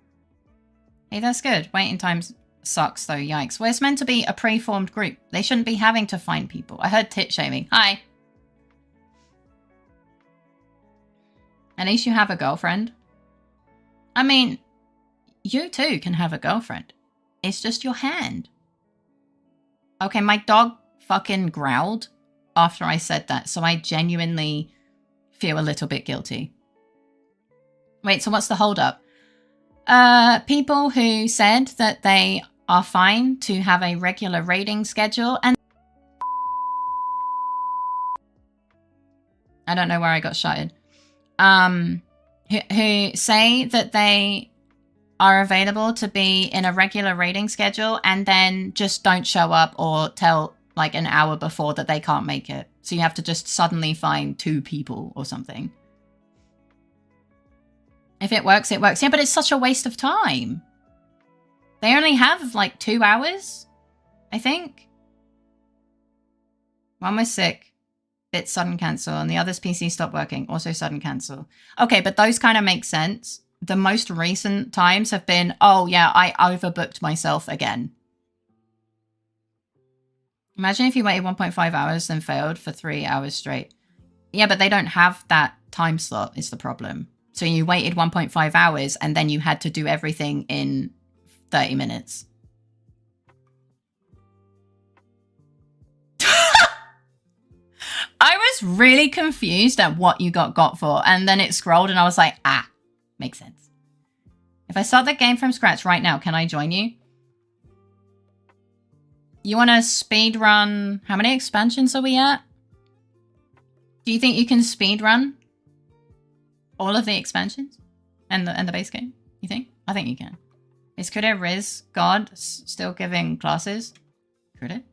Hey, that's good. Waiting times sucks though, yikes. Well, it's meant to be a pre-formed group. They shouldn't be having to find people. I heard tit shaming. Hi. At least you have a girlfriend. I mean, you too can have a girlfriend. It's just your hand. Okay, my dog fucking growled after I said that, so I genuinely feel a little bit guilty. Wait, so what's the holdup? People who said that they are fine to have a regular raiding schedule and I don't know where I got shouted. Who say that they are available to be in a regular raiding schedule and then just don't show up or tell like an hour before that they can't make it. So you have to just suddenly find 2 people or something. If it works, it works. Yeah, but it's such a waste of time. They only have like 2 hours, I think. One was sick. Bit sudden cancel, and the other's PC stopped working. Also sudden cancel. Okay, but those kind of make sense. The most recent times have been, oh yeah, I overbooked myself again. Imagine if you waited 1.5 hours and failed for 3 hours straight. Yeah, but they don't have that time slot is the problem. So you waited 1.5 hours and then you had to do everything in 30 minutes. I was really confused at what you got for, and then it scrolled and I was like, ah, makes sense. If I start the game from scratch right now, can I join you? You want to speed run? How many expansions are we at? Do you think you can speed run all of the expansions and the base game? You think? I think you can. Is Kude Riz God still giving classes? Kude?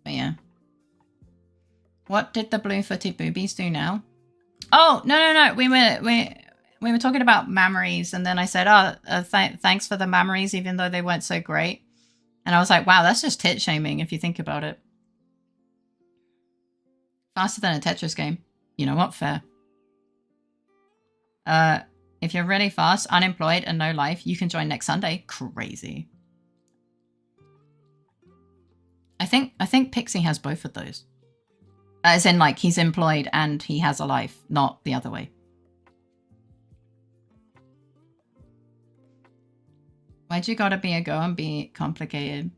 But yeah. What did the blue-footed boobies do now? Oh, no. We were talking about memories, and then I said, oh, thanks for the memories, even though they weren't so great. And I was like, wow, that's just tit shaming if you think about it. Faster than a Tetris game. You know what? Fair. If you're really fast, unemployed, and no life, you can join next Sunday. Crazy. I think Pixie has both of those. As in, like, he's employed and he has a life, not the other way. Why'd you gotta be a go and be complicated?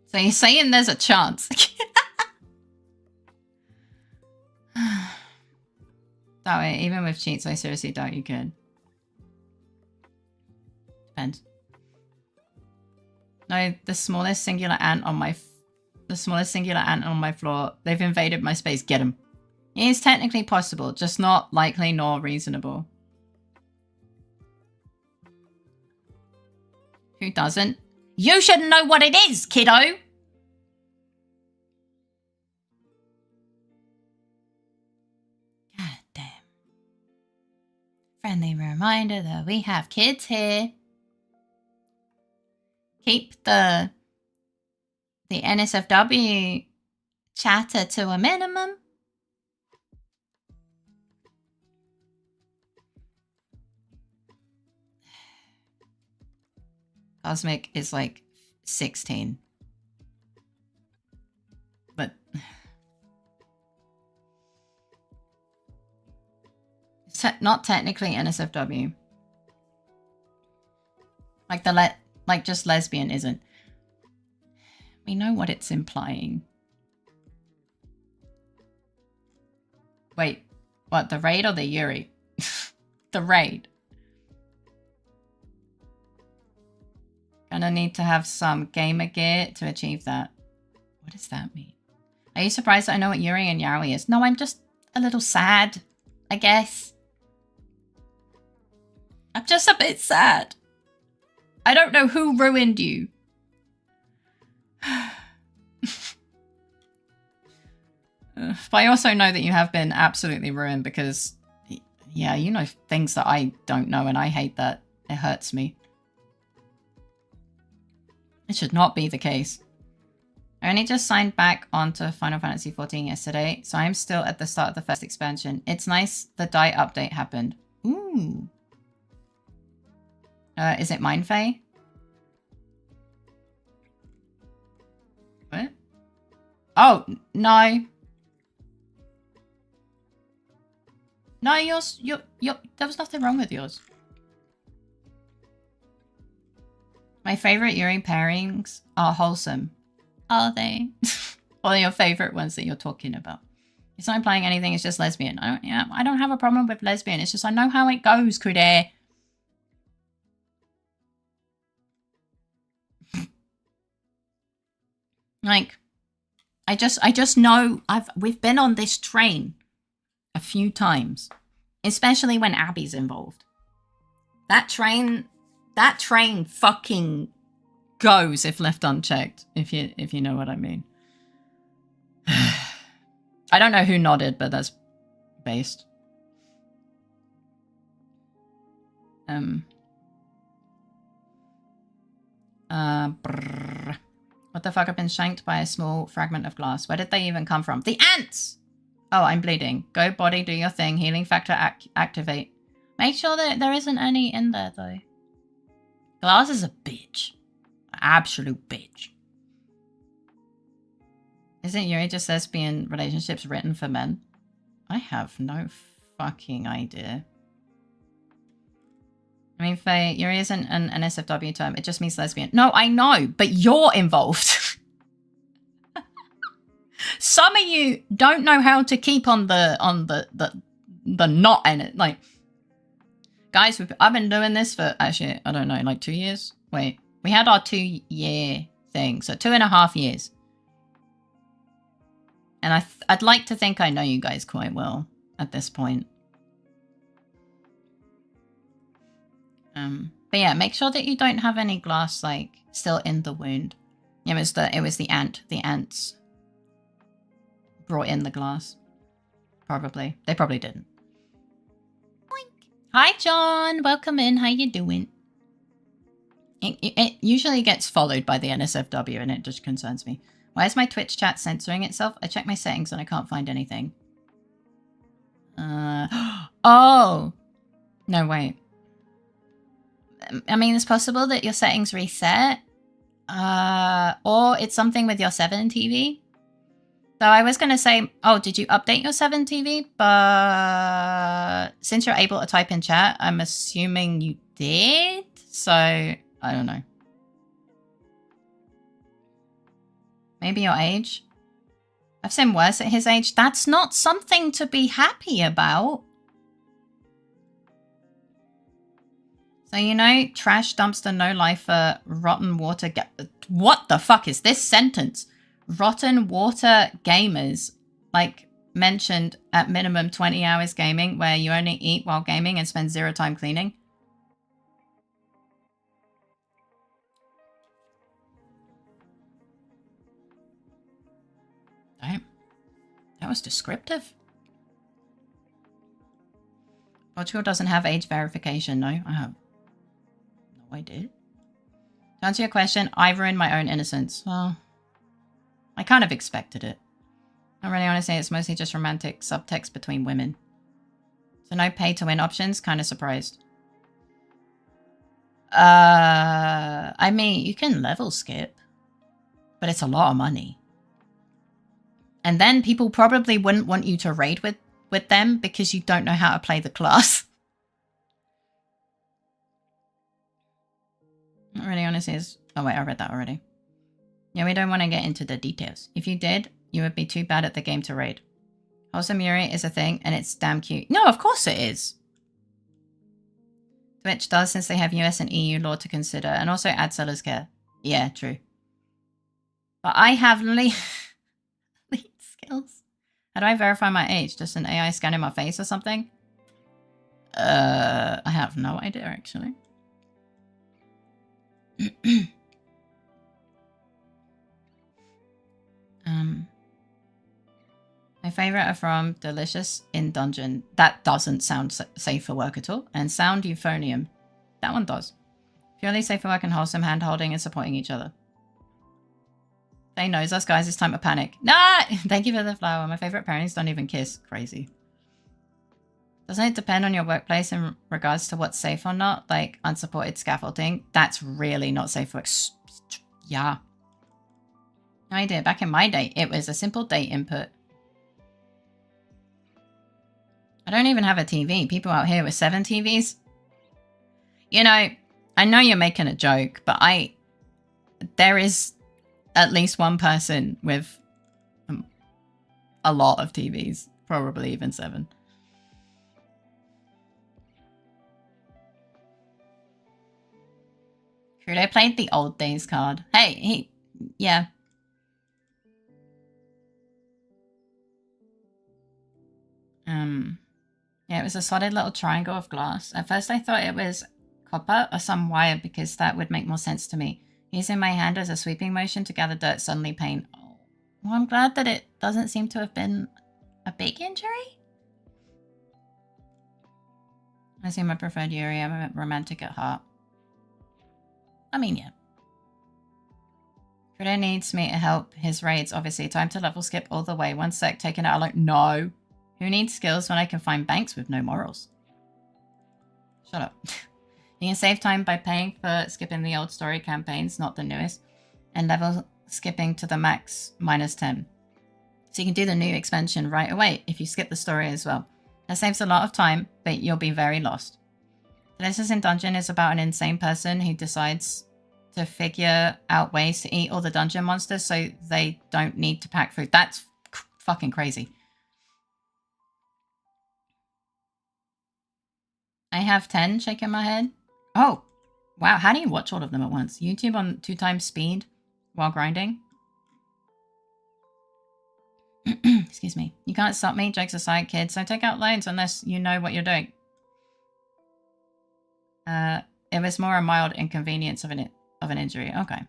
So you're saying there's a chance. That way, even with cheats, I seriously doubt you could. Depends. No, the smallest singular ant on my floor. They've invaded my space. Get them. It is technically possible, just not likely nor reasonable. Who doesn't? You should know what it is, kiddo! God damn. Friendly reminder that we have kids here. Keep the NSFW chatter to a minimum. Cosmic is like 16. But it's not technically NSFW. Like just lesbian isn't. We know what it's implying. Wait, what, the raid or the Yuri? The raid. Gonna need to have some gamer gear to achieve that. What does that mean? Are you surprised that I know what Yuri and Yaoi is? No, I'm just a little sad, I guess. I'm just a bit sad. I don't know who ruined you. But I also know that you have been absolutely ruined because, yeah, you know things that I don't know and I hate that. It hurts me. It should not be the case. I only just signed back onto Final Fantasy XIV yesterday, so I'm still at the start of the first expansion. It's nice the die update happened. Ooh. Is it Mindfay? What? Oh, no. No, yours, there was nothing wrong with yours. My favorite Yuri pairings are wholesome. Are they? Or your favorite ones that you're talking about? It's not implying anything, it's just lesbian. I don't have a problem with lesbian. It's just I know how it goes, Kude. Like, I just know we've been on this train a few times, especially when Abby's involved. That train fucking goes if left unchecked, if you know what I mean. I don't know who nodded, but that's based. What the fuck? I've been shanked by a small fragment of glass. Where did they even come from? The ants! Oh, I'm bleeding. Go body, do your thing. Healing factor activate. Make sure that there isn't any in there, though. Glass is a bitch. Absolute bitch. Isn't Yuri just lesbian relationships written for men? I have no fucking idea. I mean, Faye, Yuri isn't an NSFW term. It just means lesbian. No, I know, but you're involved. Some of you don't know how to keep on the knot in it. Like, guys, I've been doing this for, actually, I don't know, like 2 years? Wait, we had our 2-year thing, so 2.5 years. And I'd like to think I know you guys quite well at this point. But yeah, make sure that you don't have any glass, like, still in the wound. It was the ant. The ants brought in the glass. Probably. They probably didn't. Boink. Hi, John. Welcome in. How you doing? It usually gets followed by the NSFW, and it just concerns me. Why is my Twitch chat censoring itself? I checked my settings and I can't find anything. Oh! No, wait. I mean, it's possible that your settings reset. Or it's something with your 7 TV. So I was going to say, oh, did you update your 7 TV? But since you're able to type in chat, I'm assuming you did. So, I don't know. Maybe your age. I've seen worse at his age. That's not something to be happy about. So, you know, trash dumpster, no lifer, rotten water. What the fuck is this sentence? Rotten water gamers, like mentioned at minimum 20 hours gaming, where you only eat while gaming and spend 0 time cleaning. Damn. That was descriptive. Portugal doesn't have age verification. No, I have no idea. To answer your question, I ruined my own innocence. Well, I kind of expected it. I really want to say it's mostly just romantic subtext between women. So no pay to win options, kind of surprised. I mean, you can level skip, but it's a lot of money. And then people probably wouldn't want you to raid with them because you don't know how to play the class. Not really honestly is... Oh wait, I read that already. Yeah, we don't want to get into the details. If you did, you would be too bad at the game to raid. Wholesome Yuri is a thing and it's damn cute. No, of course it is. Twitch does since they have US and EU law to consider and also ad sellers care. Yeah, true. But I have lead skills. How do I verify my age? Just an AI scanning my face or something? I have no idea actually. My favorite are from Delicious in Dungeon. That doesn't sound safe for work at all. And Sound Euphonium. That one does. Purely safe for work and wholesome hand holding and supporting each other. They knows us guys, it's time to panic. Nah! Thank you for the flower. My favorite pairings don't even kiss. Crazy. Doesn't it depend on your workplace in regards to what's safe or not? Like unsupported scaffolding? That's really not safe for work. Yeah. No idea. Back in my day, it was a simple date input. I don't even have a TV. People out here with 7 TVs. You know, I know you're making a joke, but there is at least one person with a lot of TVs. Probably even 7. True, I played the old days card. Hey, yeah. Yeah, it was a solid little triangle of glass. At first I thought it was copper or some wire because that would make more sense to me. Using my hand as a sweeping motion to gather dirt, suddenly pain. Oh. Well, I'm glad that it doesn't seem to have been a big injury. I assume I preferred Yuri. I'm a romantic at heart. I mean, yeah. Friday needs me to help his raids, obviously. Time to level skip all the way. 1 sec, taking it out like, no. Who needs skills when I can find banks with no morals? Shut up. You can save time by paying for skipping the old story campaigns, not the newest, and level skipping to the max -10. So you can do the new expansion right away if you skip the story as well. That saves a lot of time, but you'll be very lost. Delicious in Dungeon is about an insane person who decides to figure out ways to eat all the dungeon monsters so they don't need to pack food. That's fucking crazy. I have 10 shaking my head. Oh, wow. How do you watch all of them at once? YouTube on 2 times speed while grinding? Excuse me. You can't stop me. Jokes aside, kids. So take out loans unless you know what you're doing. It was more a mild inconvenience of an injury. Okay.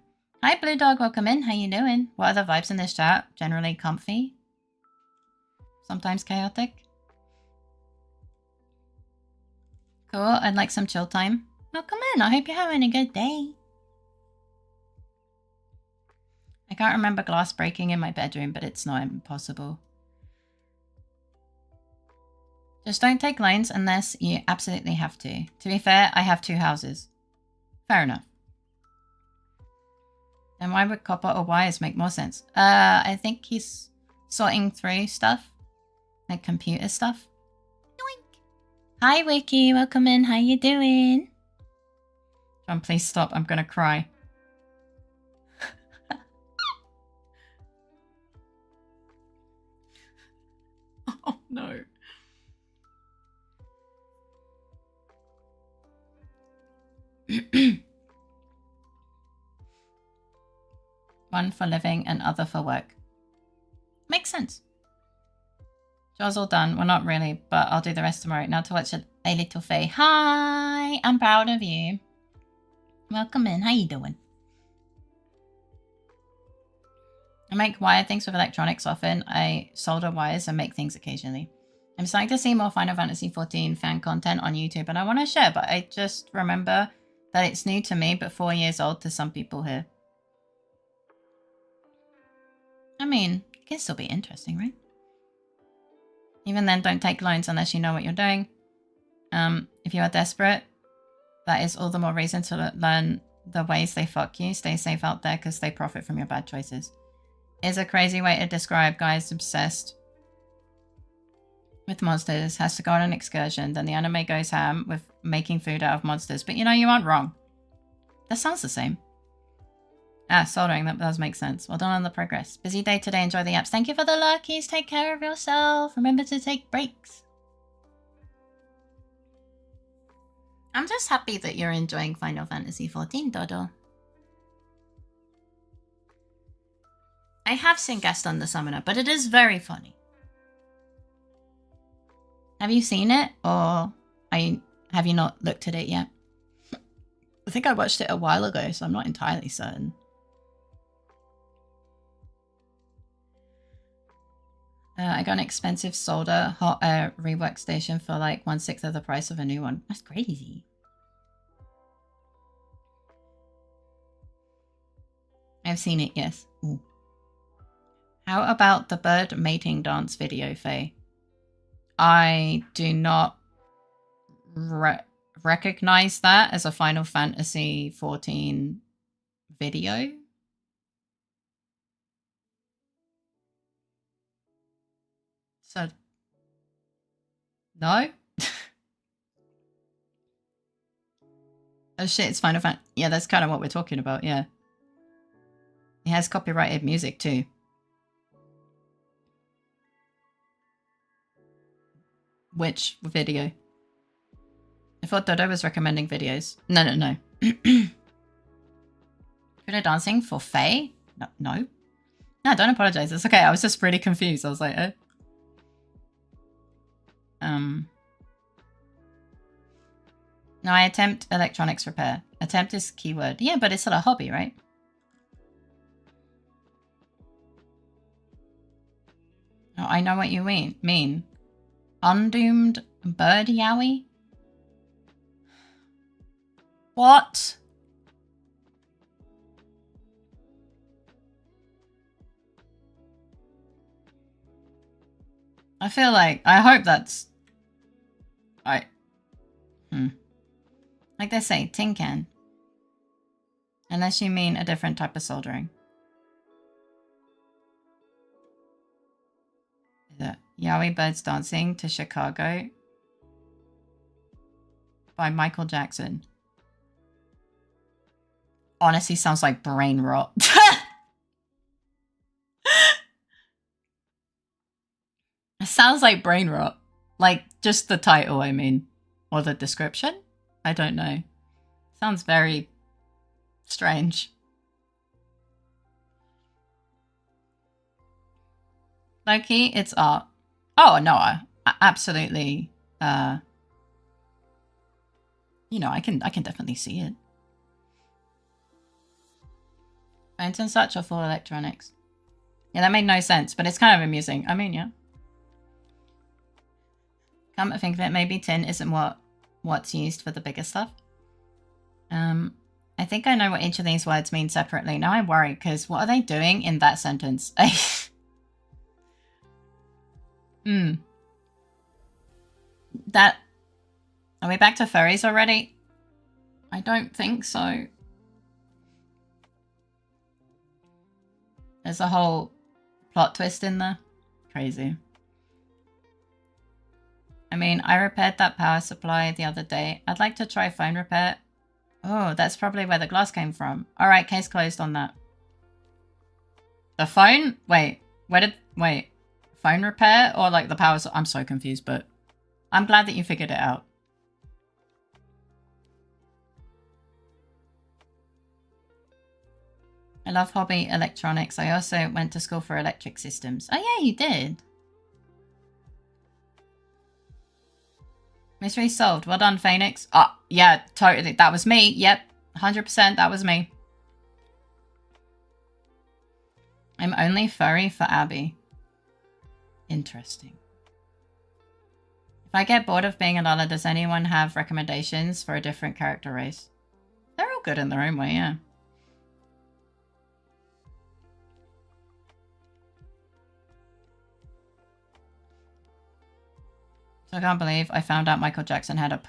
Hi, Blue Dog. Welcome in. How you doing? What are the vibes in this chat? Generally comfy? Sometimes chaotic? Cool. I'd like some chill time. Welcome in. I hope you're having a good day. I can't remember glass breaking in my bedroom, but it's not impossible. Just don't take loans unless you absolutely have to. To be fair, I have 2 houses. Fair enough. Then why would copper or wires make more sense? I think he's sorting through stuff. Like computer stuff. Doink! Hi, Wiki. Welcome in. How you doing? John, please stop. I'm gonna cry. Oh, no. One for living and other for work. Makes sense. Job's all done. Well, not really, but I'll do the rest tomorrow. Now to watch a little Fae. Hi! I'm proud of you. Welcome in. How you doing? I make wire things with electronics often. I solder wires and make things occasionally. I'm starting to see more Final Fantasy XIV fan content on YouTube and I want to share, but I just remember that it's new to me, but 4 years old to some people here. I mean, it can still be interesting, right? Even then, don't take loans unless you know what you're doing. If you are desperate, that is all the more reason to learn the ways they fuck you. Stay safe out there because they profit from your bad choices. Is a crazy way to describe guys obsessed with monsters, has to go on an excursion, then the anime goes ham with making food out of monsters. But you know, you aren't wrong. That sounds the same. Ah, soldering, that does make sense. Well done on the progress. Busy day today, enjoy the apps. Thank you for the lurkies, take care of yourself. Remember to take breaks. I'm just happy that you're enjoying Final Fantasy XIV, Dodo. I have seen Gaston the Summoner, but it is very funny. Have you seen it, or have you not looked at it yet? I think I watched it a while ago, so I'm not entirely certain. I got an expensive solder hot air rework station for like 1/6 of the price of a new one. That's crazy. I've seen it, yes. Ooh. How about the bird mating dance video, Faye? I do not recognize that as a Final Fantasy XIV video. So, no? Oh shit, it's Final Fantasy. Yeah, that's kind of what we're talking about, yeah. It has copyrighted music too. Which video? I thought Dodo was recommending videos. No. Good dancing for Faye? No. No, don't apologize. It's okay. I was just pretty confused. I was like, oh. No, I attempt electronics repair. Attempt is keyword. Yeah, but it's still a hobby, right? Oh, I know what you mean. Undoomed bird yowie? What? I feel like, I hope that's... Like they say, tin can. Unless you mean a different type of soldering. The Yowie Birds Dancing to Chicago by Michael Jackson. Honestly, sounds like brain rot. It sounds like brain rot. Like, just the title, I mean. Or the description? I don't know. Sounds very strange. Loki, it's art. Oh, no, I absolutely, you know, I can definitely see it. Phones and such are full electronics. Yeah, that made no sense, but it's kind of amusing. I mean, yeah. Come to think of it, maybe tin isn't what's used for the bigger stuff. I think I know what each of these words mean separately. Now I'm worried, because what are they doing in that sentence? That... Are we back to furries already? I don't think so. There's a whole plot twist in there. Crazy. I mean, I repaired that power supply the other day. I'd like to try phone repair. Oh, that's probably where the glass came from. Alright, case closed on that. The phone? Wait, wait. Phone repair or like the power? I'm so confused, but I'm glad that you figured it out. I love hobby electronics. I also went to school for electric systems. Oh yeah, you did. Mystery solved. Well done, Phoenix. Oh, yeah, totally. That was me. Yep, 100% that was me. I'm only furry for Abby. Interesting. If I get bored of being a Lala, does anyone have recommendations for a different character race? They're all good in their own way, yeah. So I can't believe I found out Michael Jackson had a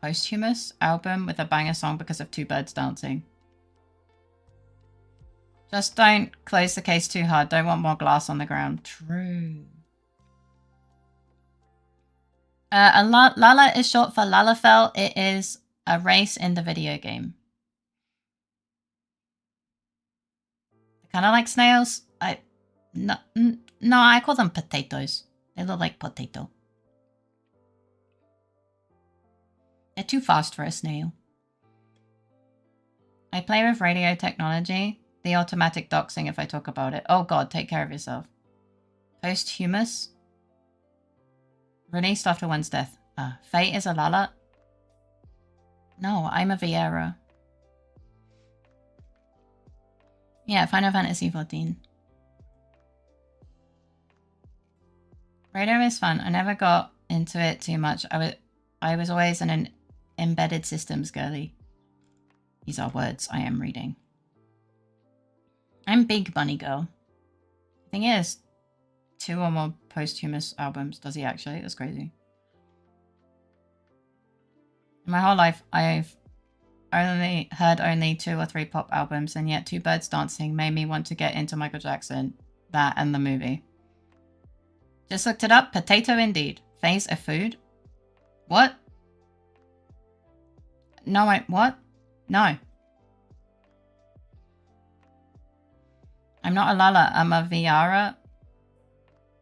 posthumous album with a banger song because of two birds dancing. Just don't close the case too hard. Don't want more glass on the ground. True. Lala is short for LittleFaerii. It is a race in the video game. Kind of like snails. No, I call them potatoes. They look like potato. They're too fast for a snail. I play with radio technology. The automatic doxing if I talk about it. Oh god, take care of yourself. Posthumous. Released after one's death. Fate is a Lala. No, I'm a Vieira. Yeah, Final Fantasy 14. Radio is fun. I never got into it too much. I was always an embedded systems girly. These are words I am reading. I'm big bunny girl. The thing is, 2 or more posthumous albums. Does he actually? That's crazy. In my whole life, I've heard only 2 or 3 pop albums, and yet Two Birds Dancing made me want to get into Michael Jackson. That and the movie. Just looked it up. Potato indeed. Phase of food. What? No, what? No. I'm not a Lala. I'm a Vieira.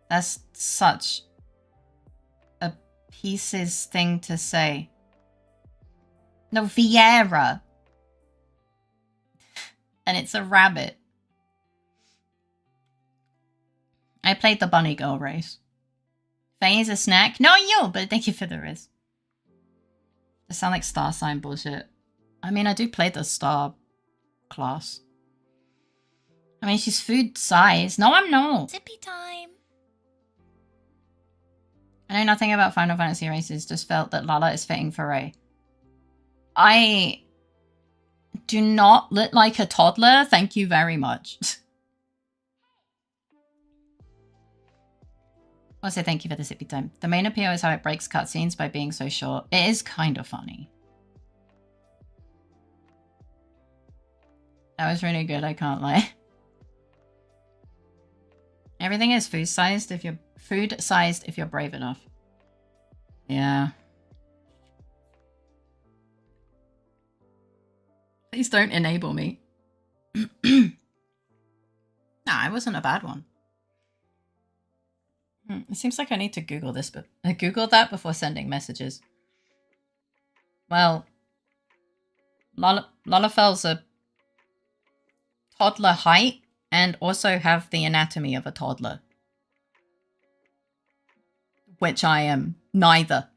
That's such a pieces thing to say. No, Vieira. And it's a rabbit. I played the bunny girl race. Faye is a snack. No, you, but thank you for the risk. It sound like star sign bullshit. I mean, I do play the star class. I mean, she's food size. No, I'm not. Sippy time. I know nothing about Final Fantasy races. Just felt that Lala is fitting for Ray. I do not look like a toddler. Thank you very much. Also, thank you for the sippy time. The main appeal is how it breaks cutscenes by being so short. It is kind of funny. That was really good, I can't lie. Everything is food-sized if you're brave enough. Yeah. Please don't enable me. Nah, it wasn't a bad one. It seems like I need to Google this, but I Googled that before sending messages. Well, LittleFaeirii's a toddler height and also have the anatomy of a toddler. Which I am neither.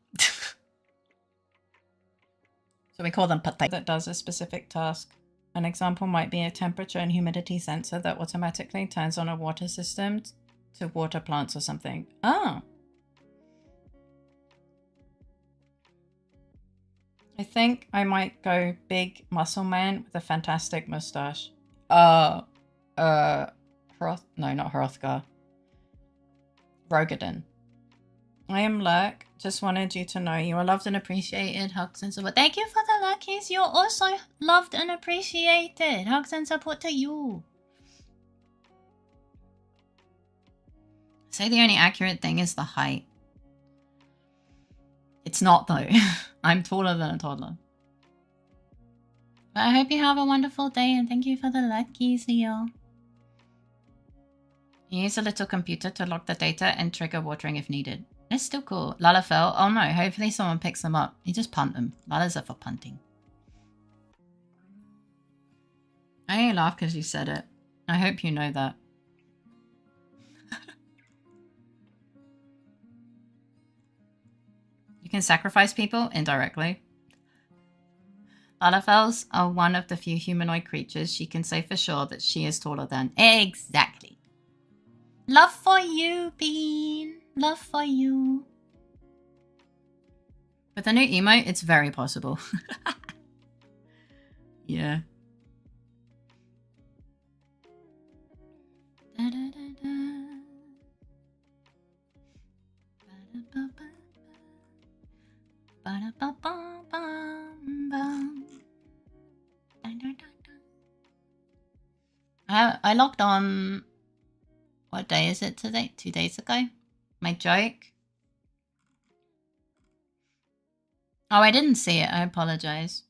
So we call them potato. That does a specific task. An example might be a temperature and humidity sensor that automatically turns on a water system to water plants or something. Oh. I think I might go big muscle man with a fantastic mustache. No, not Hrothgar. Rogadin. I am Lurk. Just wanted you to know you are loved and appreciated. Hugs and support. Thank you for the luckies. You're also loved and appreciated. Hugs and support to you. Say the only accurate thing is the height. It's not though. I'm taller than a toddler. But I hope you have a wonderful day and thank you for the luckies, Leo. Use a little computer to log the data and trigger watering if needed. It's still cool. Lala fell. Oh no, hopefully someone picks them up. You just punt them. Lalas are for punting. I only laugh because you said it. I hope you know that. You can sacrifice people indirectly. LittleFaeries are one of the few humanoid creatures she can say for sure that she is taller than. Exactly. Love for you, Bean. Love for you. With the new emote, it's very possible. Yeah. Da, da, da, da. I logged on. What day is it today? 2 days ago? My joke? Oh, I didn't see it. I apologize.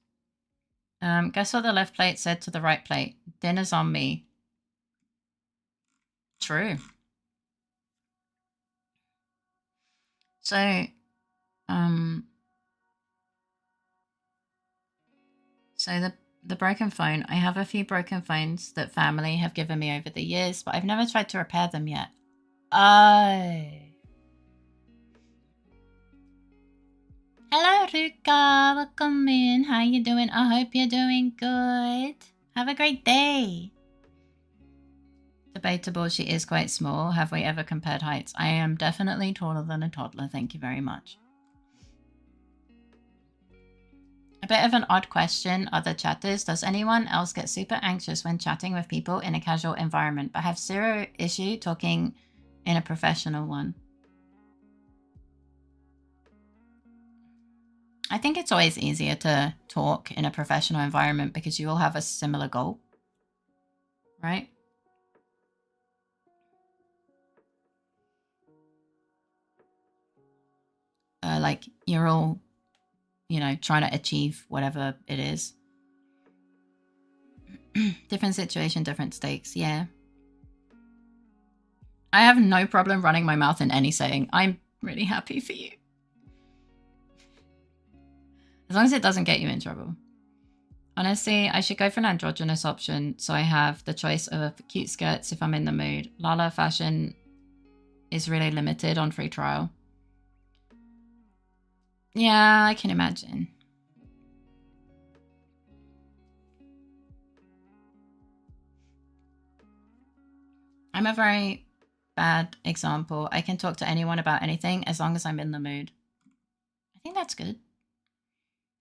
Guess what the left plate said to the right plate? Dinner's on me. True. So, the broken phone. I have a few broken phones that family have given me over the years, but I've never tried to repair them yet. Oh. Hello, Ruka. Welcome in. How you doing? I hope you're doing good. Have a great day. Debatable, she is quite small. Have we ever compared heights? I am definitely taller than a toddler. Thank you very much. A bit of an odd question, other chatters. Does anyone else get super anxious when chatting with people in a casual environment, but have zero issue talking in a professional one? I think it's always easier to talk in a professional environment because you all have a similar goal, right? Like you're all, you know, trying to achieve whatever it is. Different situation, different stakes, yeah. I have no problem running my mouth in any setting. I'm really happy for you. As long as it doesn't get you in trouble. Honestly, I should go for an androgynous option so I have the choice of cute skirts if I'm in the mood. Lala fashion is really limited on free trial. Yeah, I can imagine. I'm a very bad example. I can talk to anyone about anything as long as I'm in the mood. I think that's good.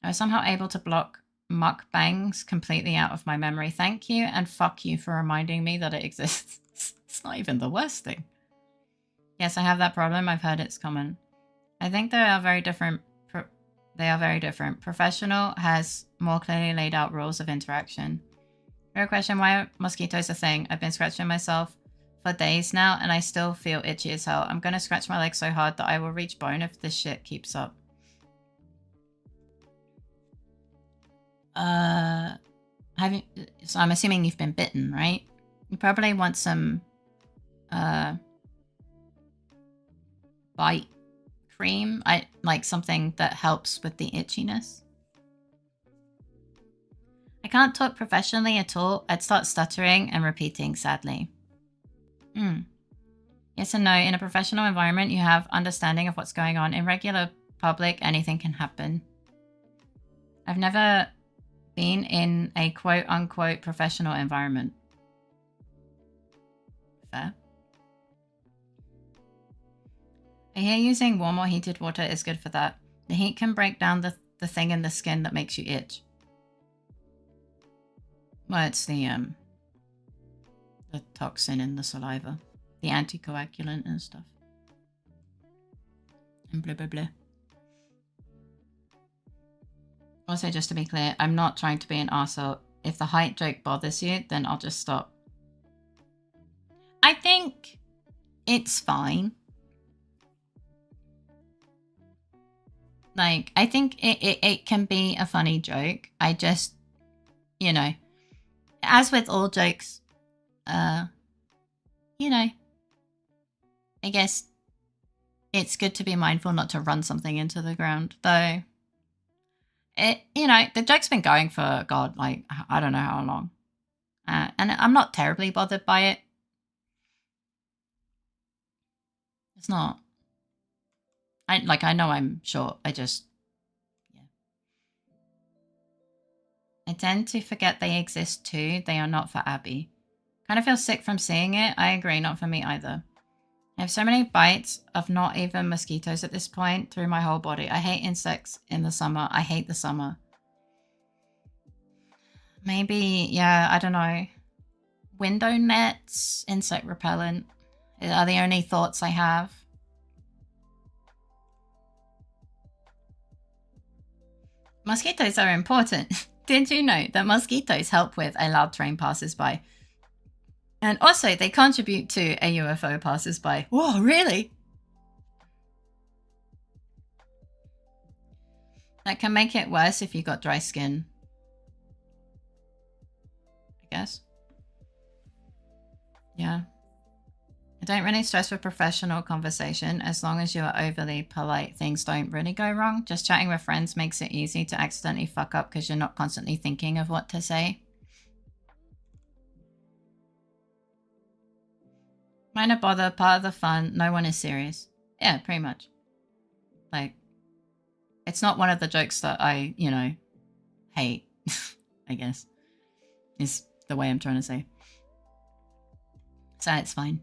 I was somehow able to block mukbangs completely out of my memory. Thank you, and fuck you for reminding me that it exists. It's not even the worst thing. Yes, I have that problem. I've heard it's common. I think they are very different. Professional has more clearly laid out rules of interaction. Real question, why are mosquitoes a thing? I've been scratching myself for days now, and I still feel itchy as hell. I'm gonna scratch my leg so hard that I will reach bone if this shit keeps up. So I'm assuming you've been bitten, right? You probably want some bite cream. I like something that helps with the itchiness. I can't talk professionally at all. I'd start stuttering and repeating, sadly. Yes and no. In a professional environment, you have understanding of what's going on. In regular public, anything can happen. I've never been in a quote-unquote professional environment. Fair. I hear using warm or heated water is good for that. The heat can break down the thing in the skin that makes you itch. Well, it's the toxin in the saliva. The anticoagulant and stuff. And blah, blah, blah. Also, just to be clear, I'm not trying to be an arsehole. If the height joke bothers you, then I'll just stop. I think it's fine. Like, I think it can be a funny joke. I just, you know, as with all jokes, you know, I guess it's good to be mindful not to run something into the ground, though. You know, the joke's been going for, God, like, I don't know how long. And I'm not terribly bothered by it. It's not. I know I'm short. Yeah. I tend to forget they exist too. They are not for Abby. Kind of feel sick from seeing it. I agree, not for me either. I have so many bites of not even mosquitoes at this point through my whole body. I hate insects in the summer. I hate the summer. Maybe, yeah, I don't know. Window nets, insect repellent are the only thoughts I have. Mosquitoes are important. Did you know that mosquitoes help with a loud train passes-by? And also, they contribute to a UFO passes-by. Whoa, really? That can make it worse if you got dry skin. I guess. Yeah. I don't really stress with professional conversation. As long as you are overly polite, things don't really go wrong. Just chatting with friends makes it easy to accidentally fuck up because you're not constantly thinking of what to say. Minor bother, part of the fun. No one is serious. Yeah, pretty much. Like, it's not one of the jokes that I, you know, hate, I guess, is the way I'm trying to say. So it's fine.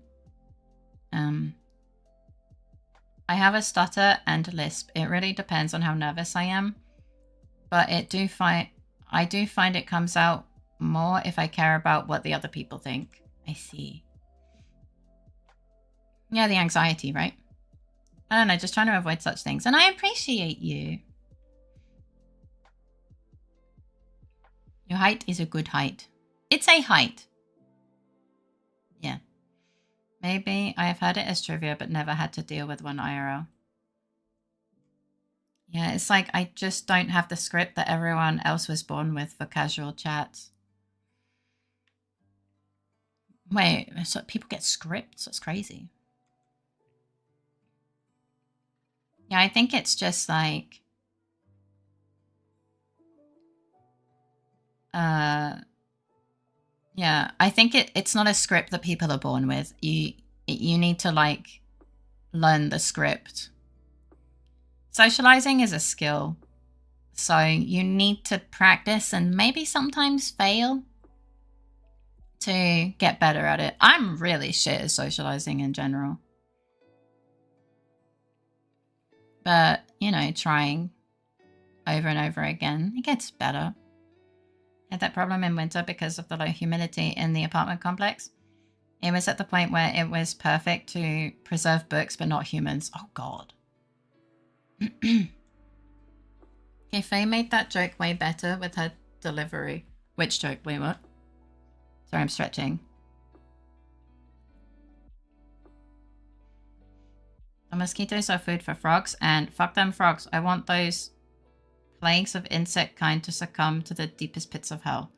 I have a stutter and a lisp. It really depends on how nervous I am. But I do find it comes out more if I care about what the other people think. I see. Yeah, the anxiety, right? I don't know, just trying to avoid such things. And I appreciate you. Your height is a good height. It's a height. Yeah. Maybe I have heard it as trivia, but never had to deal with one IRL. Yeah, it's like I just don't have the script that everyone else was born with for casual chats. Wait, so people get scripts? That's crazy. Yeah, I think it's just like... yeah, I think it's not a script that people are born with. You need to, like, learn the script. Socializing is a skill. So you need to practice and maybe sometimes fail to get better at it. I'm really shit at socializing in general. But, you know, trying over and over again, it gets better. I had that problem in winter because of the low humidity in the apartment complex. It was at the point where it was perfect to preserve books but not humans. Oh, God. Okay, Faye made that joke way better with her delivery. Which joke? Wait, what? Sorry, I'm stretching. The mosquitoes are food for frogs, and fuck them frogs. I want those plagues of insect kind to succumb to the deepest pits of hell.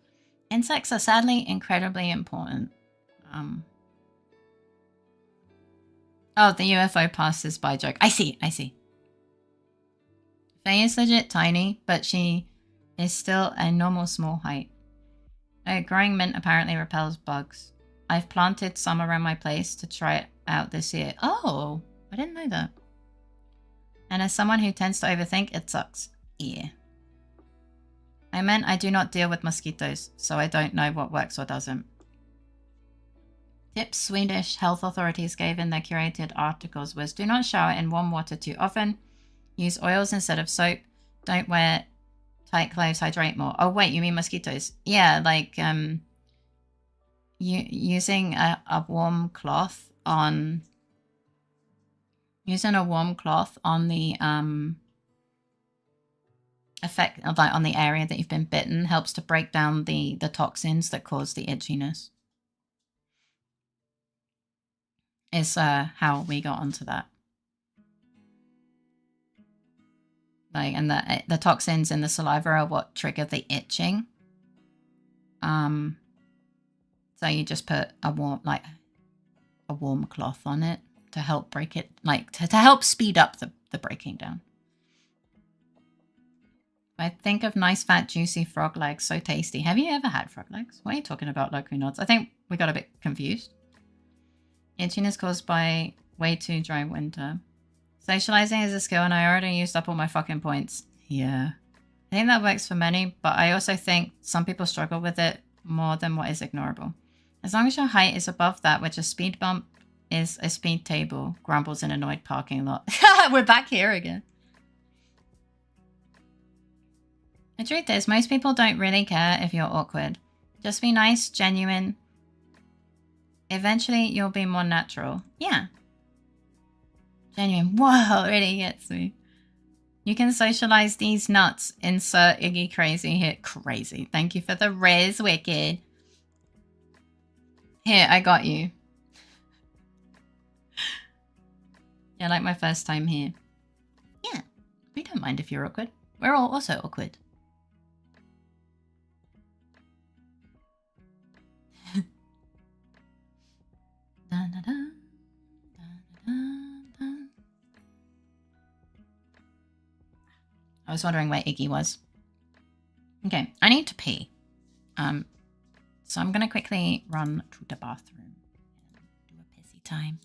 Insects are sadly incredibly important. Oh, the UFO passes by joke. I see. Faye is legit tiny, but she is still a normal small height. Growing mint apparently repels bugs. I've planted some around my place to try it out this year. Oh, I didn't know that. And as someone who tends to overthink, it sucks. Yeah. I meant I do not deal with mosquitoes, so I don't know what works or doesn't. Tips Swedish health authorities gave in their curated articles was: do not shower in warm water too often. Use oils instead of soap. Don't wear tight clothes. Hydrate more. Oh, wait, you mean mosquitoes? Yeah, like using a warm cloth on... Using a warm cloth on the effect of, like, on the area that you've been bitten helps to break down the toxins that cause the itchiness. Is how we got onto that. Like, and the toxins in the saliva are what trigger the itching. So you just put a warm cloth on it to help break it, like to help speed up the breaking down. I think of nice fat juicy frog legs, so tasty. Have you ever had frog legs? What are you talking about, Loku Nods? I think we got a bit confused. Itching is caused by way too dry winter. Socializing is a skill and I already used up all my fucking points. Yeah. I think that works for many, but I also think some people struggle with it more than what is ignorable. As long as your height is above that, which a speed bump is a speed table, grumbles in annoyed parking lot. We're back here again. The truth is, most people don't really care if you're awkward. Just be nice, genuine. Eventually, you'll be more natural. Yeah. Genuine. Whoa, it really gets me. You can socialize these nuts. Insert Iggy crazy here. Crazy. Thank you for the Riz, Wicked. Here, I got you. Yeah, like my first time here. Yeah, we don't mind if you're awkward. We're all also awkward. Dun, dun, dun, dun, dun, dun. I was wondering where Iggy was. Okay, I need to pee. So I'm gonna quickly run to the bathroom and do a pissy time.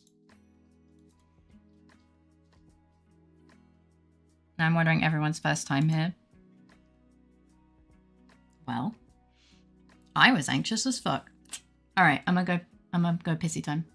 Now I'm wondering everyone's first time here. Well, I was anxious as fuck. All right, I'm gonna go pissy time.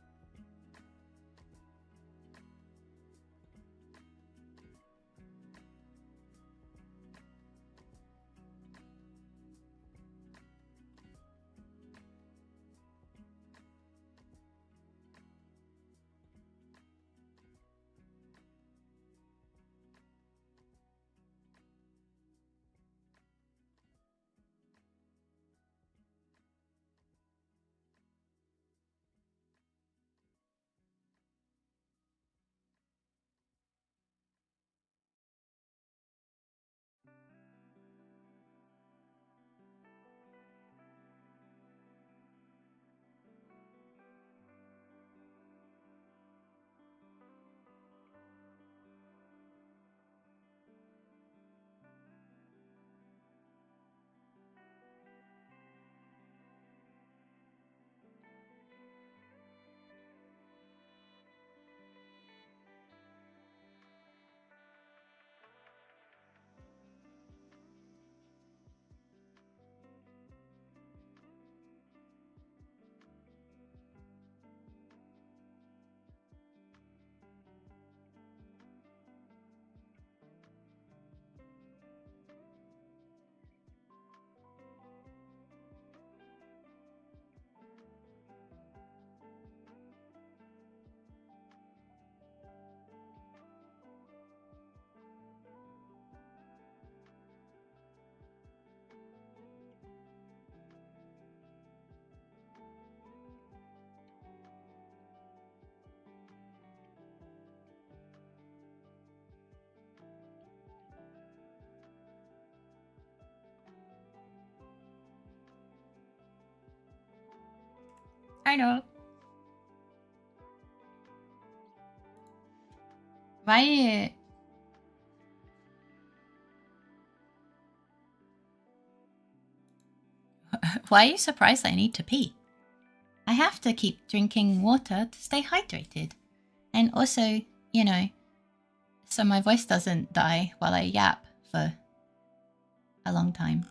I know. Why? Why are you surprised I need to pee? I have to keep drinking water to stay hydrated. And also, you know, so my voice doesn't die while I yap for a long time.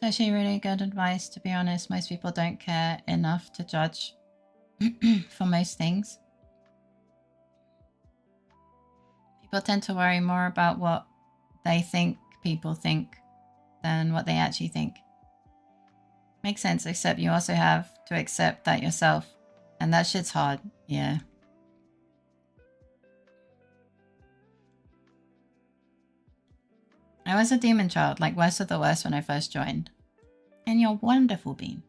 It's actually really good advice, to be honest. Most people don't care enough to judge for most things. People tend to worry more about what they think people think than what they actually think. Makes sense, except you also have to accept that yourself. And that shit's hard, yeah. I was a demon child, like worst of the worst when I first joined. And you're wonderful, Bean.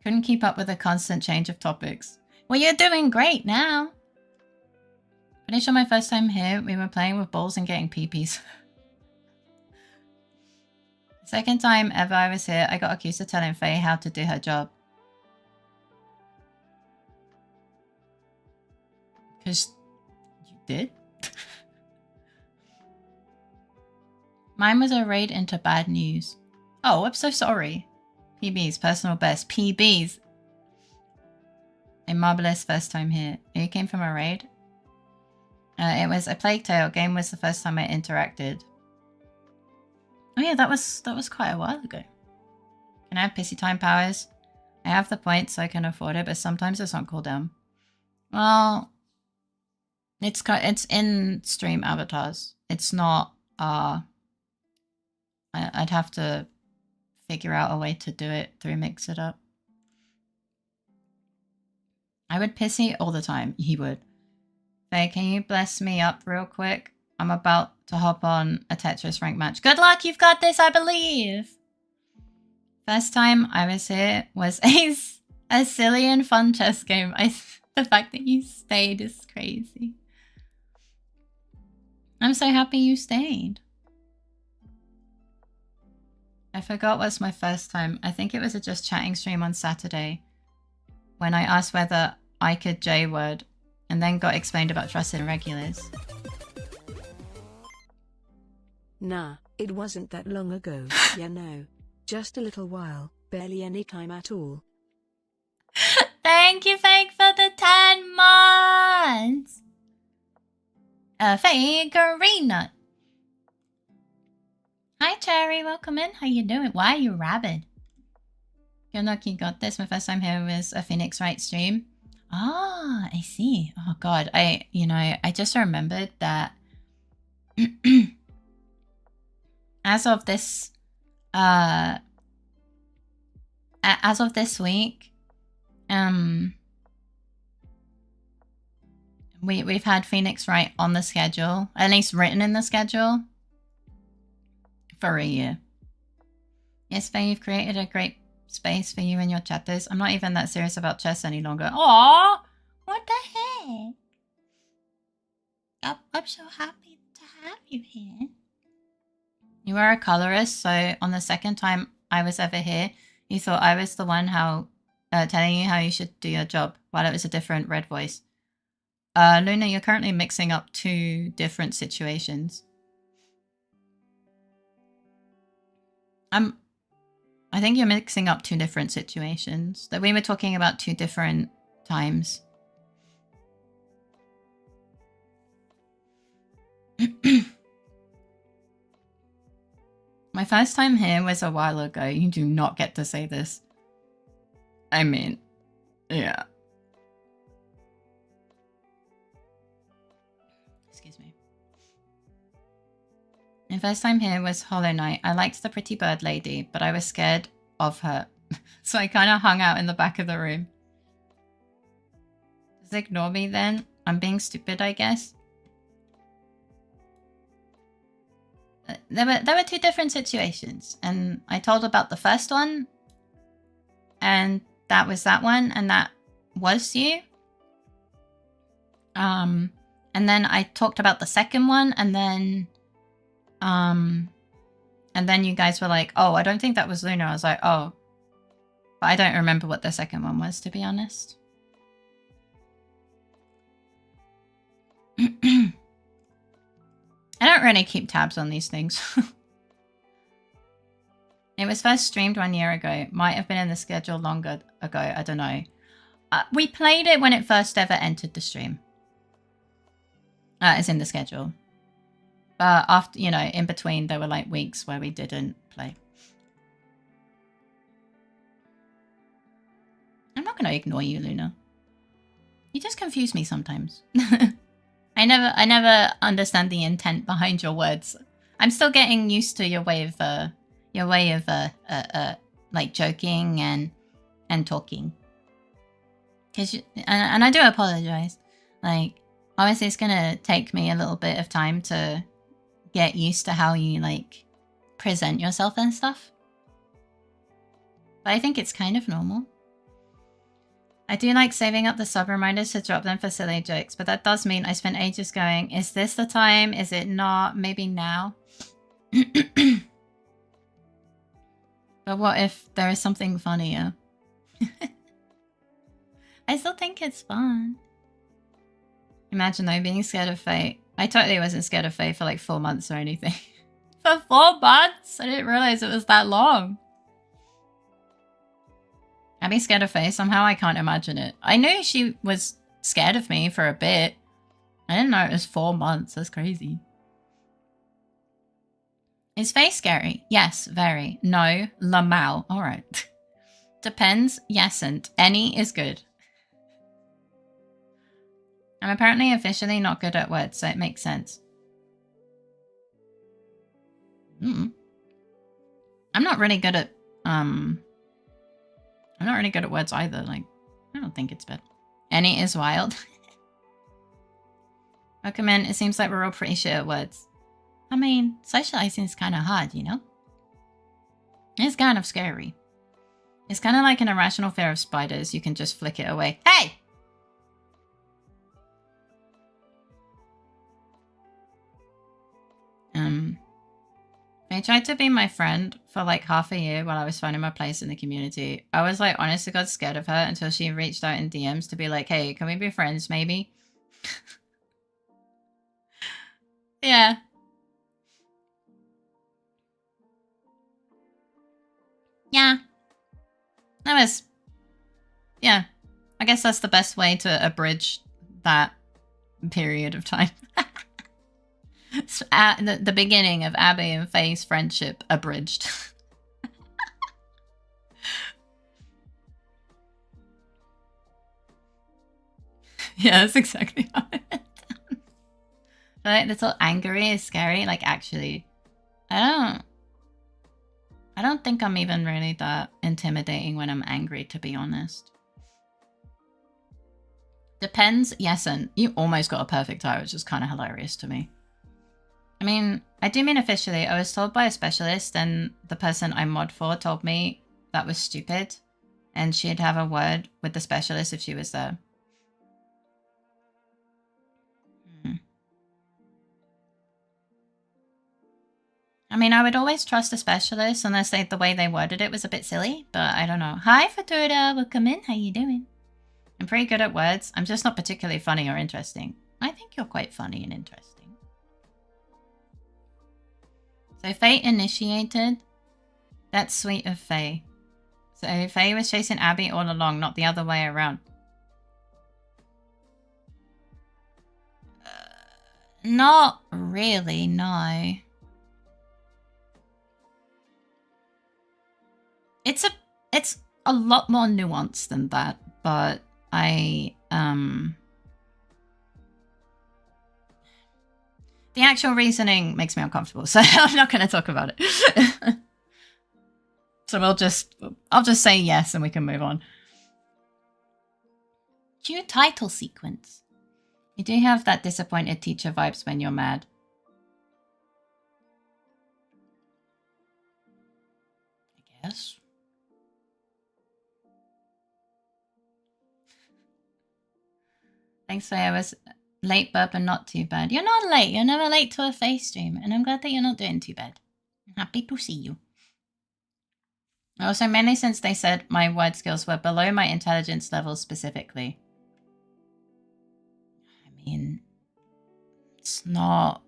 Couldn't keep up with the constant change of topics. Well, you're doing great now. Pretty sure my first time here, we were playing with balls and getting peepees. Second time ever I was here, I got accused of telling Faye how to do her job. Because you did? Mine was a raid into bad news. Oh, I'm so sorry. PB's, personal best. PB's. A marvelous first time here. You came from a raid? It was a Plague Tale. Game was the first time I interacted. Oh yeah, that was quite a while ago. Can I have pissy time powers? I have the points so I can afford it, but sometimes it's on cooldown. Well, it's in stream avatars. It's not. I'd have to figure out a way to do it through Mix It Up. I would pissy all the time. He would. Faye, can you bless me up real quick? I'm about to hop on a Tetris rank match. Good luck, you've got this, I believe. First time I was here was a silly and fun chess game. The fact that you stayed is crazy. I'm so happy you stayed. I forgot what's my first time. I think it was a just chatting stream on Saturday when I asked whether I could J-word and then got explained about trusted regulars. Nah, it wasn't that long ago. Yeah, no. Just a little while. Barely any time at all. Thank you, Fake, for the 10 months! Fake Arena. Hi, Cherry. Welcome in. How you doing? Why are you rabid? Good luck, you got this. My first time here was a Phoenix Wright stream. Ah, I see. Oh, God. I just remembered that as of this week, we've had Phoenix Wright on the schedule, at least written in the schedule, for a year. Yes, Faye, you've created a great space for you and your chatters. I'm not even that serious about chess any longer. Aww! What the heck? I'm so happy to have you here. You were a colorist, so on the second time I was ever here, you thought I was the one telling you how you should do your job, while it was a different red voice. Luna, you're currently mixing up two different situations. I think you're mixing up two different situations. That we were talking about two different times. My first time here was a while ago. You do not get to say this. I mean, yeah. Excuse me. My first time here was Hollow Knight. I liked the pretty bird lady, but I was scared of her. So I kind of hung out in the back of the room. Just ignore me then. I'm being stupid, I guess. There were two different situations, and I told about the first one, and that was that one, and that was you. And then I talked about the second one, and then you guys were like, oh, I don't think that was Luna. I was like, oh, but I don't remember what the second one was, to be honest. I don't really keep tabs on these things. It was first streamed 1 year ago. Might have been in the schedule longer ago. I don't know. We played it when it first ever entered the stream. It's in the schedule. But after, in between, there were like weeks where we didn't play. I'm not going to ignore you, Luna. You just confuse me sometimes. I never understand the intent behind your words. I'm still getting used to your way of like joking and talking. And I do apologize. Like, obviously it's gonna take me a little bit of time to get used to how you like present yourself and stuff. But I think it's kind of normal. I do like saving up the sub reminders to drop them for silly jokes, but that does mean I spent ages going, is this the time? Is it not? Maybe now? But what if there is something funnier? I still think it's fun. Imagine though being scared of Faye. I totally wasn't scared of Faye for like 4 months or anything. For 4 months? I didn't realize it was that long. I'd be scared of Faye. Somehow I can't imagine it. I knew she was scared of me for a bit. I didn't know it was 4 months. That's crazy. Is Faye scary? Yes, very. No, Lamal. Alright. Depends. Yesn't. Any is good. I'm apparently officially not good at words, so it makes sense. I'm not really good at I'm not really good at words either. Like, I don't think it's bad. Any is wild. Welcome in. It seems like we're all pretty shit at words. I mean, socializing is kind of hard, you know? It's kind of scary. It's kind of like an irrational fear of spiders. You can just flick it away. Hey! They tried to be my friend for like half a year while I was finding my place in the community. I was like, honest to God, scared of her until she reached out in DMs to be like, hey, can we be friends, maybe? Yeah. Yeah. That was... Yeah. I guess that's the best way to abridge that period of time. At the beginning of Abby and Faye's friendship abridged. Yeah, that's exactly how it went down. Like, little angry is scary. Like, actually, I don't think I'm even really that intimidating when I'm angry, to be honest. Depends. Yes, and you almost got a perfect eye, which is kind of hilarious to me. I mean, I do mean officially. I was told by a specialist, and the person I mod for told me that was stupid, and she'd have a word with the specialist if she was there. I mean, I would always trust a specialist unless the way they worded it was a bit silly, but I don't know. Hi, Fatura. Welcome in. How you doing? I'm pretty good at words. I'm just not particularly funny or interesting. I think you're quite funny and interesting. So Faye initiated. That's sweet of Faye. So Faye was chasing Abby all along, not the other way around. Not really, no. It's a lot more nuanced than that, but the actual reasoning makes me uncomfortable, so I'm not going to talk about it. So I'll just say yes and we can move on. Cue title sequence. You do have that disappointed teacher vibes when you're mad. I guess. Thanks, I was late, burp, and not too bad. You're not late. You're never late to a face stream, and I'm glad that you're not doing too bad. I'm happy to see you. Also, mainly since they said my word skills were below my intelligence level specifically. I mean, it's not...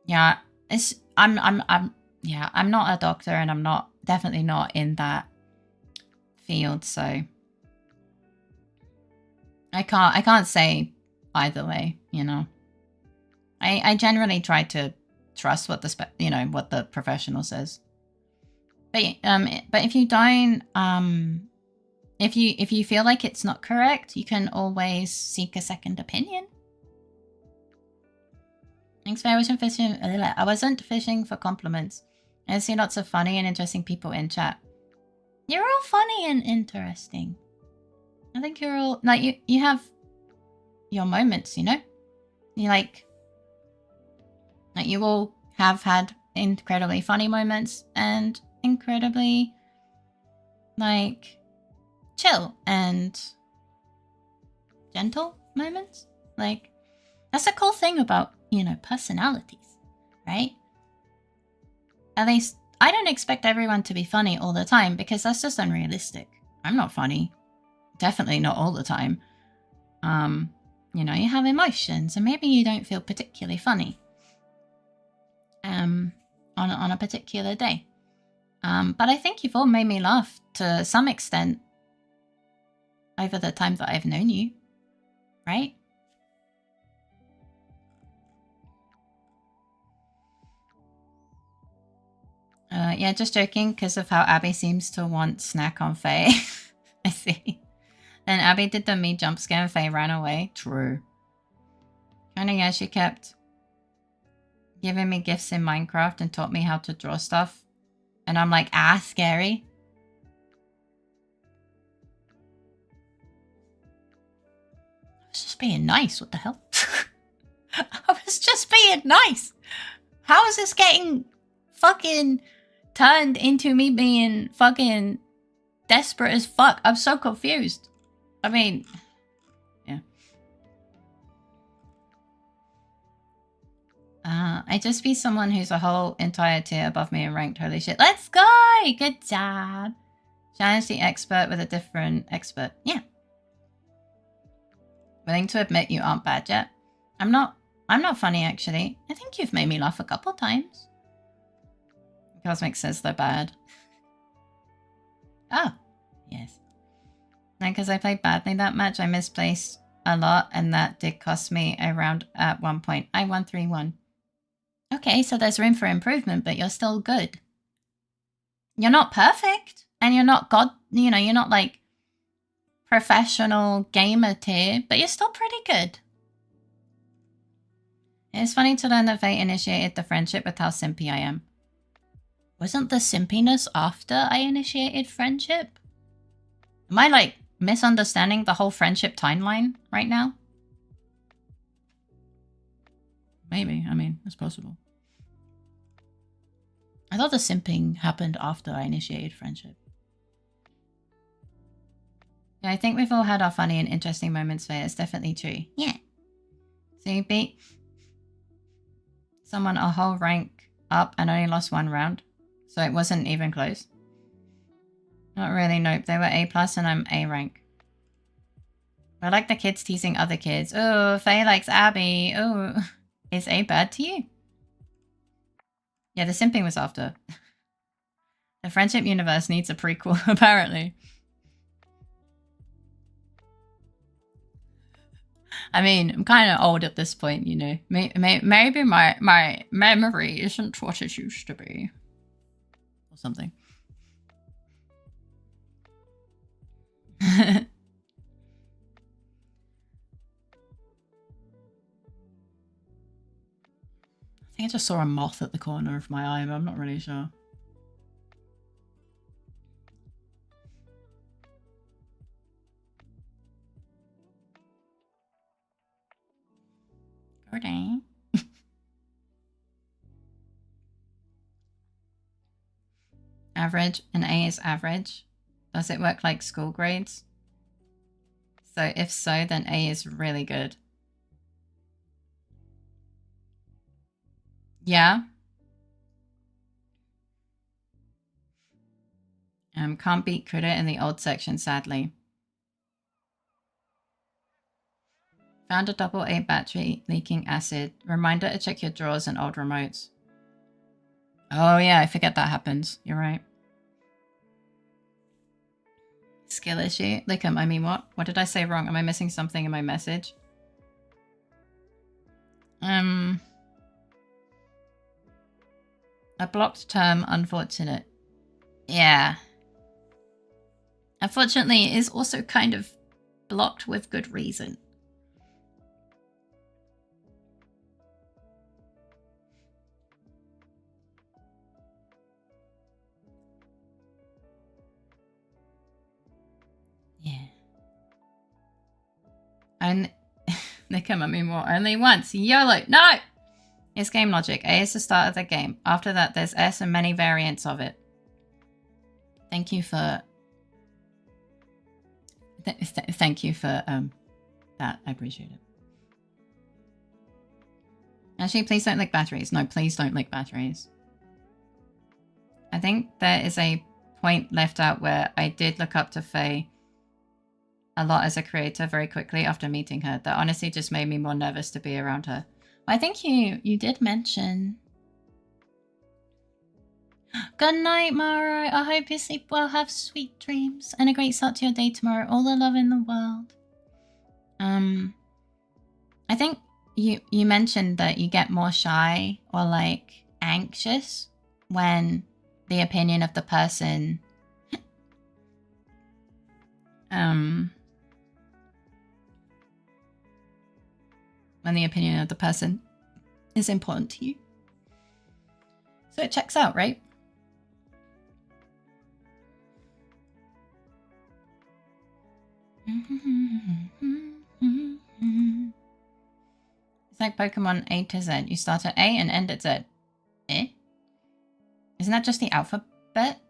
Yeah, it's... I'm not a doctor, and I'm definitely not in that field, so... I can't say either way, you know. I generally try to trust what what the professional says. But if you don't if you feel like it's not correct, you can always seek a second opinion. Thanks for I wasn't fishing for compliments. I see lots of funny and interesting people in chat. You're all funny and interesting. I think you're all, like, you have your moments, you know? You like you all have had incredibly funny moments and incredibly, like, chill and gentle moments. Like, that's a cool thing about, you know, personalities, right? At least, I don't expect everyone to be funny all the time because that's just unrealistic. I'm not funny. definitely not all the time. You know, you have emotions, and maybe you don't feel particularly funny on a particular day. But I think you've all made me laugh to some extent over the time that I've known you, right? Yeah, just joking because of how Abby seems to want snack on Faye. I see. Then Abby did the me jump scare and Faye ran away. True. Kinda, yeah, she kept giving me gifts in Minecraft and taught me how to draw stuff. And I'm like, scary. I was just being nice, what the hell? I was just being nice. How is this getting fucking turned into me being fucking desperate as fuck? I'm so confused. I mean, yeah. I just be someone who's a whole entire tier above me and ranked. Holy shit. Let's go! Good job. Challenge the expert with a different expert. Yeah. Willing to admit you aren't bad yet? I'm not funny, actually. I think you've made me laugh a couple times. Cosmic says they're bad. Oh, yes. No, because I played badly that match. I misplaced a lot, and that did cost me a round at one point. I won 3-1. Okay, so there's room for improvement, but you're still good. You're not perfect, and you're not you're not like professional gamer tier, but you're still pretty good. It's funny to learn that Faye initiated the friendship with how simpy I am. Wasn't the simpiness after I initiated friendship? Am I like misunderstanding the whole friendship timeline right now? Maybe. I mean, it's possible. I thought the simping happened after I initiated friendship. Yeah, I think we've all had our funny and interesting moments, Faye. It's definitely true. Yeah. So you beat someone a whole rank up and only lost 1 round. So it wasn't even close. Not really, nope. They were A+ and I'm A rank. I like the kids teasing other kids. Oh, Faye likes Abby. Oh, is A bad to you? Yeah, the simping was after. The friendship universe needs a prequel, apparently. I mean, I'm kind of old at this point, you know. Maybe my memory isn't what it used to be. Or something. I think I just saw a moth at the corner of my eye, but I'm not really sure. Okay. Average. An A is average. Does it work like school grades? So if so, then A is really good. Yeah. Can't beat critter in the old section, sadly. Found a AA battery leaking acid. Reminder to check your drawers and old remotes. Oh yeah, I forget that happens. You're right. Skill issue? Like, I mean, what? What did I say wrong? Am I missing something in my message? A blocked term, unfortunate. Yeah. Unfortunately, it is also kind of blocked with good reason. Yeah. And they come at me more. Only once. YOLO. No! It's game logic. A is the start of the game. After that, there's S and many variants of it. Thank you for... thank you for that. I appreciate it. Actually, please don't lick batteries. No, please don't lick batteries. I think there is a point left out where I did look up to Faye a lot as a creator very quickly after meeting her. That honestly just made me more nervous to be around her. I think you did mention. Good night, Mara. I hope you sleep well, have sweet dreams, and a great start to your day tomorrow. All the love in the world. I think you mentioned that you get more shy or like anxious when the opinion of the person when the opinion of the person is important to you. So it checks out, right? It's like Pokemon A to Z. You start at A and end at Z. Eh? Isn't that just the alphabet?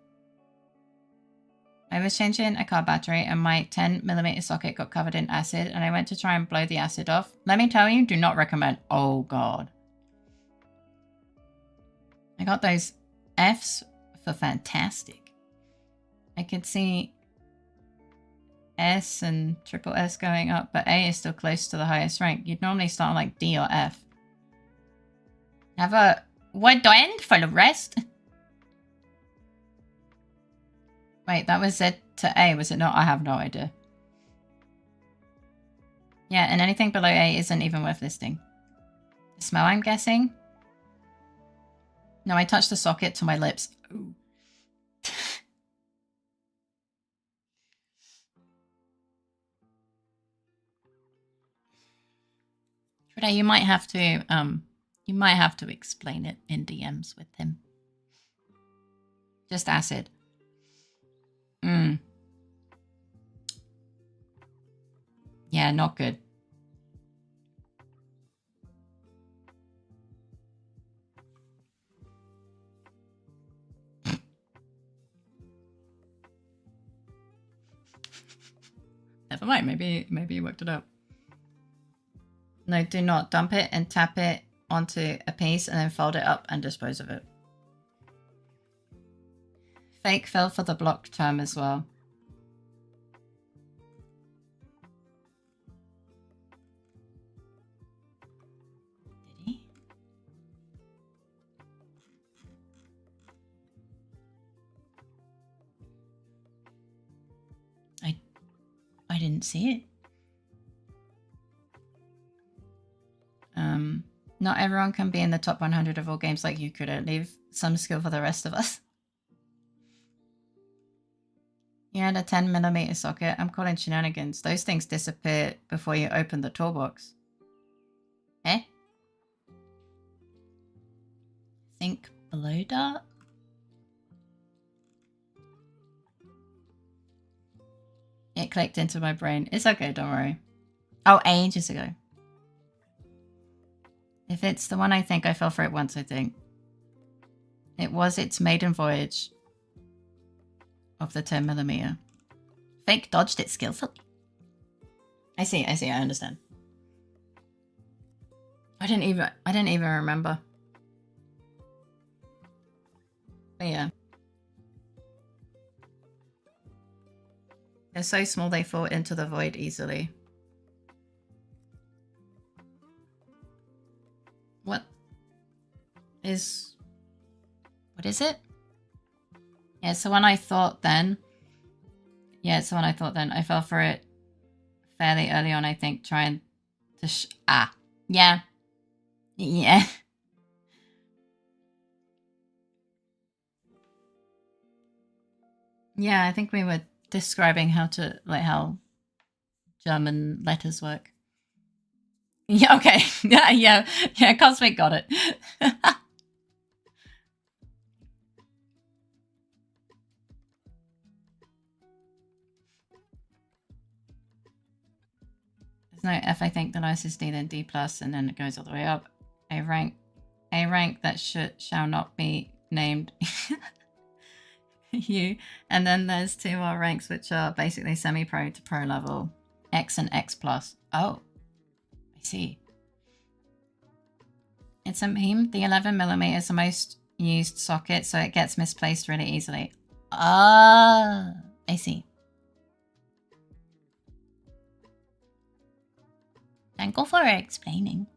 I was changing a car battery and my 10mm socket got covered in acid and I went to try and blow the acid off. Let me tell you, do not recommend. Oh god. I got those Fs for fantastic. I could see S and triple S going up, but A is still close to the highest rank. You'd normally start on like D or F. Have a word end for the rest. Wait, that was Z to A, was it not? I have no idea. Yeah, and anything below A isn't even worth listing. The smell, I'm guessing? No, I touched the socket to my lips. Ooh. Today you might have to explain it in DMs with him. Just acid. Yeah, not good. Never mind, maybe you worked it out. No, do not. Dump it and tap it onto a piece and then fold it up and dispose of it. Fake fell for the block term as well. Did he? I didn't see it. Not everyone can be in the top 100 of all games like you could. Leave some skill for the rest of us. You had a 10mm socket. I'm calling shenanigans. Those things disappear before you open the toolbox. Eh? Think below dart? It clicked into my brain. It's okay, don't worry. Oh, ages ago. If it's the one I think, I fell for it once, I think. It was its maiden voyage of the 10mm. Fake dodged it skillfully. I see, I understand. I didn't even remember. But yeah. They're so small they fall into the void easily. What is it? Yeah, so when I thought then. Yeah, so when I thought then, I fell for it fairly early on, I think, trying to yeah. Yeah. Yeah, I think we were describing how German letters work. Yeah, okay. yeah, Cosmic got it. There's no F, I think. The lowest is D, then D+, and then it goes all the way up. A rank that shall not be named. U. And then there's 2 more ranks, which are basically semi-pro to pro level. X and X+. Oh. I see. It's a meme. The 11mm is the most used socket, so it gets misplaced really easily. Ah, I see. Thank you for explaining.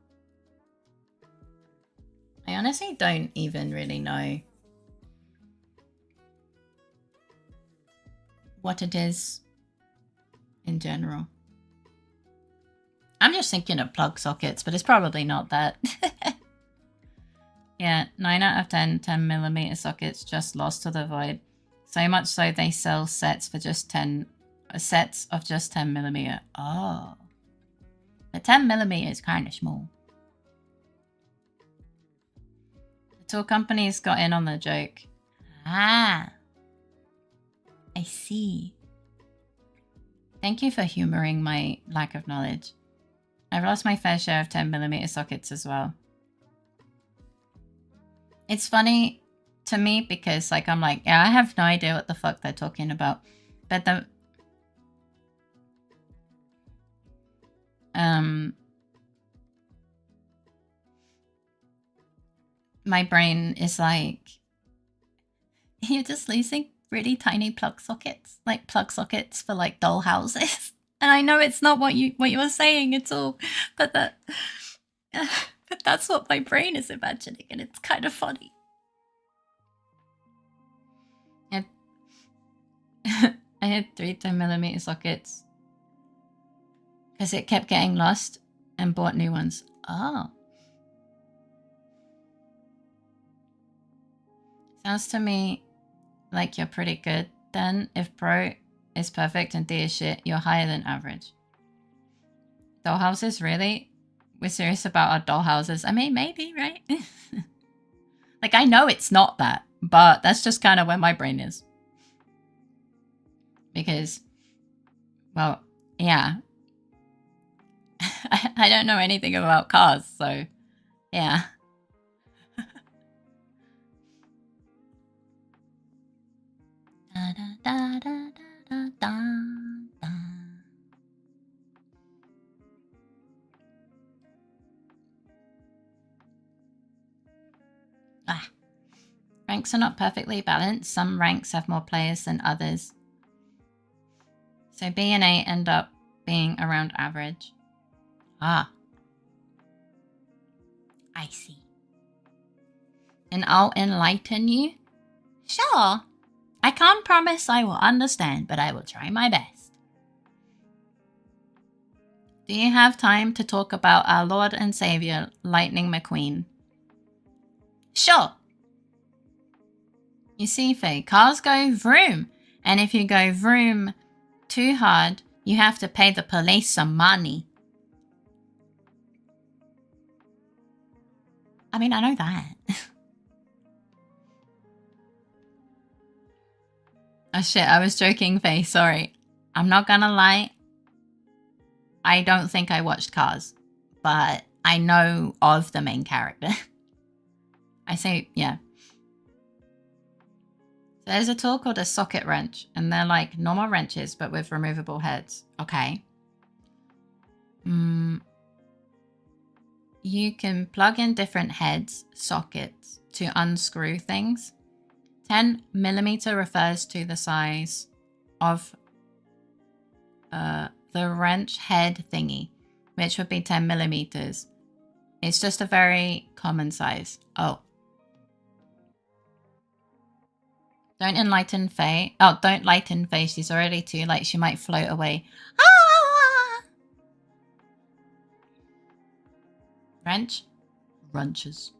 I honestly don't even really know what it is in general. I'm just thinking of plug sockets, but it's probably not that. Yeah, 9 out of 10 10mm sockets just lost to the void. So much so they sell sets for just 10 sets of just 10mm. Oh. The 10mm is kind of small. The tool companies got in on the joke. Ah. I see. Thank you for humoring my lack of knowledge. I've lost my fair share of 10mm sockets as well. It's funny to me because like I'm like, yeah, I have no idea what the fuck they're talking about. But the my brain is like, you're just losing really tiny plug sockets, like plug sockets for like doll houses. And I know it's not what you were saying at all, but but that's what my brain is imagining, and it's kind of funny. I had 3 10mm sockets because it kept getting lost and bought new ones. Oh. Sounds to me like you're pretty good. Then if pro is perfect and D is shit, you're higher than average. Dollhouses, really? We're serious about our dollhouses? I mean, maybe, right? Like, I know it's not that, but that's just kind of where my brain is. Because, well, yeah. I don't know anything about cars, so yeah. Da, da, da, da, da, da, da. Ah. Ranks are not perfectly balanced. Some ranks have more players than others. So B and A end up being around average. Ah. I see. And I'll enlighten you? Sure. I can't promise I will understand, but I will try my best. Do you have time to talk about our Lord and Savior, Lightning McQueen? Sure. You see, Faye, cars go vroom. And if you go vroom too hard, you have to pay the police some money. I mean, I know that. Oh shit, I was joking, Faye, sorry. I'm not gonna lie. I don't think I watched Cars, but I know of the main character. I say, yeah. So there's a tool called a socket wrench, and they're like normal wrenches, but with removable heads. Okay. You can plug in different heads, sockets, to unscrew things. 10mm refers to the size of the wrench head thingy, which would be 10mm. It's just a very common size. Oh. Don't enlighten Faye. Oh, don't lighten Faye. She's already too late. She might float away. Ah! Wrench? Wrenches.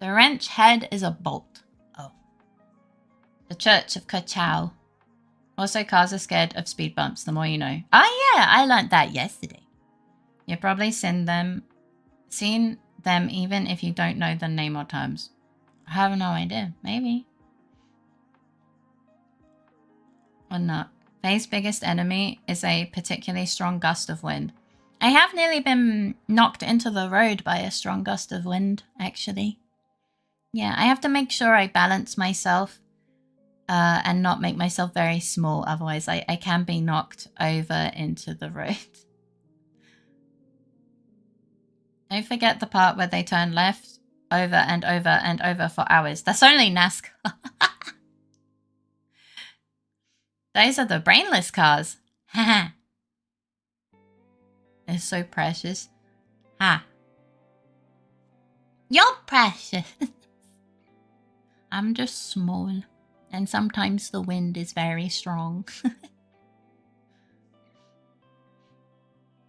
The wrench head is a bolt. Oh. The Church of Ka-Chow. Also, cars are scared of speed bumps, the more you know. Oh yeah, I learned that yesterday. You've probably seen them even if you don't know the name or terms. I have no idea. Maybe. Or not. Faye's biggest enemy is a particularly strong gust of wind. I have nearly been knocked into the road by a strong gust of wind, actually. Yeah, I have to make sure I balance myself and not make myself very small. Otherwise, I can be knocked over into the road. Don't forget the part where they turn left over and over and over for hours. That's only NASCAR. Those are the brainless cars. Haha. It's so precious. Ha. You're precious. I'm just small. And sometimes the wind is very strong.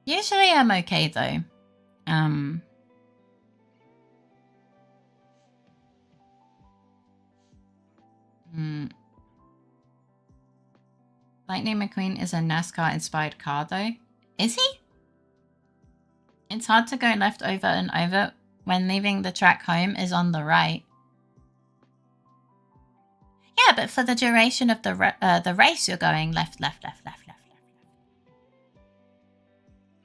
Usually I'm okay though. Lightning McQueen is a NASCAR inspired car though. Is he? It's hard to go left over and over when leaving the track home is on the right. Yeah, but for the duration of the race, you're going left, left, left, left, left, left, left.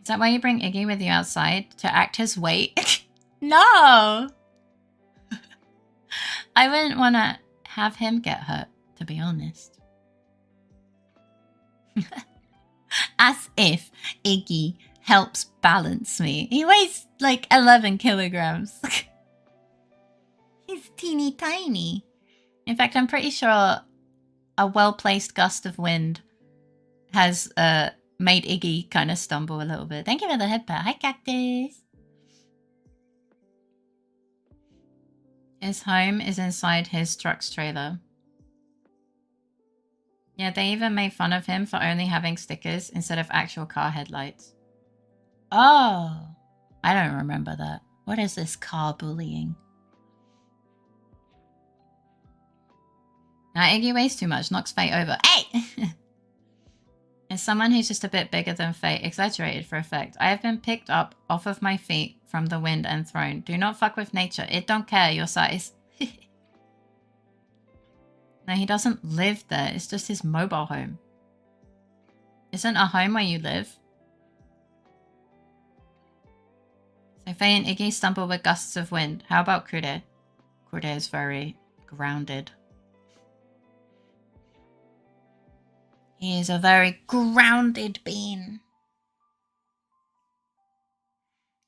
Is that why you bring Iggy with you outside? To act his weight? No! I wouldn't want to have him get hurt, to be honest. As if Iggy helps balance me. He weighs like 11 kilograms. He's teeny tiny. In fact, I'm pretty sure a well-placed gust of wind has made Iggy kind of stumble a little bit. Thank you for the head pat. Hi, Cactus. His home is inside his truck's trailer. Yeah, they even made fun of him for only having stickers instead of actual car headlights. Oh, I don't remember that. What is this car bullying? Now, Iggy weighs too much, knocks Faye over. Hey! As someone who's just a bit bigger than Faye, exaggerated for effect, I have been picked up off of my feet from the wind and thrown. Do not fuck with nature. It don't care your size. No, he doesn't live there. It's just his mobile home. Isn't a home where you live? So Faye and Iggy stumble with gusts of wind. How about Krude? Krude is very grounded. He is a very grounded being.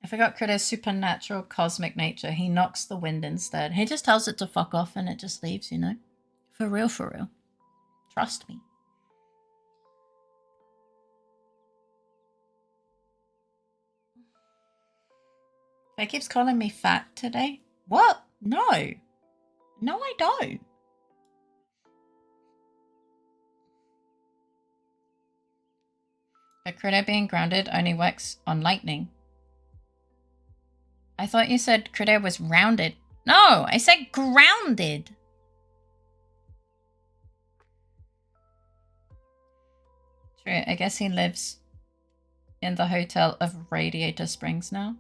I forgot Krude's supernatural cosmic nature. He knocks the wind instead. He just tells it to fuck off and it just leaves, you know? For real, for real. Trust me. Faye keeps calling me fat today. What? No. No, I don't. But Krude being grounded only works on lightning. I thought you said Krude was rounded. No, I said grounded. True, I guess he lives in the hotel of Radiator Springs now.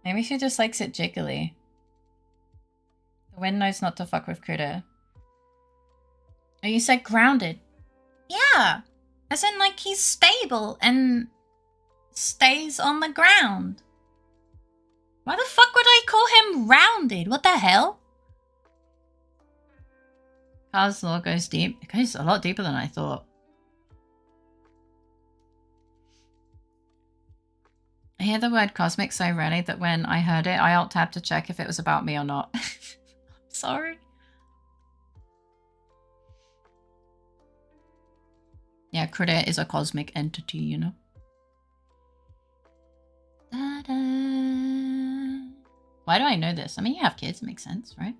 Maybe she just likes it jiggly. The wind knows not to fuck with Krude. Oh, you said grounded. Yeah. As in, like, he's stable and stays on the ground. Why the fuck would I call him rounded? What the hell? Carl's law goes deep. It goes a lot deeper than I thought. I hear the word cosmic so rarely that when I heard it, I alt-tabbed to check if it was about me or not. Sorry. Yeah, Krude is a cosmic entity, you know? Da-da. Why do I know this? I mean, you have kids, it makes sense, right?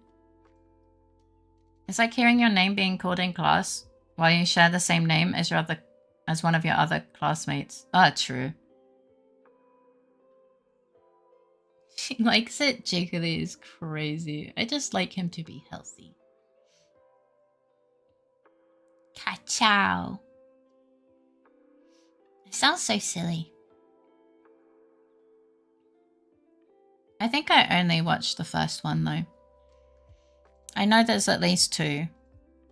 It's like hearing your name being called in class while you share the same name as one of your other classmates. Ah, true. She likes it. Jiggly is crazy. I just like him to be healthy. Ka-chow. It sounds so silly. I think I only watched the first one though. I know there's at least 2.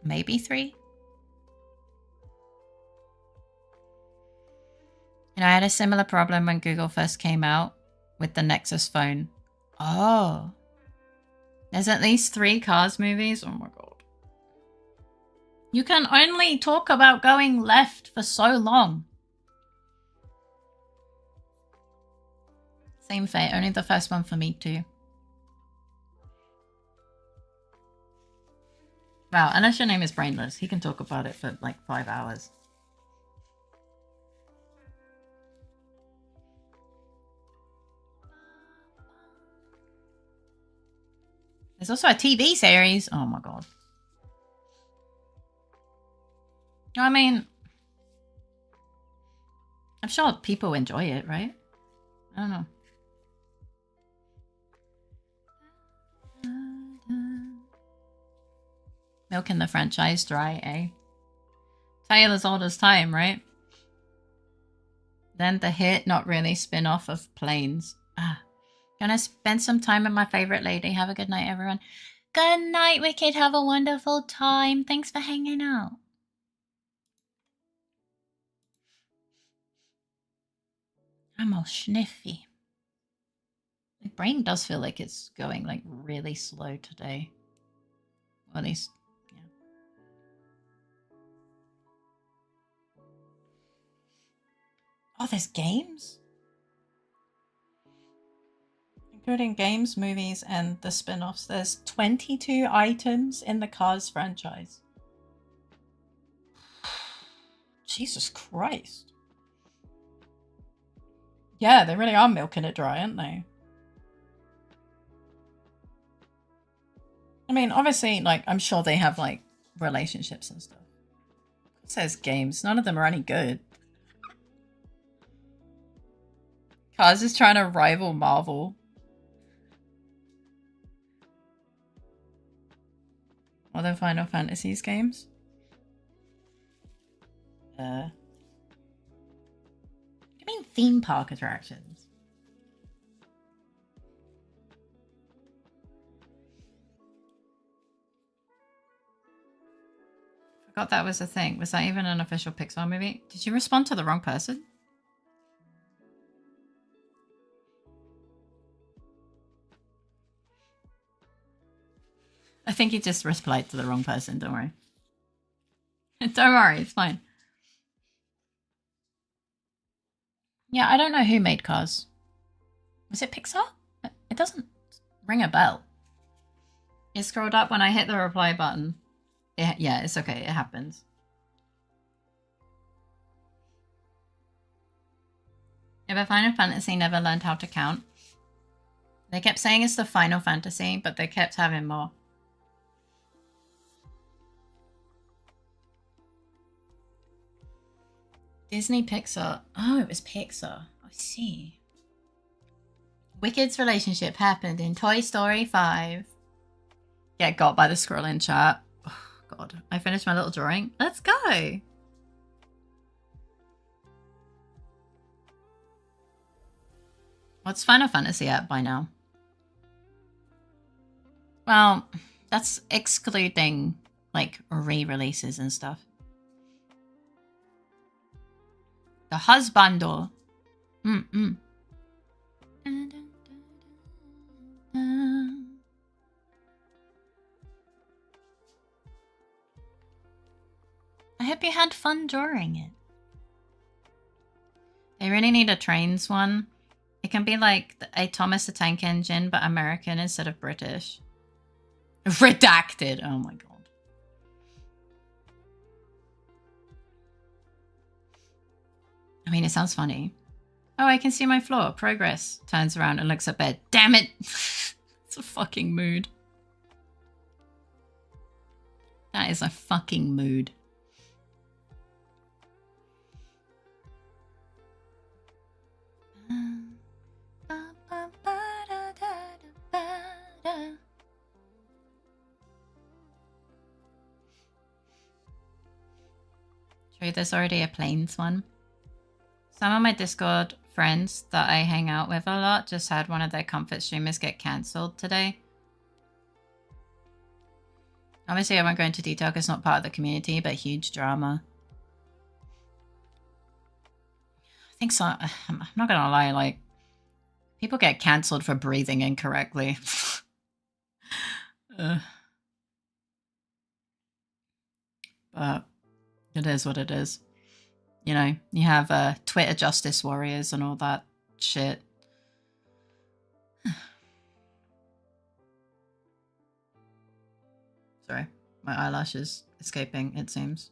Maybe 3. And I had a similar problem when Google first came out with the Nexus phone. Oh. There's at least 3 Cars movies? Oh my god. You can only talk about going left for so long. Same fate, only the first one for me too. Wow, unless your name is Brainless, he can talk about it for like 5 hours. There's also a TV series. Oh my god. I mean, I'm sure people enjoy it, right? I don't know. Milking the franchise dry, eh? Tale as old as time, right? Then the hit, not really, spin-off of Planes. Ah. Gonna spend some time with my favorite lady. Have a good night, everyone. Good night, Wicked. Have a wonderful time. Thanks for hanging out. I'm all sniffy. My brain does feel like it's going like really slow today. Or at least, yeah. Oh, there's games? Including games, movies, and the spin-offs. There's 22 items in the Cars franchise. Jesus Christ. Yeah, they really are milking it dry, aren't they? I mean, obviously, like, I'm sure they have, like, relationships and stuff. It says games. None of them are any good. Cars is trying to rival Marvel. More than Final Fantasy's games? What do you mean theme park attractions? Forgot that was a thing. Was that even an official Pixar movie? Did you respond to the wrong person? I think you just replied to the wrong person. Don't worry. Don't worry. It's fine. Yeah, I don't know who made Cars. Was it Pixar? It doesn't ring a bell. It scrolled up when I hit the reply button. Yeah, it's okay. It happens. Yeah, but Final Fantasy never learned how to count. They kept saying it's the Final Fantasy, but they kept having more. Disney Pixar. Oh, it was Pixar. I see. Wicked's relationship happened in Toy Story 5. Get got by the scrolling chat. Oh, God. I finished my little drawing. Let's go. What's Final Fantasy at by now? Well, that's excluding, like, re-releases and stuff. The husbando. I hope you had fun drawing it. They really need a trains one. It can be like a Thomas the Tank Engine, but American instead of British. Redacted. Oh my god. I mean, it sounds funny. Oh, I can see my floor. Progress. Turns around and looks at bed. Damn it! It's a fucking mood. That is a fucking mood. True, there's already a planes one. Some of my Discord friends that I hang out with a lot just had one of their comfort streamers get cancelled today. Obviously, I won't go into detail because it's not part of the community, but huge drama. I think so. I'm not gonna lie, like, people get cancelled for breathing incorrectly. But it is what it is. You know, you have Twitter justice warriors and all that shit. Sorry, my eyelash is escaping, it seems.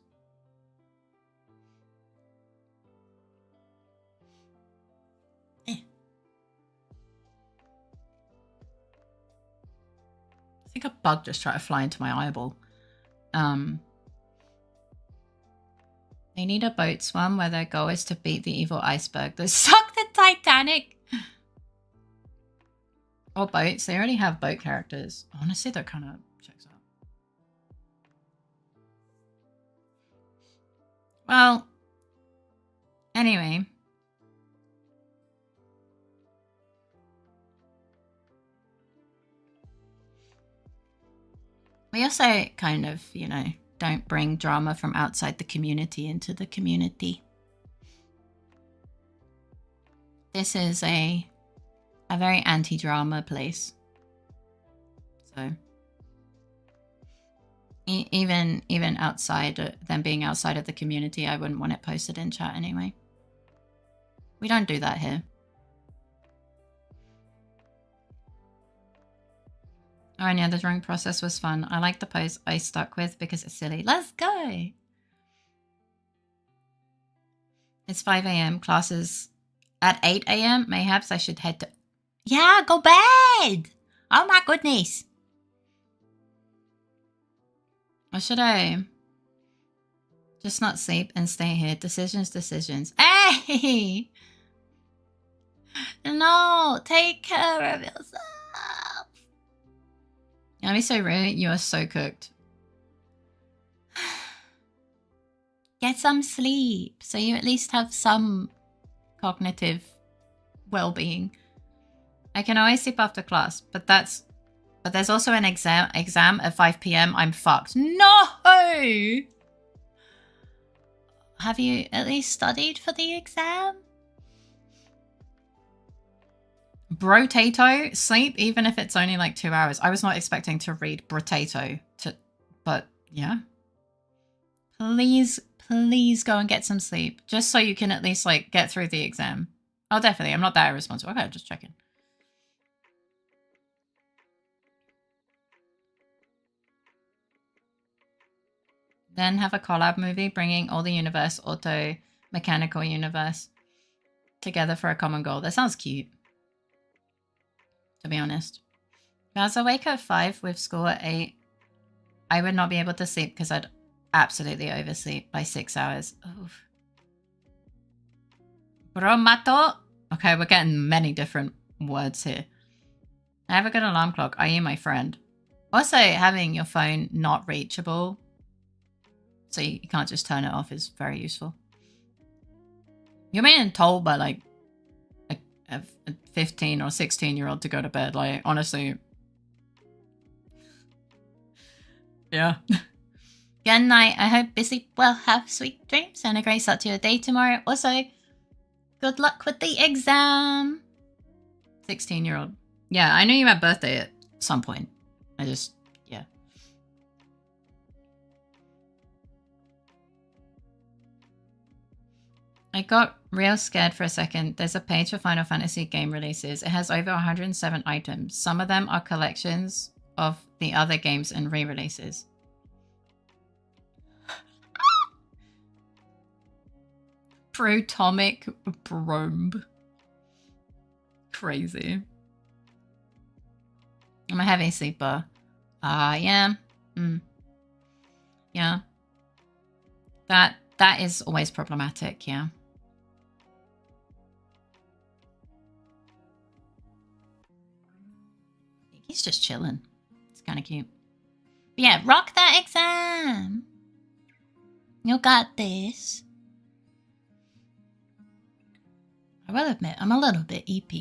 I think a bug just tried to fly into my eyeball. They need a boat swim where their goal is to beat the evil iceberg that sunk the Titanic. Or boats. They already have boat characters. Honestly, that kind of checks out. Well, anyway. We also kind of, you know, don't bring drama from outside the community into the community. This is a very anti-drama place. So even outside them being outside of the community, I wouldn't want it posted in chat anyway. We don't do that here. Oh, and yeah, the drawing process was fun. I like the pose I stuck with because it's silly. Let's go! It's 5 a.m. Classes at 8 a.m. Mayhaps I should head to... Yeah, go bed! Oh my goodness. Or should I just not sleep and stay here? Decisions. Hey! No, take care of yourself. I'll be so rude. You are so cooked. Get some sleep so you at least have some cognitive well-being. I can always sleep after class, but there's also an exam at 5 p.m. I'm fucked. No! Have you at least studied for the exam? Brotato, sleep even if it's only like 2 hours. I was not expecting to read brotato but yeah. Please go and get some sleep just so you can at least like get through the exam. Oh, definitely. I'm not that irresponsible. Okay, just checking. Then have a collab movie bringing all the universe, auto, mechanical universe together for a common goal. That sounds cute. To be honest. If I was awake at 5 with school at 8, I would not be able to sleep because I'd absolutely oversleep by 6 hours. Oof. Bromato. Okay, we're getting many different words here. I have a good alarm clock. Are you my friend? Also, having your phone not reachable so you can't just turn it off is very useful. You're being told by like a 15 or 16-year-old to go to bed. Like, honestly. Yeah. Good night. I hope you sleep well. Have sweet dreams and a great start to your day tomorrow. Also, good luck with the exam. 16-year-old. Yeah, I knew you had birthday at some point. Yeah. I got real scared for a second. There's a page for Final Fantasy game releases. It has over 107 atoms. Some of them are collections of the other games and re-releases. Protomic Brombe. Crazy. I'm a heavy sleeper. Yeah. Yeah. That is always problematic, yeah. He's just chilling. It's kind of cute. But yeah, rock that exam. You got this. I will admit, I'm a little bit EP.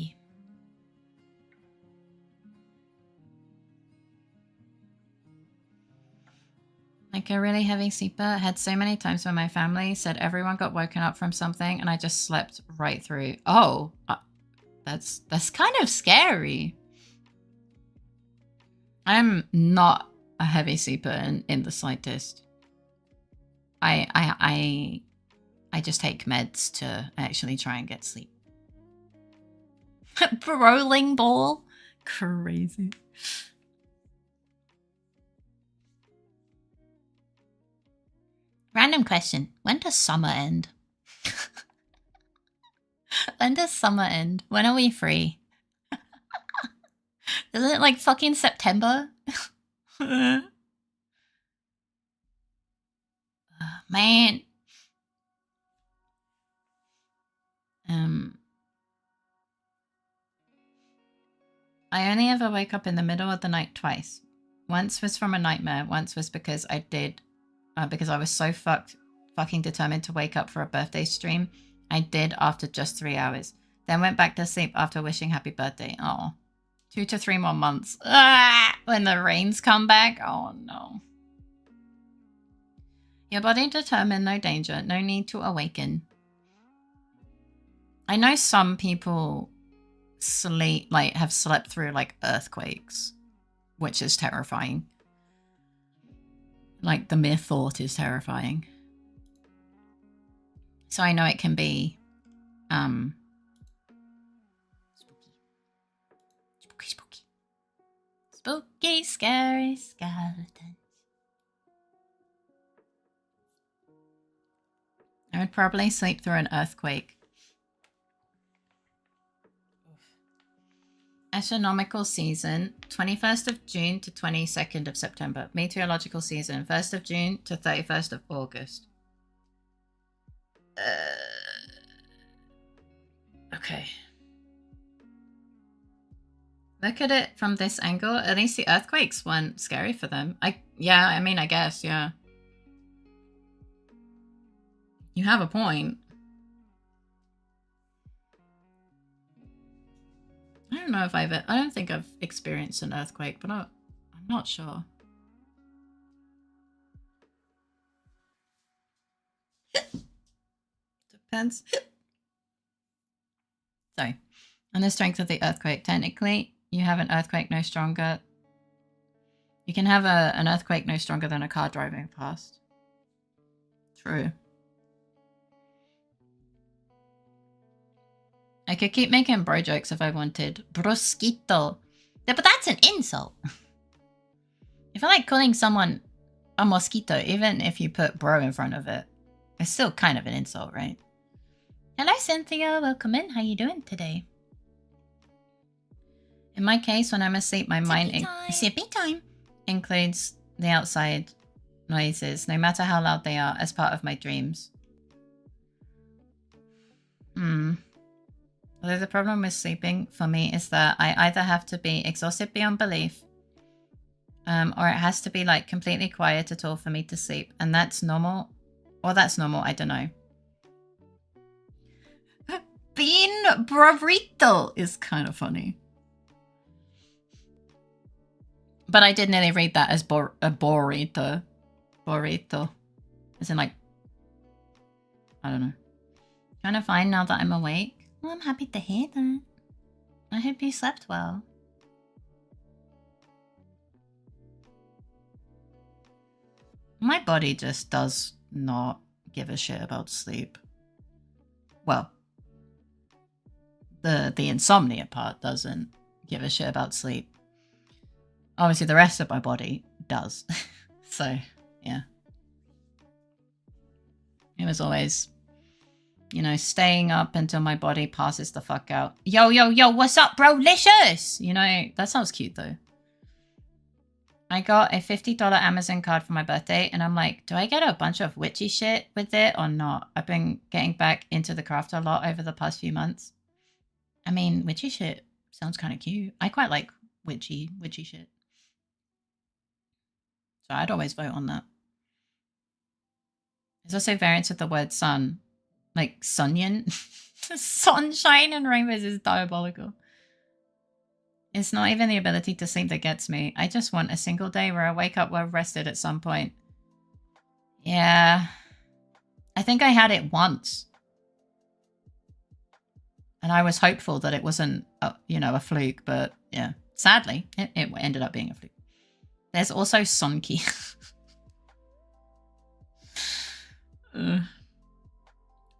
Like a really heavy sleeper. I had so many times when my family said everyone got woken up from something and I just slept right through. Oh, that's kind of scary. I'm not a heavy sleeper in the slightest. I just take meds to actually try and get sleep. Rolling ball? Crazy. Random question. When does summer end? When does summer end? When are we free? Isn't it like fucking September? Man. I only ever wake up in the middle of the night twice. Once was from a nightmare. Once was because I was so fucking determined to wake up for a birthday stream. I did after just 3 hours. Then went back to sleep after wishing happy birthday. Oh, 2 to 3 more months. When the rains come back. Oh no. Your body determined, no danger, no need to awaken. I know some people have slept through like earthquakes, which is terrifying. Like the mere thought is terrifying. So I know it can be spooky, scary skeletons. I would probably sleep through an earthquake. Astronomical season, 21st of June to 22nd of September. Meteorological season, 1st of June to 31st of August. Okay. Look at it from this angle. At least the earthquakes weren't scary for them. I guess, yeah. You have a point. I don't know if I don't think I've experienced an earthquake, but I'm not sure. Depends. So, and the strength of the earthquake. Technically, you have an earthquake no stronger. You can have an earthquake no stronger than a car driving past. True. I could keep making bro jokes if I wanted. Brosquito. Yeah, but that's an insult. I feel like calling someone a mosquito, even if you put bro in front of it, it's still kind of an insult, right? Hello, Cynthia. Welcome in. How you doing today? In my case, when I'm asleep, my mind... Sippy time! Includes the outside noises, no matter how loud they are, as part of my dreams. Although the problem with sleeping for me is that I either have to be exhausted beyond belief, or it has to be like completely quiet at all for me to sleep. And that's normal. Or that's normal, I don't know. Bean burrito is kind of funny. But I did nearly read that as a burrito. Burrito. As in like, I don't know. Trying to find now that I'm awake. Well, I'm happy to hear that. I hope you slept well. My body just does not give a shit about sleep. Well, the insomnia part doesn't give a shit about sleep. Obviously, the rest of my body does. So, yeah. It was always... you know, staying up until my body passes the fuck out. Yo, yo, yo, what's up, bro? Licious! You know, that sounds cute, though. I got a $50 Amazon card for my birthday, and I'm like, do I get a bunch of witchy shit with it or not? I've been getting back into the craft a lot over the past few months. I mean, witchy shit sounds kind of cute. I quite like witchy shit. So I'd always vote on that. There's also variants of the word sun. Like Sunyan. Sunshine and rainbows is diabolical. It's not even the ability to sleep that gets me. I just want a single day where I wake up well rested at some point. Yeah. I think I had it once. And I was hopeful that it wasn't, a fluke, but yeah. Sadly, it ended up being a fluke. There's also Sonki.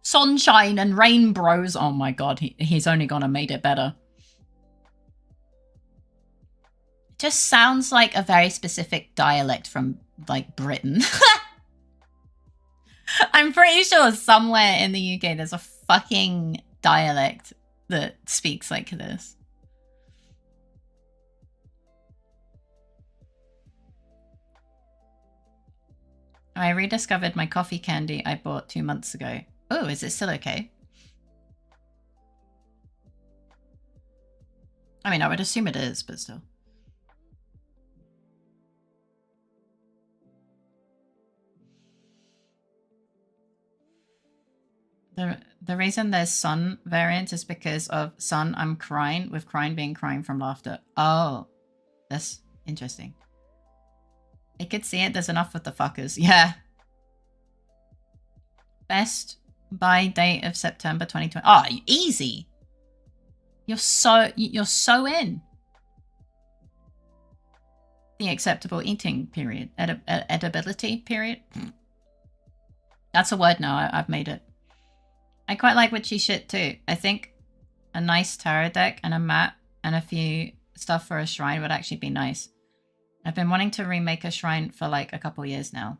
Sunshine and rain bros. Oh my god, he's only gonna made it better. It just sounds like a very specific dialect from, like, Britain. I'm pretty sure somewhere in the UK there's a fucking dialect that speaks like this. I rediscovered my coffee candy I bought 2 months ago. Oh, is it still okay? I mean, I would assume it is, but still. The reason there's sun variant is because of sun, I'm crying, with crying being crying from laughter. Oh, that's interesting. I could see it. There's enough with the fuckers. Yeah. Best buy date of September 2020. Oh, easy. You're so in. The acceptable eating period. Edibility period. That's a word now. I've made it. I quite like witchy shit too. I think a nice tarot deck and a mat and a few stuff for a shrine would actually be nice. I've been wanting to remake a shrine for like a couple years now.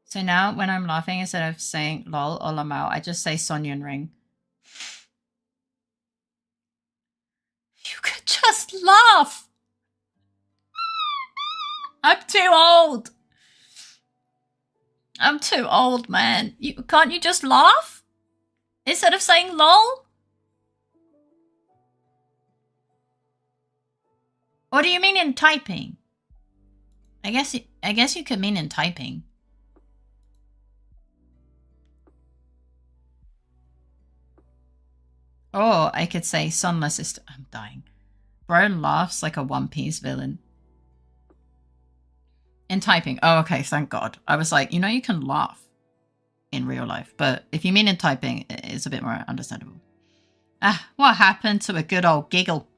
So now when I'm laughing, instead of saying lol or lamau, I just say Sonyan ring. You could just laugh. I'm too old. I'm too old, man. Can't you just laugh? Instead of saying lol? What do you mean in typing? I guess you could mean in typing. Or I could say sunless is... I'm dying. Bro laughs like a One Piece villain. In typing. Oh, okay, thank God. I was like, you can laugh in real life. But if you mean in typing, it's a bit more understandable. Ah, what happened to a good old giggle?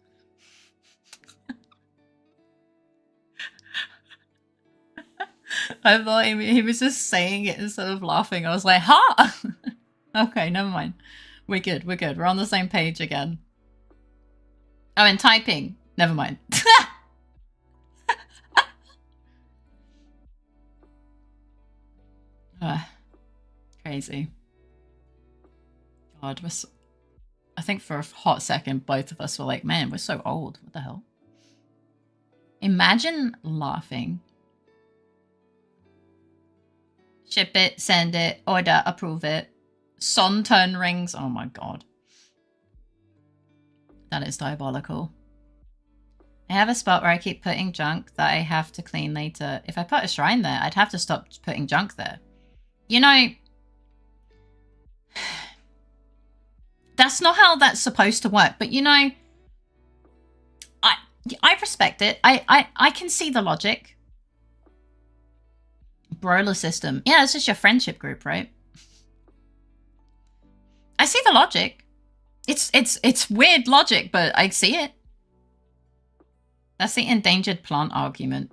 I thought he was just saying it instead of laughing. I was like, huh? Okay, never mind. We're good, we're good. We're on the same page again. Oh, in typing. Never mind. Crazy. God, I think for a hot second, both of us were like, man, we're so old. What the hell? Imagine laughing. Ship it, send it, order, approve it. Sun turn rings. Oh my God. That is diabolical. I have a spot where I keep putting junk that I have to clean later. If I put a shrine there, I'd have to stop putting junk there. That's not how that's supposed to work. But I respect it. I can see the logic. Brawler system. Yeah, it's just your friendship group, right? I see the logic. It's weird logic, but I see it. That's the endangered plant argument.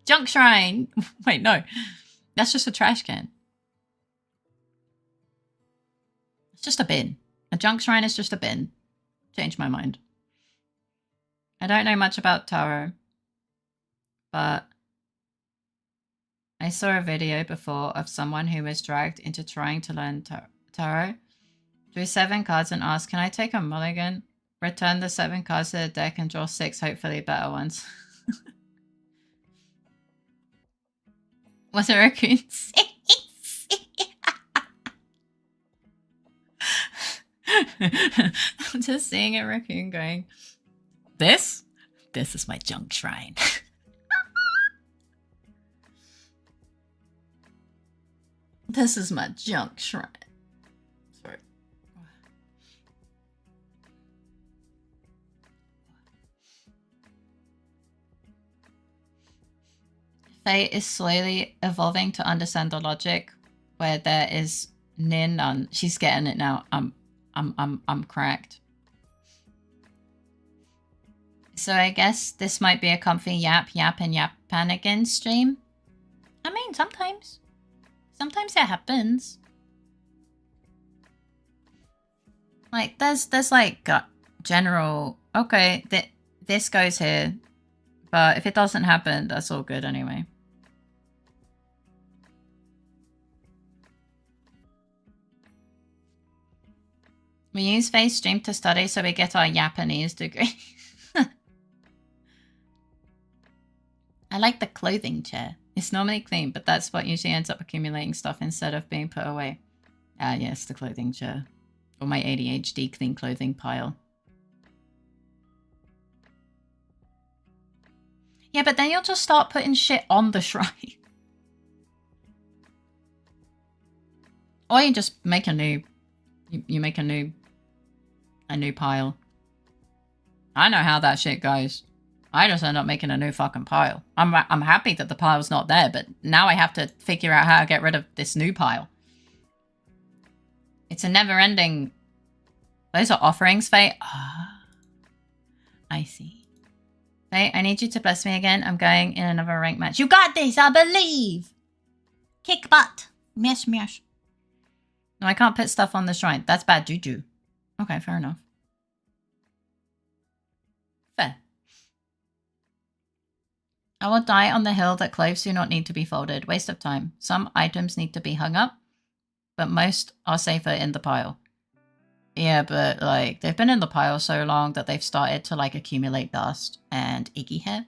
Junk shrine. Wait, no. That's just a trash can. It's just a bin. A junk shrine is just a bin. Changed my mind. I don't know much about tarot, but I saw a video before of someone who was dragged into trying to learn tarot. Drew 7 cards and asked, can I take a mulligan? Return the 7 cards to the deck and draw 6 hopefully better ones. Was it raccoon? I'm just seeing a raccoon going, this is my junk shrine. This is my junk shrine. Sorry. Faye is slowly evolving to understand the logic where there is none. She's getting it now. I'm cracked. So I guess this might be a comfy yap and Yapanigan stream. I mean, sometimes it happens. Like there's like general, okay, this goes here, but if it doesn't happen, that's all good anyway. We use Faye's stream to study so we get our Japanese degree. I like the clothing chair. It's normally clean, but that's what usually ends up accumulating stuff instead of being put away. Ah, yes, the clothing chair. Or my ADHD clean clothing pile. Yeah, but then you'll just start putting shit on the shrine. Or you just make a new... You make a new pile. I know how that shit goes. I just end up making a new fucking pile. I'm happy that the pile's not there, but now I have to figure out how to get rid of this new pile. It's a never-ending... Those are offerings, Faye? Ah, I see. Faye, I need you to bless me again. I'm going in another rank match. You got this, I believe! Kick butt. Mesh, mesh. No, I can't put stuff on the shrine. That's bad juju. Okay, fair enough. Fair. I will die on the hill that clothes do not need to be folded. Waste of time. Some items need to be hung up, but most are safer in the pile. Yeah, but like they've been in the pile so long that they've started to like accumulate dust and Iggy hair.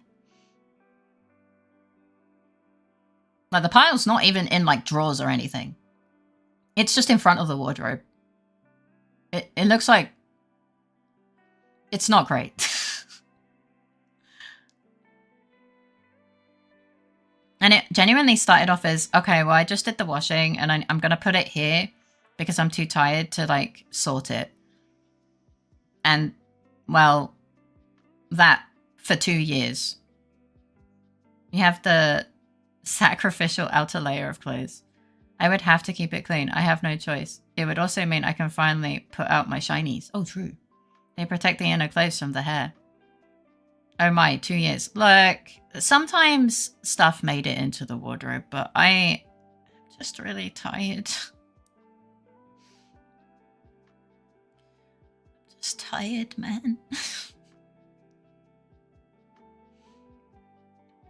Like the pile's not even in like drawers or anything. It's just in front of the wardrobe. It looks like it's not great. And it genuinely started off as, okay, well, I just did the washing and I'm going to put it here because I'm too tired to, like, sort it. And, well, that for 2 years. You have the sacrificial outer layer of clothes. I would have to keep it clean. I have no choice. It would also mean I can finally put out my shinies. Oh, true. They protect the inner clothes from the hair. Oh my, 2 years. Look, sometimes stuff made it into the wardrobe, but I'm just really tired. Just tired, man.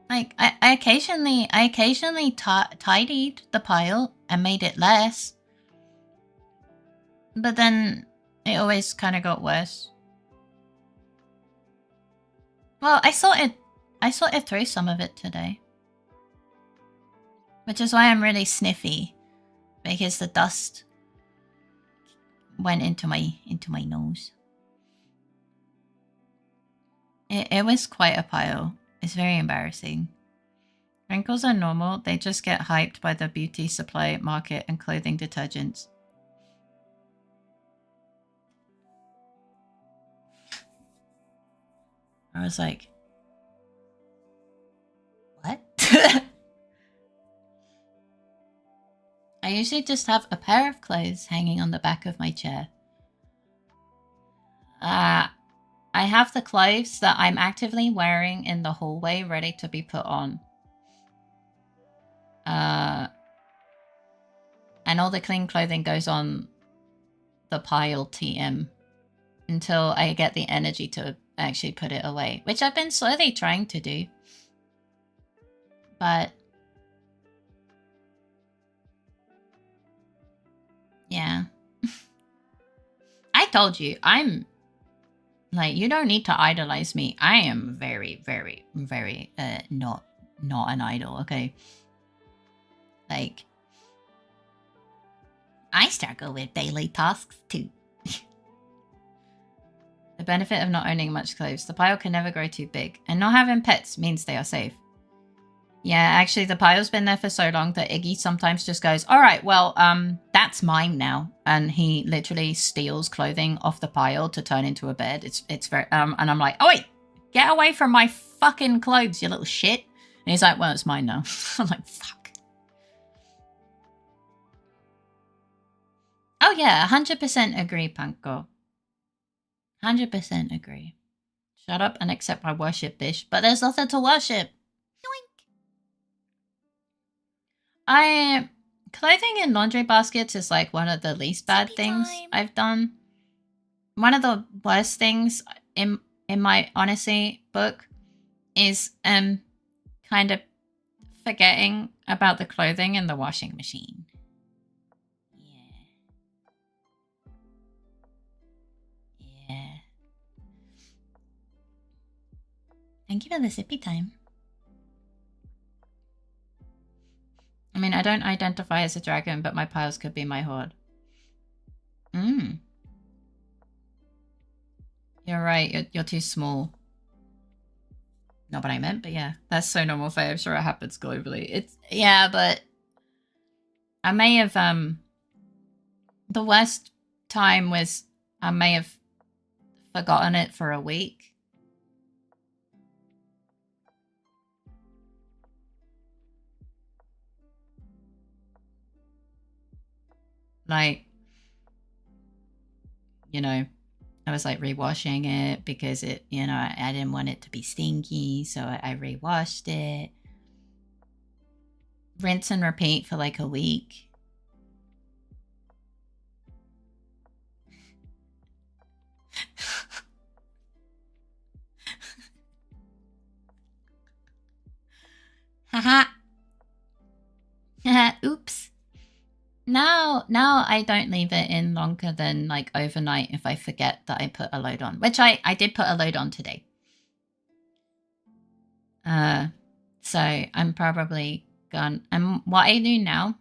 Like, I occasionally tidied the pile and made it less. But then it always kind of got worse. Well, I sorted through some of it today. Which is why I'm really sniffy. Because the dust went into my nose. It was quite a pile. It's very embarrassing. Wrinkles are normal. They just get hyped by the beauty supply market and clothing detergents. I was like, what? I usually just have a pair of clothes hanging on the back of my chair. I have the clothes that I'm actively wearing in the hallway ready to be put on. And all the clean clothing goes on the pile TM until I get the energy to actually put it away, which I've been slowly trying to do. But yeah. I told you, I'm like, you don't need to idolize me. I am very, very, very not an idol, okay? Like, I struggle with daily tasks too. The benefit of not owning much clothes. The pile can never grow too big. And not having pets means they are safe. Yeah, actually the pile's been there for so long that Iggy sometimes just goes, alright, well, that's mine now. And he literally steals clothing off the pile to turn into a bed. It's very, and I'm like, oh wait, get away from my fucking clothes, you little shit. And he's like, well, it's mine now. I'm like, fuck. Oh yeah, 100% agree, Panko. 100% agree. Shut up and accept my worship, bitch. But there's nothing to worship. Yoink. Clothing in laundry baskets is like one of the least bad things I've done. One of the worst things in my honesty book is kind of forgetting about the clothing in the washing machine. Yeah. Thank you for the sippy time. I don't identify as a dragon, but my piles could be my horde. You're right, you're too small. Not what I meant, but yeah. That's so normal, Faye. I'm sure it happens globally. Yeah, but I may have, the worst time was I may have forgotten it for a week. Like, you know, I was like rewashing it because it, you know, I didn't want it to be stinky, so I rewashed it. Rinse and repeat for like a week. Haha. Oops. Now I don't leave it in longer than like overnight if I forget that I put a load on, which I did put a load on today. So I'm probably gone. And what I do now,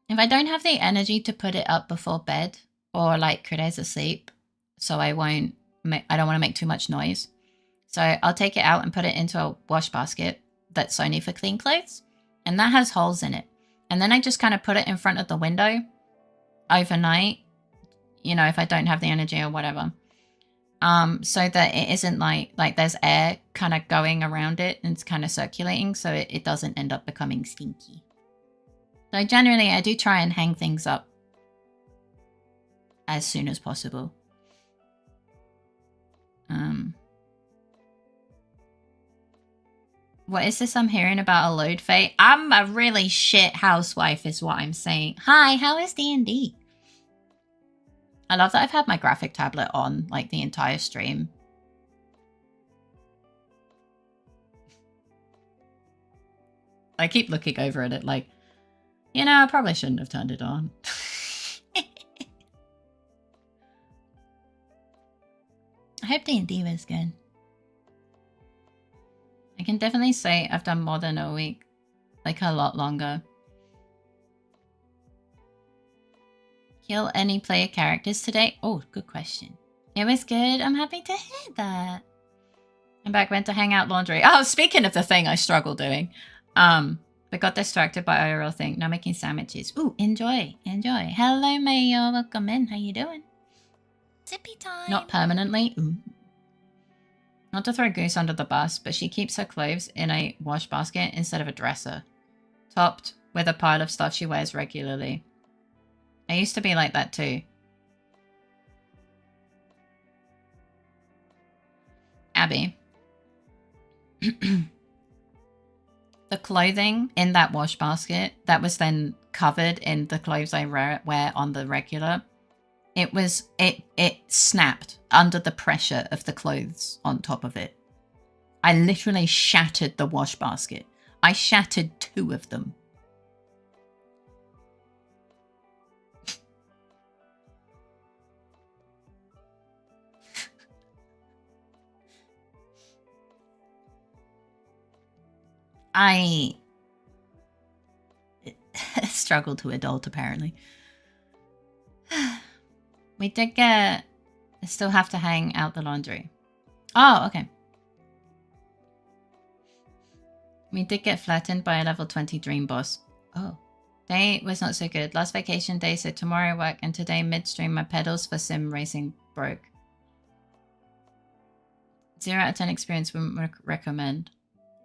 if I don't have the energy to put it up before bed or like Crede's asleep, so I don't want to make too much noise. So I'll take it out and put it into a wash basket that's only for clean clothes. And that has holes in it. And then I just kind of put it in front of the window overnight, you know, if I don't have the energy or whatever. So that it isn't like there's air kind of going around it and it's kind of circulating, so it doesn't end up becoming stinky. So generally I do try and hang things up as soon as possible. What is this I'm hearing about a load, Faye? I'm a really shit housewife is what I'm saying. Hi, how is D&D? I love that I've had my graphic tablet on like the entire stream. I keep looking over at it like, you know, I probably shouldn't have turned it on. I hope D&D was good. I can definitely say I've done more than a week. Like a lot longer. Kill any player characters today? Oh, good question. It was good. I'm happy to hear that. I'm back, went to hang out laundry. Oh, speaking of the thing I struggle doing. But got distracted by IRL thing. Now making sandwiches. Ooh, enjoy. Enjoy. Hello, Mayo. Welcome in. How you doing? Sippy time. Not permanently. Ooh. Not to throw Goose under the bus, but she keeps her clothes in a wash basket instead of a dresser. Topped with a pile of stuff she wears regularly. I used to be like that too. Abby. The clothing in that wash basket that was then covered in the clothes I wear on the regular, it snapped under the pressure of the clothes on top of it. I literally shattered the wash basket. I shattered 2 of them. I struggle to adult, apparently. We did get... I still have to hang out the laundry. Oh, okay. We did get flattened by a level 20 dream boss. Oh. Day was not so good. Last vacation day, so tomorrow work, and today midstream my pedals for sim racing broke. 0 out of 10 experience wouldn't recommend.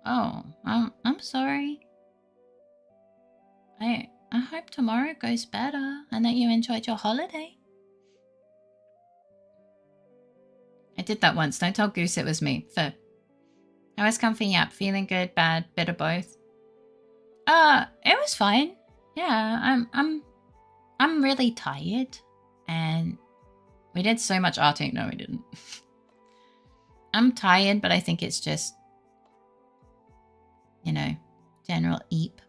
Oh, I'm sorry. I hope tomorrow goes better and that you enjoyed your holiday. I did that once. Don't tell Goose it was me. Fair. How was comfy yap? Feeling good, bad, bit of both? It was fine. Yeah, I'm really tired, and we did so much arting. No, we didn't. I'm tired, but I think it's just, you know, general EP.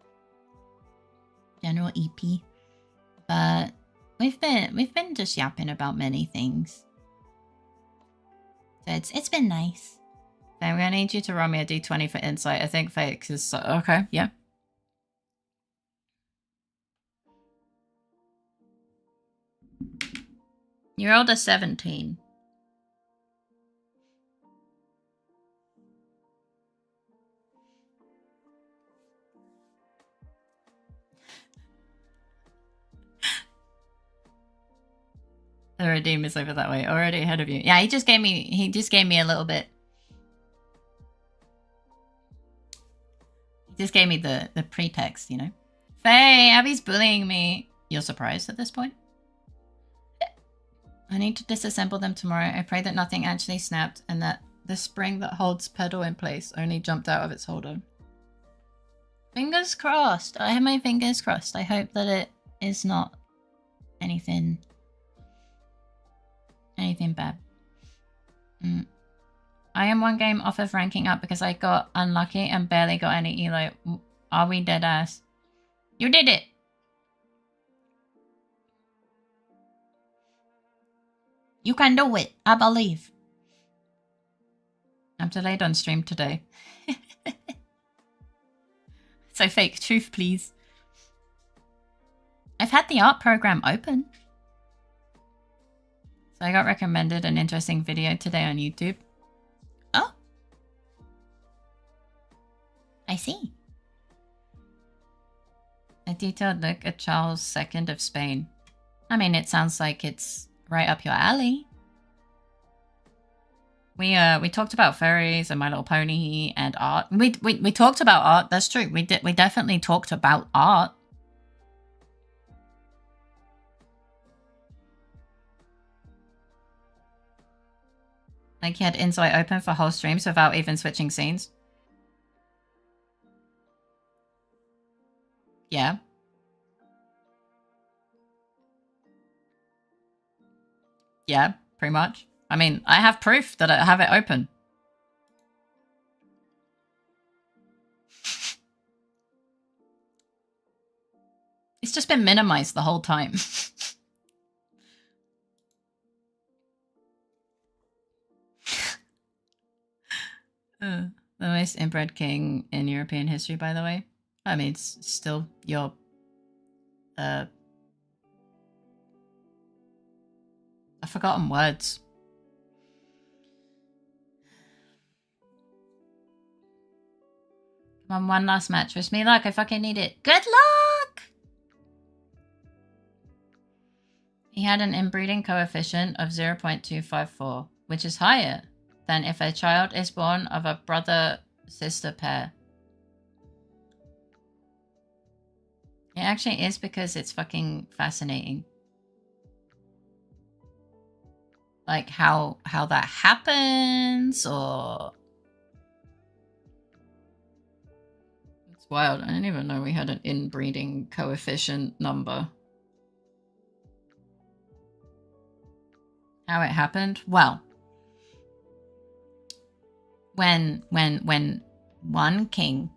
But we've been just yapping about many things. So it's been nice. So I'm gonna need you to roll me a d20 for insight. I think fake is okay. Yeah. You're older 17. The redeem is over that way, already ahead of you. Yeah, he just gave me a little bit. He just gave me the pretext, you know. Faye, Abby's bullying me. You're surprised at this point? I need to disassemble them tomorrow. I pray that nothing actually snapped and that the spring that holds pedal in place only jumped out of its holder. Fingers crossed. I have my fingers crossed. I hope that it is not anything bad. I am one game off of ranking up because I got unlucky and barely got any elo. Are we dead ass? You did it! You can do it, I believe. I'm delayed on stream today. So fake truth, please. I've had the art program open. So I got recommended an interesting video today on YouTube. Oh. I see. A detailed look at Charles II of Spain. I mean, it sounds like it's right up your alley. We talked about fairies and My Little Pony and art. We talked about art. That's true. We definitely talked about art. Like, he had Insight open for whole streams without even switching scenes. Yeah. Yeah, pretty much. I mean, I have proof that I have it open. It's just been minimized the whole time. The most inbred king in European history, by the way. I mean, it's still your... I've forgotten words. Come on, one last match. Wish me luck. I fucking need it. Good luck! He had an inbreeding coefficient of 0.254, which is higher than if a child is born of a brother-sister pair. It actually is because it's fucking fascinating. Like how that happens, or... It's wild. I didn't even know we had an inbreeding coefficient number. How it happened? Well, when one king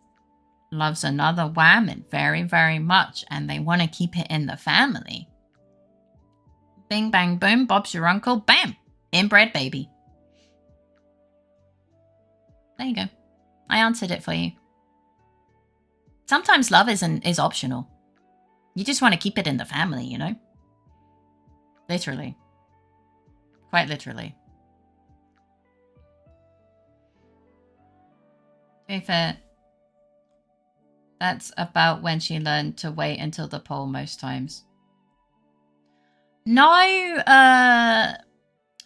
loves another woman very, very much and they want to keep it in the family, bing, bang, boom, Bob's your uncle, bam, inbred baby. There you go. I answered it for you. Sometimes love is optional. You just want to keep it in the family, you know? Literally. Quite literally. To be fair, that's about when she learned to wait until the poll most times. No,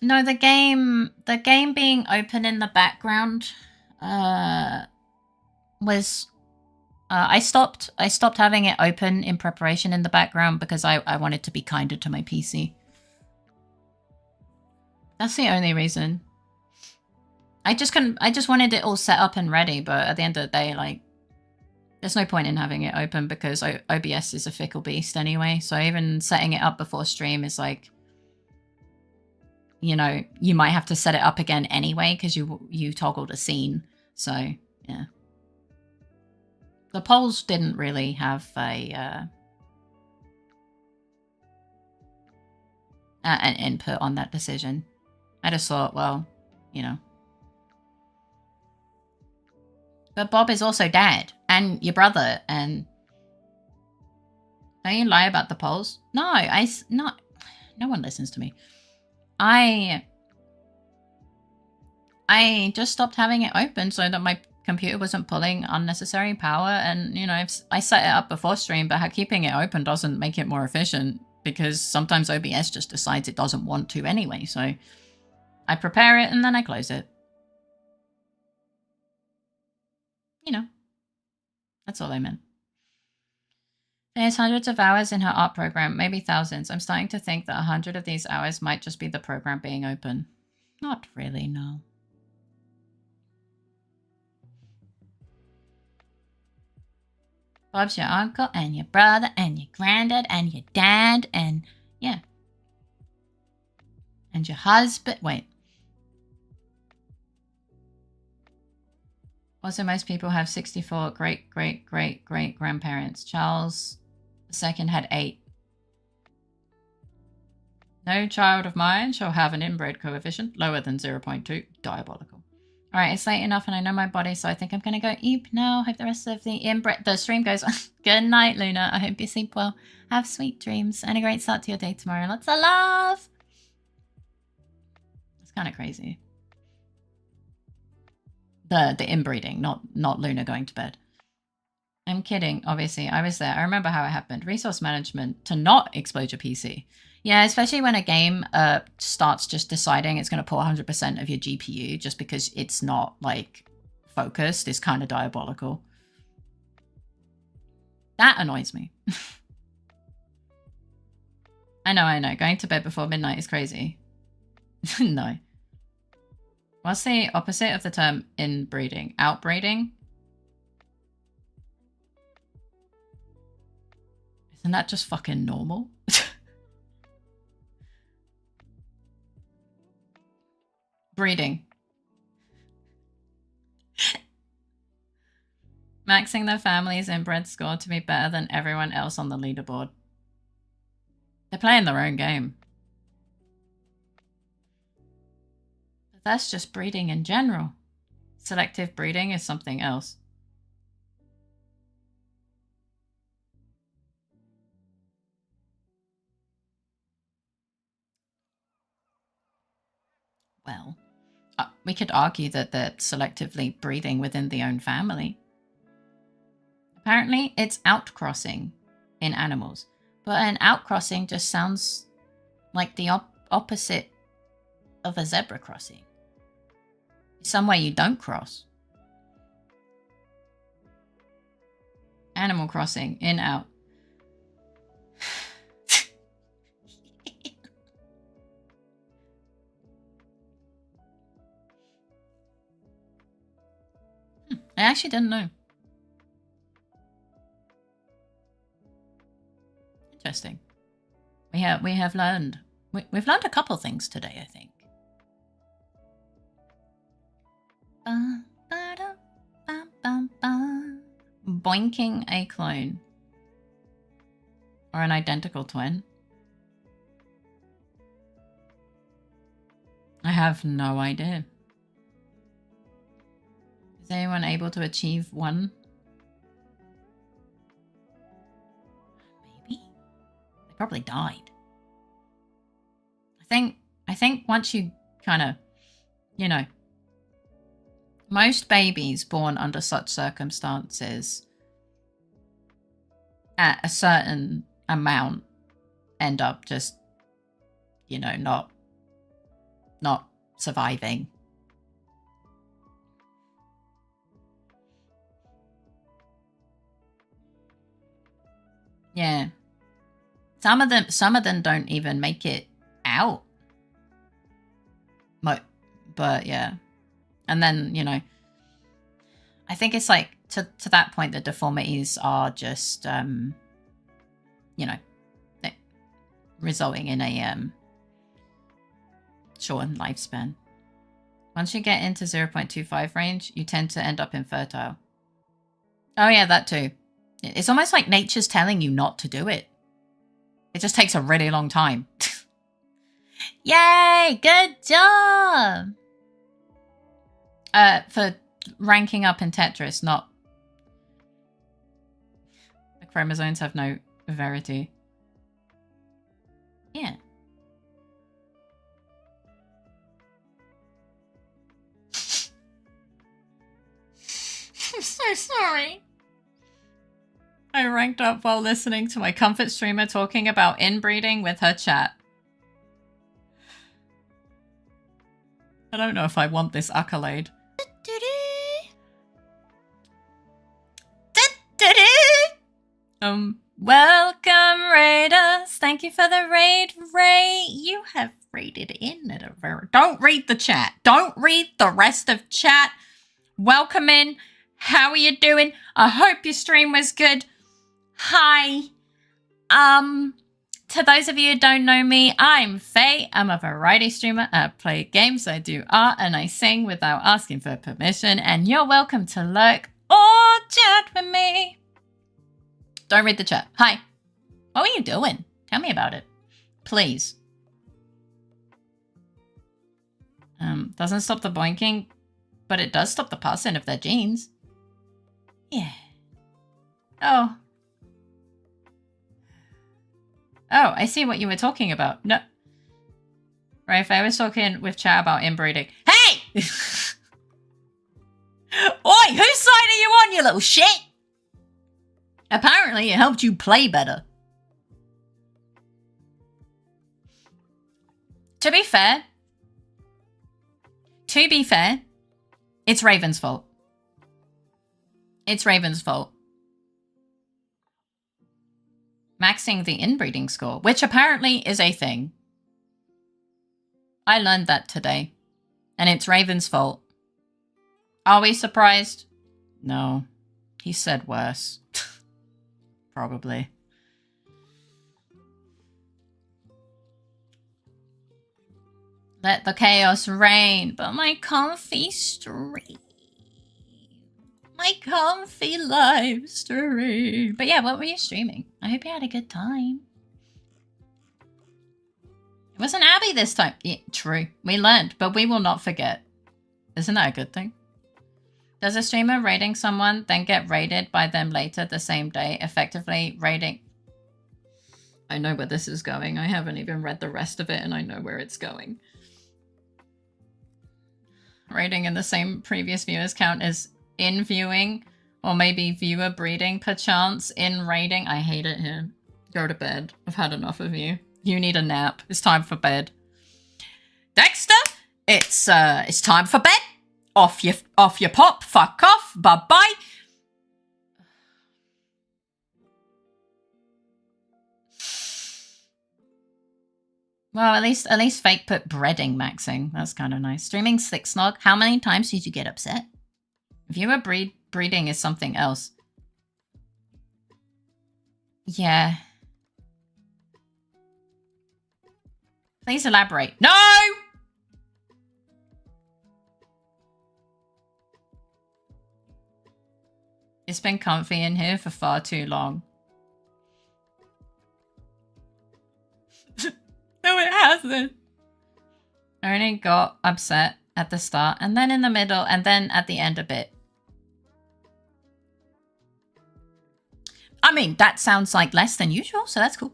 no, the game being open in the background, was, I stopped having it open in preparation in the background because I wanted to be kinder to my PC. That's the only reason. I just wanted it all set up and ready, but at the end of the day, like, there's no point in having it open because OBS is a fickle beast anyway. So even setting it up before stream is like, you know, you might have to set it up again anyway because you toggled a scene. So yeah, the polls didn't really have an input on that decision. I just thought, well, you know. But Bob is also dad and your brother, and don't you lie about the polls? No, no one listens to me. I just stopped having it open so that my computer wasn't pulling unnecessary power, and you know, I set it up before stream, but keeping it open doesn't make it more efficient because sometimes OBS just decides it doesn't want to anyway, so I prepare it and then I close it. You know, that's all I meant. There's hundreds of hours in her art program, maybe thousands. I'm starting to think that 100 of these hours might just be the program being open. Not really, no. Bob's your uncle and your brother and your granddad and your dad and, yeah. And your husband. Wait. Also, most people have 64 great-great-great-great-grandparents. Charles II had 8. No child of mine shall have an inbred coefficient lower than 0.2. Diabolical. Alright, it's late enough and I know my body, so I think I'm gonna go eat now. Hope the rest of the stream goes on. Good night, Luna. I hope you sleep well. Have sweet dreams and a great start to your day tomorrow. Lots of love! It's kind of crazy. The inbreeding, not Luna going to bed. I'm kidding, obviously. I was there. I remember how it happened. Resource management to not explode your PC. Yeah, especially when a game starts just deciding it's going to pull 100% of your GPU just because it's not, like, focused is kind of diabolical. That annoys me. I know. Going to bed before midnight is crazy. No. What's the opposite of the term inbreeding? Outbreeding? Isn't that just fucking normal? Breeding. Maxing their family's inbred score to be better than everyone else on the leaderboard. They're playing their own game. But that's just breeding in general. Selective breeding is something else. Well, we could argue that they're selectively breeding within the own family. Apparently, it's outcrossing in animals. But an outcrossing just sounds like the opposite of a zebra crossing. It's somewhere you don't cross. Animal crossing, in, out. I actually didn't know. Interesting. We have learned. We've learned a couple things today, I think. Boinking a clone. Or an identical twin. I have no idea. Is anyone able to achieve one? Maybe? They probably died. I think once you kind of, you know, most babies born under such circumstances at a certain amount end up just, you know, not surviving. Yeah. Some of them don't even make it out. But yeah. And then, you know, I think it's like to that point the deformities are just you know, resulting in a shortened lifespan. Once you get into 0.25 range, you tend to end up infertile. Oh yeah, that too. It's almost like nature's telling you not to do it. It just takes a really long time. Yay! Good job! For ranking up in Tetris, not... The chromosomes have no verity. Yeah. so sorry. I ranked up while listening to my comfort streamer talking about inbreeding with her chat. I don't know if I want this accolade. Welcome, raiders. Thank you for the raid, Ray. You have raided in at a very... Don't read the chat. Don't read the rest of chat. Welcome in. How are you doing? I hope your stream was good. Hi. To those of you who don't know me, I'm Faye. I'm a variety streamer. I play games, I do art, and I sing without asking for permission. And you're welcome to lurk or chat with me. Don't read the chat. Hi. What were you doing? Tell me about it. Please. Doesn't stop the boinking, but it does stop the passing of their genes. Yeah. Oh. Oh, I see what you were talking about. No. Right, if I was talking with chat about inbreeding. Hey! Oi, whose side are you on, you little shit? Apparently it helped you play better. To be fair, it's Raven's fault. It's Raven's fault. Maxing the inbreeding score, which apparently is a thing. I learned that today. And it's Raven's fault. Are we surprised? No. He said worse. Probably. Let the chaos reign, but my comfy stream. My comfy live stream. But yeah, what were you streaming? I hope you had a good time. It wasn't Abby this time. Yeah, true. We learned, but we will not forget. Isn't that a good thing? Does a streamer raiding someone then get raided by them later the same day, effectively raiding? I know where this is going. I haven't even read the rest of it and I know where it's going. Raiding in the same previous viewers count as in viewing, or maybe viewer breeding perchance in raiding. I hate it here. Go to bed. I've had enough of you. You need a nap. It's time for bed. Dexter, it's time for bed. Off your pop. Fuck off. Bye-bye. Well, at least Fake put breading maxing. That's kind of nice. Streaming Slick Snog. How many times did you get upset? Viewer breeding is something else. Yeah. Please elaborate. No! It's been comfy in here for far too long. No, it hasn't. I only got upset at the start, and then in the middle, and then at the end a bit. I mean, that sounds like less than usual, so that's cool.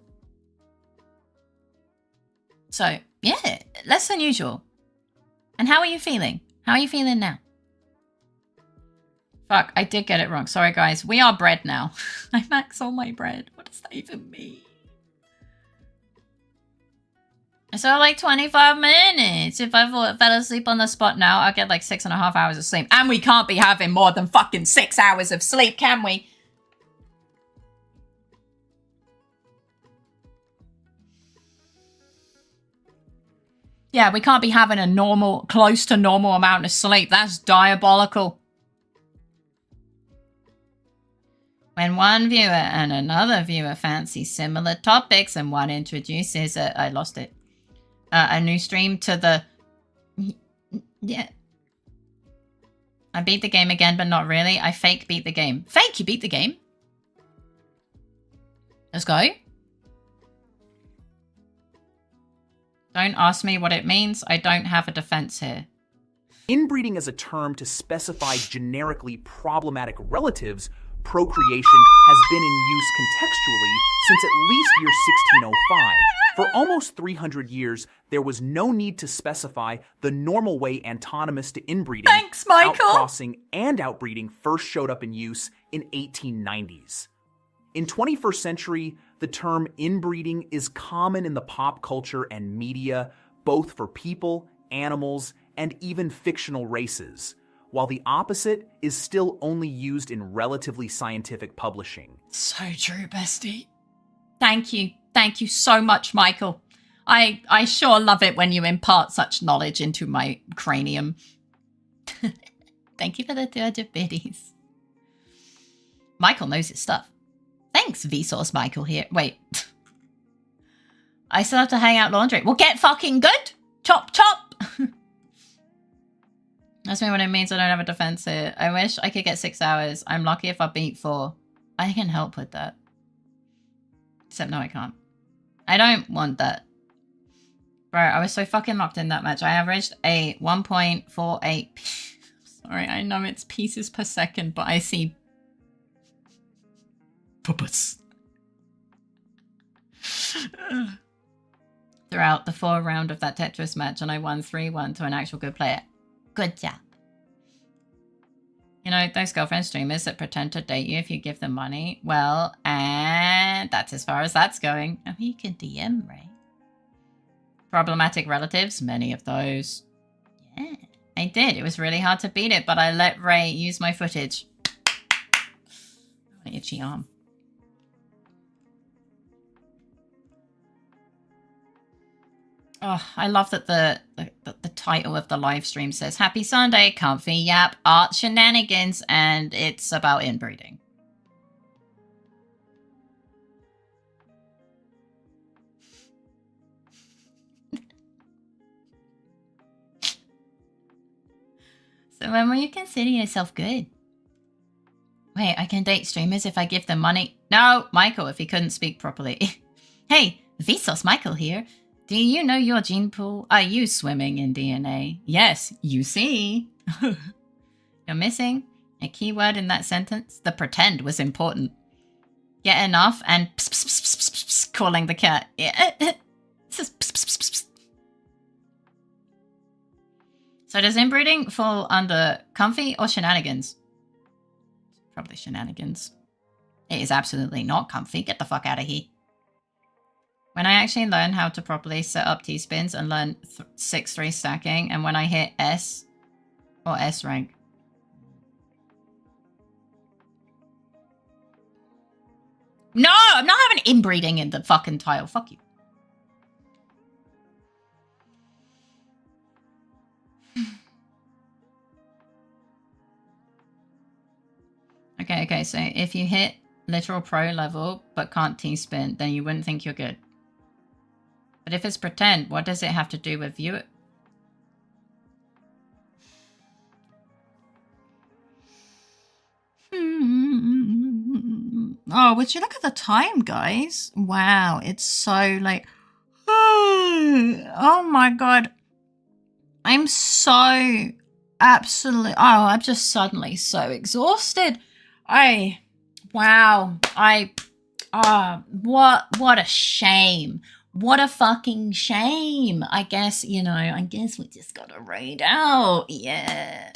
So, yeah, less than usual. And how are you feeling? How are you feeling now? Fuck, I did get it wrong. Sorry, guys. We are bread now. I max all my bread. What does that even mean? So like 25 minutes. If I fell asleep on the spot now, I'll get like 6.5 hours of sleep. And we can't be having more than fucking 6 hours of sleep, can we? Yeah, we can't be having a normal, close to normal amount of sleep. That's diabolical. When one viewer and another viewer fancy similar topics and one introduces I lost it. A new stream to the... Yeah. I beat the game again, but not really. I fake beat the game. Fake, you beat the game? Let's go. Don't ask me what it means. I don't have a defense here. Inbreeding is a term to specify generically problematic relatives procreation has been in use contextually since at least year 1605. For almost 300 years, there was no need to specify the normal way antonymous to inbreeding, Thanks, Michael. outcrossing, and outbreeding first showed up in use in 1890s. In 21st century, the term inbreeding is common in the pop culture and media, both for people, animals, and even fictional races, while the opposite is still only used in relatively scientific publishing. So true, bestie. Thank you. Thank you so much, Michael. I sure love it when you impart such knowledge into my cranium. Thank you for the 200 biddies. Michael knows his stuff. Thanks, Vsauce Michael here. Wait. I still have to hang out laundry. Well, get fucking good. Chop, chop. That's me what it means I don't have a defense here. I wish I could get 6 hours. I'm lucky if I beat 4. I can help with that. Except no, I can't. I don't want that. Bro, I was so fucking locked in that match. I averaged a 1.48. Sorry, I know it's pieces per second, but I see puppets. Throughout the 4 round of that Tetris match, and I won 3-1 to an actual good player. Good job. You know, those girlfriend streamers that pretend to date you if you give them money, well, and that's as far as that's going. I mean, you can DM, right? Problematic relatives, many of those. Yeah, I did. It was really hard to beat it, but I let Ray use my footage. My itchy arm. Oh, I love that the title of the live stream says Happy Sunday, comfy yap, art shenanigans, and it's about inbreeding. So when will you consider yourself good? Wait, I can date streamers if I give them money? No, Michael, if he couldn't speak properly. Hey, Vsauce Michael here. Do you know your gene pool? Are you swimming in DNA? Yes, you see. You're missing a keyword in that sentence. The pretend was important. Get enough and pss, pss, pss, pss, pss, pss, calling the cat. Yeah. Pss, pss, pss, pss, pss. So does inbreeding fall under comfy or shenanigans? Probably shenanigans. It is absolutely not comfy. Get the fuck out of here. When I actually learn how to properly set up T-spins and learn 6-3 stacking, and when I hit S or S rank. No, I'm not having inbreeding in the fucking title. Fuck you. Okay, so if you hit literal pro level but can't T-spin, then you wouldn't think you're good. But if it's pretend, what does it have to do with view? Oh, would you look at the time, guys? Wow, it's so like... Oh my god. I'm so absolutely... Oh, I'm just suddenly so exhausted. Wow. What a shame. What a fucking shame. I guess, you know, I guess we just gotta raid out. Yeah.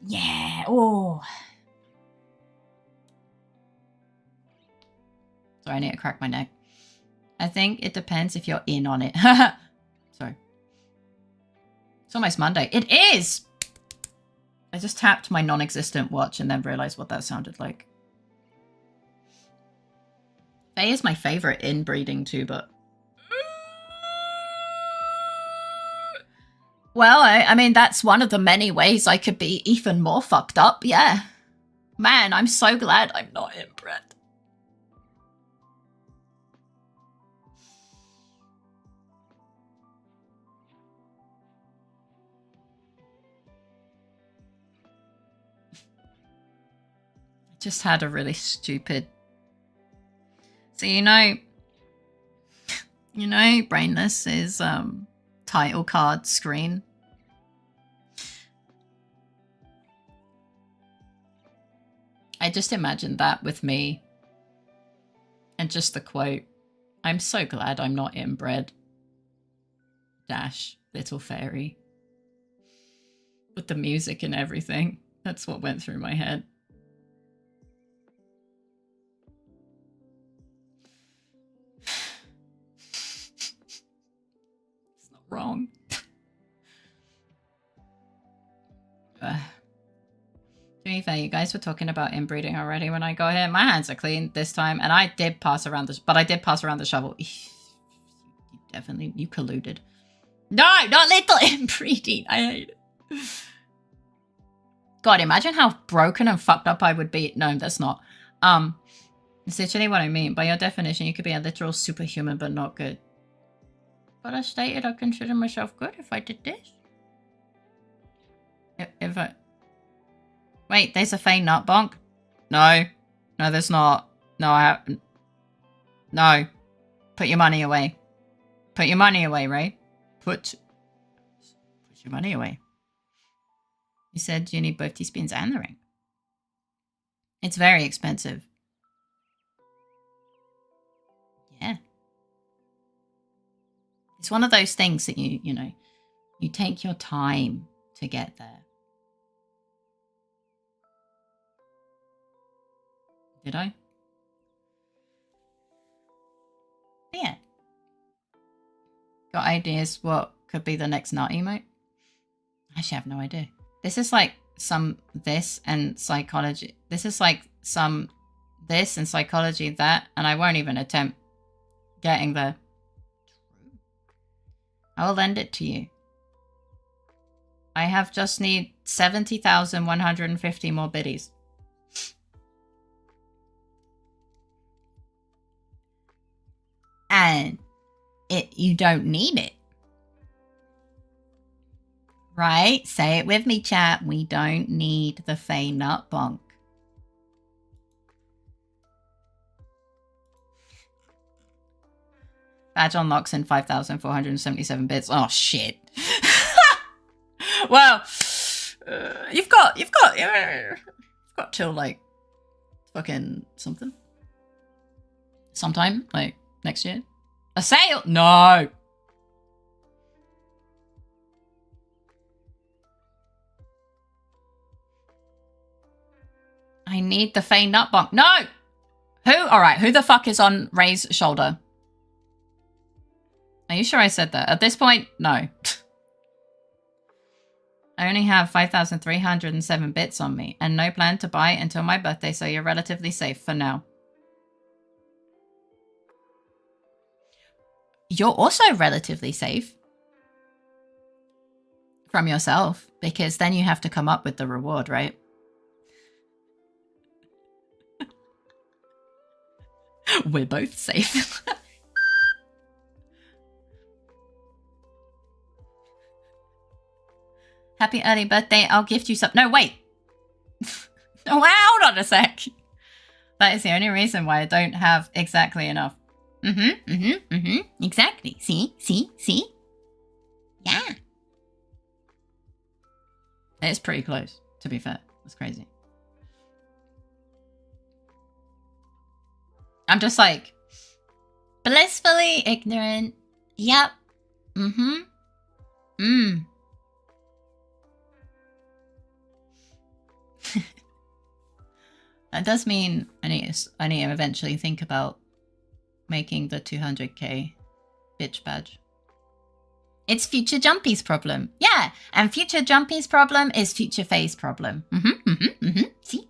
Yeah. Oh. Sorry, I need to crack my neck. I think it depends if you're in on it. Sorry. It's almost Monday. It is! I just tapped my non-existent watch and then realized what that sounded like. Faye is my favorite inbreeding tuber. Well, I mean, that's one of the many ways I could be even more fucked up, yeah. Man, I'm so glad I'm not inbred. Just had a really stupid... So, you know, Brainless is title card screen. I just imagined that with me. And just the quote, I'm so glad I'm not inbred. Dash, LittleFaerii. With the music and everything. That's what went through my head. It's not wrong. To be fair, you guys were talking about inbreeding already when I got here. My hands are clean this time, and I did pass around the... But I did pass around the shovel. You definitely... You colluded. No, not little inbreeding. I hate it. God, imagine how broken and fucked up I would be. No, that's not. It's literally what I mean. By your definition, you could be a literal superhuman, but not good. But I stated I consider myself good if I did this. If I... Wait, there's a Fae nut bonk? No. No, there's not. No, I haven't. No. Put your money away. Put your money away, Ray. Put your money away. You said you need both teaspoons and the ring. It's very expensive. Yeah. It's one of those things that you know, you take your time to get there. Did I? Yeah. Got ideas what could be the next nut emote? I actually have no idea. This is like some this and psychology. This is like some this and psychology that, and I won't even attempt getting there. I will lend it to you. I have just need 70,150 more biddies. And you don't need it. Right? Say it with me, chat. We don't need the Fae nut bonk. Badge unlocks in 5,477 bits. Oh shit. Well, you've got till like fucking something. Sometime, like next year. A sale? No. I need the Fae nut bonk. No! Who? Alright, who the fuck is on Ray's shoulder? Are you sure I said that? At this point, no. I only have 5,307 bits on me and no plan to buy until my birthday, so you're relatively safe for now. You're also relatively safe from yourself, because then you have to come up with the reward, right? We're both safe. Happy early birthday. I'll gift you some. No, wait. Oh, hold on a sec. That is the only reason why I don't have exactly enough. Exactly. See? Yeah. It's pretty close, to be fair. That's crazy. I'm just like, blissfully ignorant. Yep. That does mean I need to eventually think about making the 200k bitch badge. It's Future Jumpy's problem. Yeah, and Future Jumpy's problem is Future Fae's problem. See?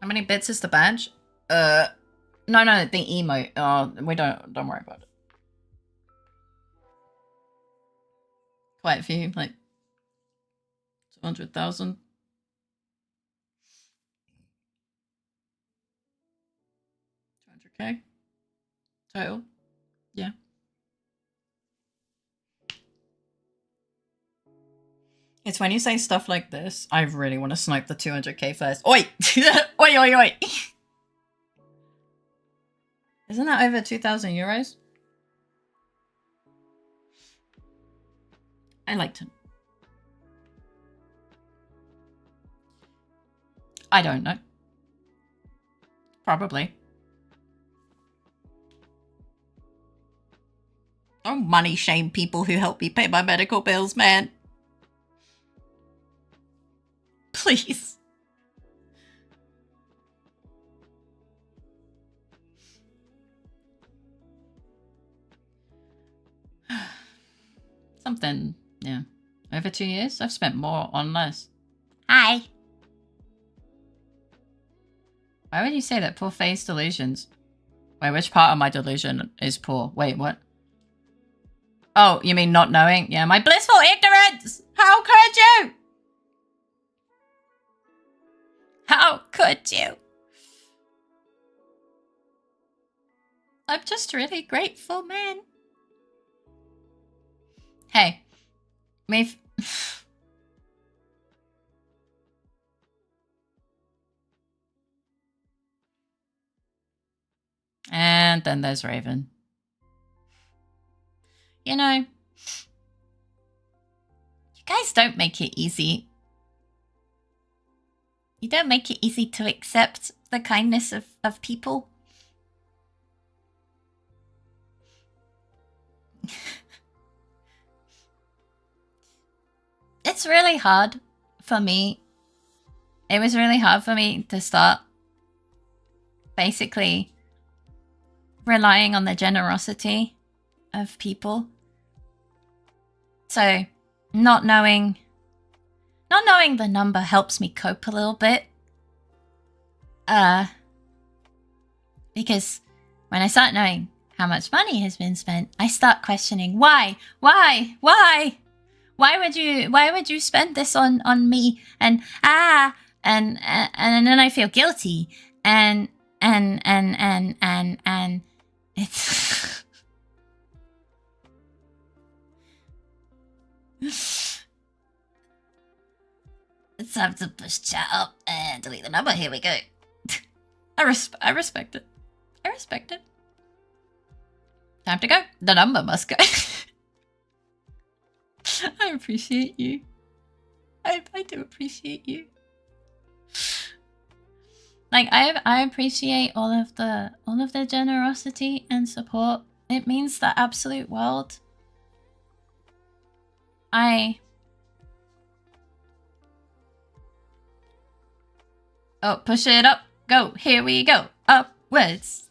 How many bits is the badge? No, the emote. We don't worry about it. Quite a few, like 200,000. 200k total. Yeah. It's when you say stuff like this, I really want to snipe the 200k first. Oi! Oi! Isn't that over 2,000 euros? I like to... I don't know. Probably. Don't money shame people who help me pay my medical bills, man. Please. Something, yeah. Over 2 years? I've spent more on less. Hi. Why would you say that? Poor face delusions. Wait, which part of my delusion is poor? Wait, what? Oh, you mean not knowing? Yeah, my blissful ignorance! How could you? How could you? I'm just really grateful, man. Hey, we've... And then there's Raven. You know, you guys don't make it easy. You don't make it easy to accept the kindness of people. It's really hard for me. It was really hard for me to start basically relying on the generosity of people. So not knowing the number helps me cope a little bit. Because when I start knowing how much money has been spent, I start questioning why would you spend this on me? And then I feel guilty and it's it's time to push chat up and delete the number. Here we go. I respect it. I respect it. Time to go. The number must go. I appreciate you. I do appreciate you. Like I appreciate all of the generosity and support. It means the absolute world. Oh, push it up. Go. Here we go. Upwards.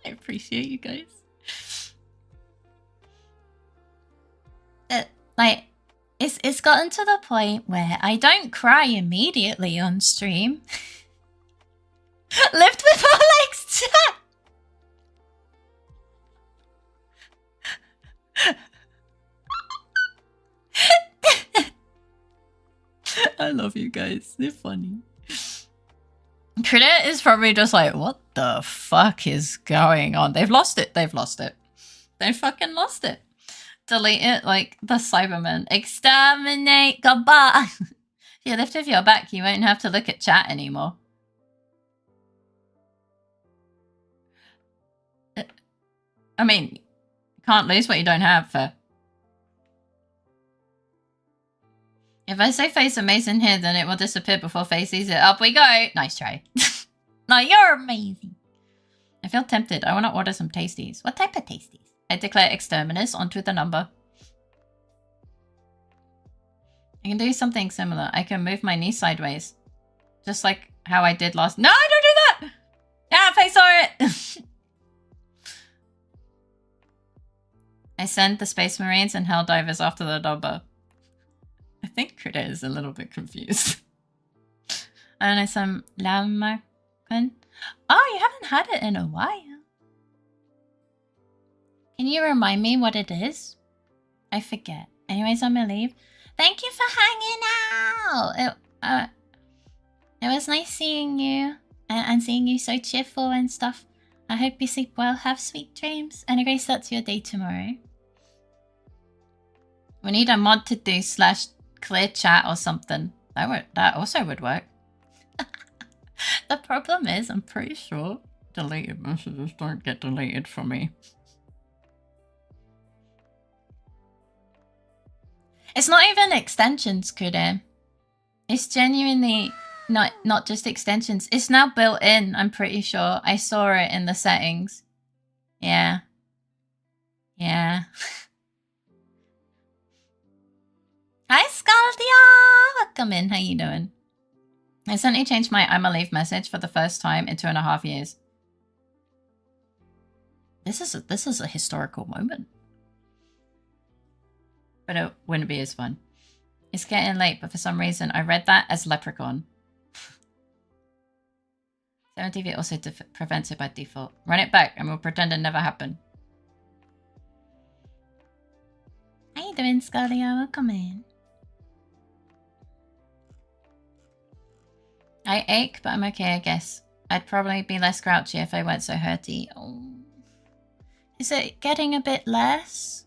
I appreciate you guys. Like, it's gotten to the point where I don't cry immediately on stream. Lift with our legs, chat! I love you guys. They're funny. Credit is probably just like, what the fuck is going on? They've lost it. They've lost it. They fucking lost it. Delete it like the Cyberman. Exterminate. Goodbye. If you lift with your back, you won't have to look at chat anymore. I mean, can't lose what you don't have. Fair. If I say face amazing here, then it will disappear before face sees it. Up we go. Nice try. No, you're amazing. I feel tempted. I want to order some tasties. What type of tasties? I declare exterminus onto the number. I can do something similar. I can move my knee sideways. Just like how I did last... No, don't do that! Yeah, face saw it! I sent the Space Marines and Helldivers after the number. I think Critter is a little bit confused. I don't know, some Lammarken. Oh, you haven't had it in a while. Can you remind me what it is? I forget. Anyways, I'm gonna leave. Thank you for hanging out. It was nice seeing you and seeing you so cheerful and stuff. I hope you sleep well. Have sweet dreams and a great start to your day tomorrow. We need a mod to do /clear chat or something. That also would work. The problem is, I'm pretty sure deleted messages don't get deleted for me. It's not even extensions, Kude. It's genuinely not just extensions. It's now built in, I'm pretty sure. I saw it in the settings. Yeah. Yeah. Hi, Scaldia! Welcome in. How you doing? I suddenly changed my I'm a leave message for the first time in 2.5 years. This is a historical moment. But it wouldn't be as fun. It's getting late, but for some reason I read that as leprechaun. 7TV also prevents it by default. Run it back and we'll pretend it never happened. How you doing, Scalia? Welcome in. I ache, but I'm okay, I guess. I'd probably be less grouchy if I weren't so hurty. Oh. Is it getting a bit less?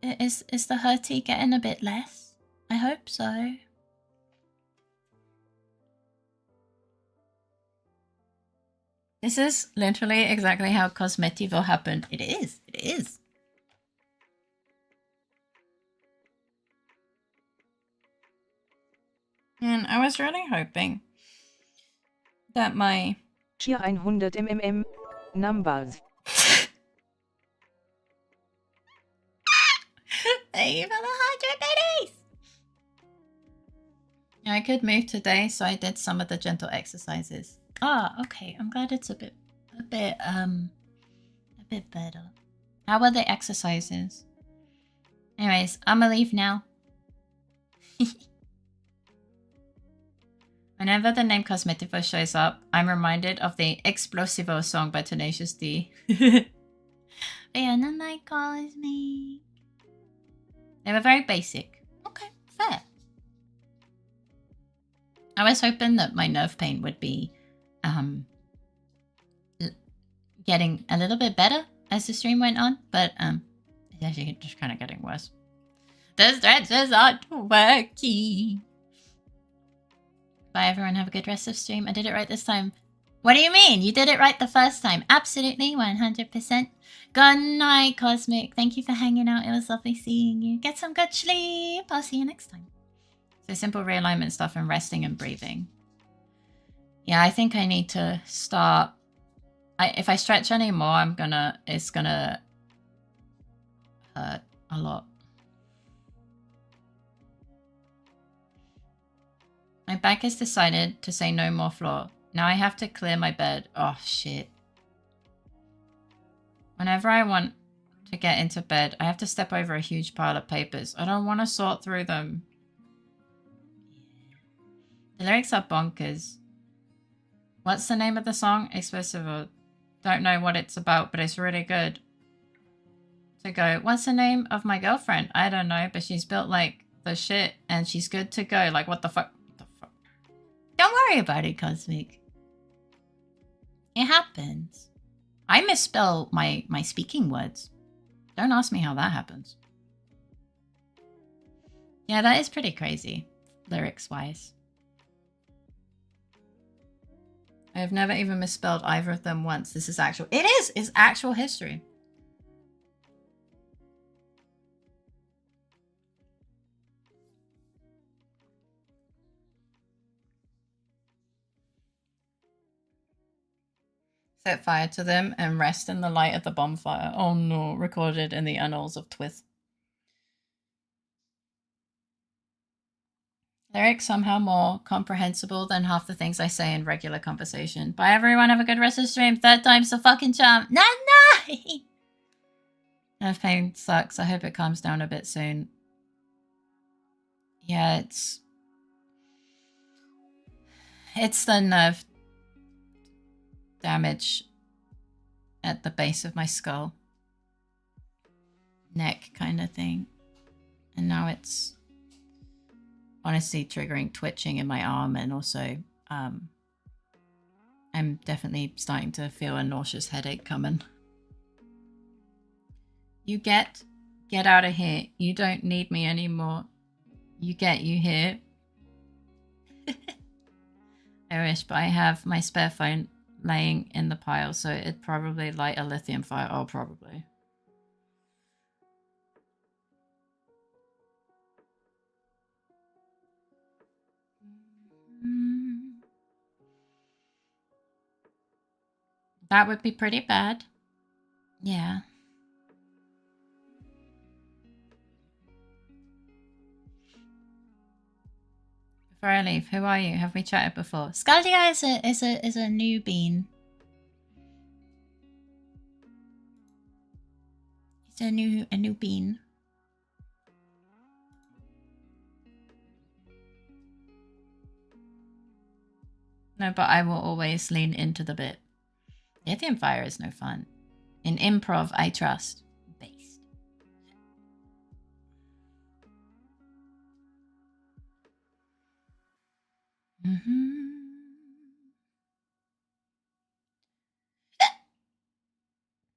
Is the hurty getting a bit less? I hope so. This is literally exactly how Cosmetiville happened. It is. It is. And I was really hoping that my... Hier 100 mmm. Numbers. Thank you for the 100 babies! I could move today, so I did some of the gentle exercises. Ah, okay. I'm glad it's a bit better. How were the exercises? Anyways, I'm gonna leave now. Whenever the name Cosmetivo shows up, I'm reminded of the Explosivo song by Tenacious D. Banana calls me. They were very basic. Okay, fair. I was hoping that my nerve pain would be getting a little bit better as the stream went on, but it's actually just kind of getting worse. The stretches aren't working. Bye everyone, have a good rest of stream. I did it right this time. What do you mean? You did it right the first time. Absolutely, 100%. Good night, Cosmic. Thank you for hanging out. It was lovely seeing you. Get some good sleep. I'll see you next time. So simple realignment stuff and resting and breathing. Yeah, I think I need to start. If I stretch anymore, it's gonna hurt a lot. My back has decided to say no more floor. Now I have to clear my bed. Oh, shit. Whenever I want to get into bed, I have to step over a huge pile of papers. I don't want to sort through them. The lyrics are bonkers. What's the name of the song? Explosivo. Don't know what it's about, but it's really good. To go, what's the name of my girlfriend? I don't know, but she's built like the shit and she's good to go. Like, what the fuck? Don't worry about it, Cosmic. It happens. I misspell my speaking words. Don't ask me how that happens. Yeah, that is pretty crazy, lyrics-wise. I have never even misspelled either of them once. This is actual... It is! It's actual history. Set fire to them and rest in the light of the bonfire. Oh no, recorded in the annals of Twith. Lyrics somehow more comprehensible than half the things I say in regular conversation. Bye everyone, have a good rest of the stream. Third time's the fucking charm. No, no! Nerve pain sucks. I hope it calms down a bit soon. Yeah, it's the nerve damage at the base of my skull. Neck kind of thing. And now it's honestly triggering twitching in my arm, and also I'm definitely starting to feel a nauseous headache coming. You get out of here. You don't need me anymore. You here. I wish, but I have my spare phone laying in the pile, so it'd probably light a lithium fire. Oh, probably. That would be pretty bad. Yeah. Before I leave, who are you? Have we chatted before? Scaldia is a new bean. It's a new bean. No, but I will always lean into the bit. Lithium fire is no fun. In improv, I trust. Based.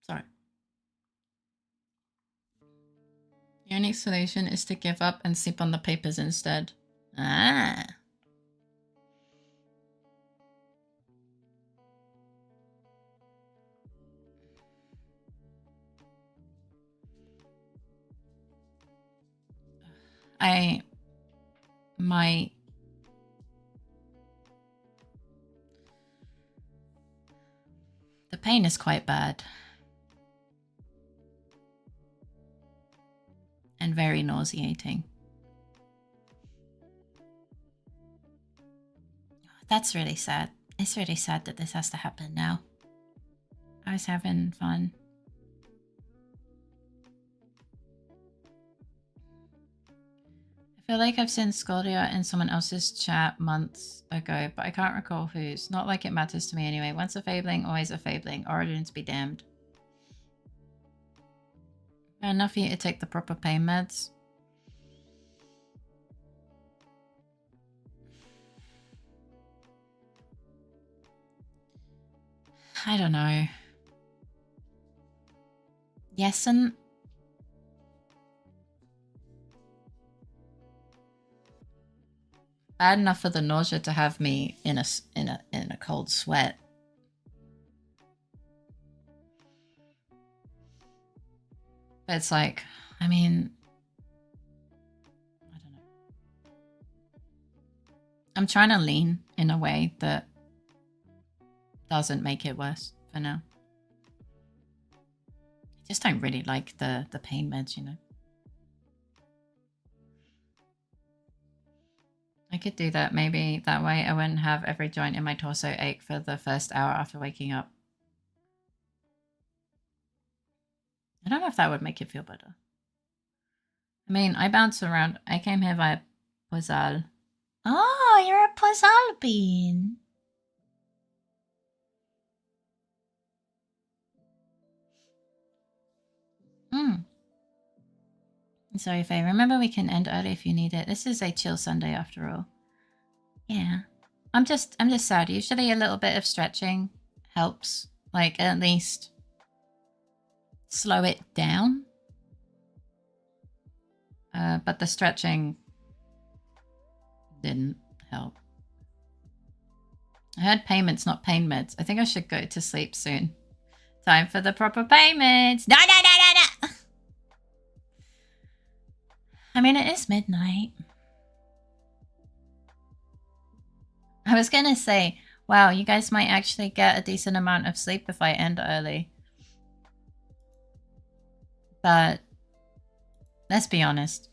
Sorry. The only solution is to give up and sleep on the papers instead. Ah. The pain is quite bad. And very nauseating. That's really sad. It's really sad that this has to happen now. I was having fun. I feel like I've seen Scoldia in someone else's chat months ago, but I can't recall whose. Not like it matters to me anyway. Once a fabling, always a fabling. Origins be damned. Fair enough for you to take the proper pain meds. I don't know. Yes and... Bad enough for the nausea to have me in a cold sweat. But it's like, I mean, I don't know. I'm trying to lean in a way that doesn't make it worse for now. I just don't really like the pain meds, you know. I could do that. Maybe that way I wouldn't have every joint in my torso ache for the first hour after waking up. I don't know if that would make it feel better. I mean, I bounce around. I came here via Pozal. Oh, you're a Pozal bean. Sorry, Faye. Remember, we can end early if you need it. This is a chill Sunday after all. Yeah. I'm just sad. Usually a little bit of stretching helps. Like, at least slow it down. But the stretching didn't help. I heard payments, not pain meds. I think I should go to sleep soon. Time for the proper payments. No. I mean, it is midnight. I was gonna say, wow, you guys might actually get a decent amount of sleep if I end early. But let's be honest.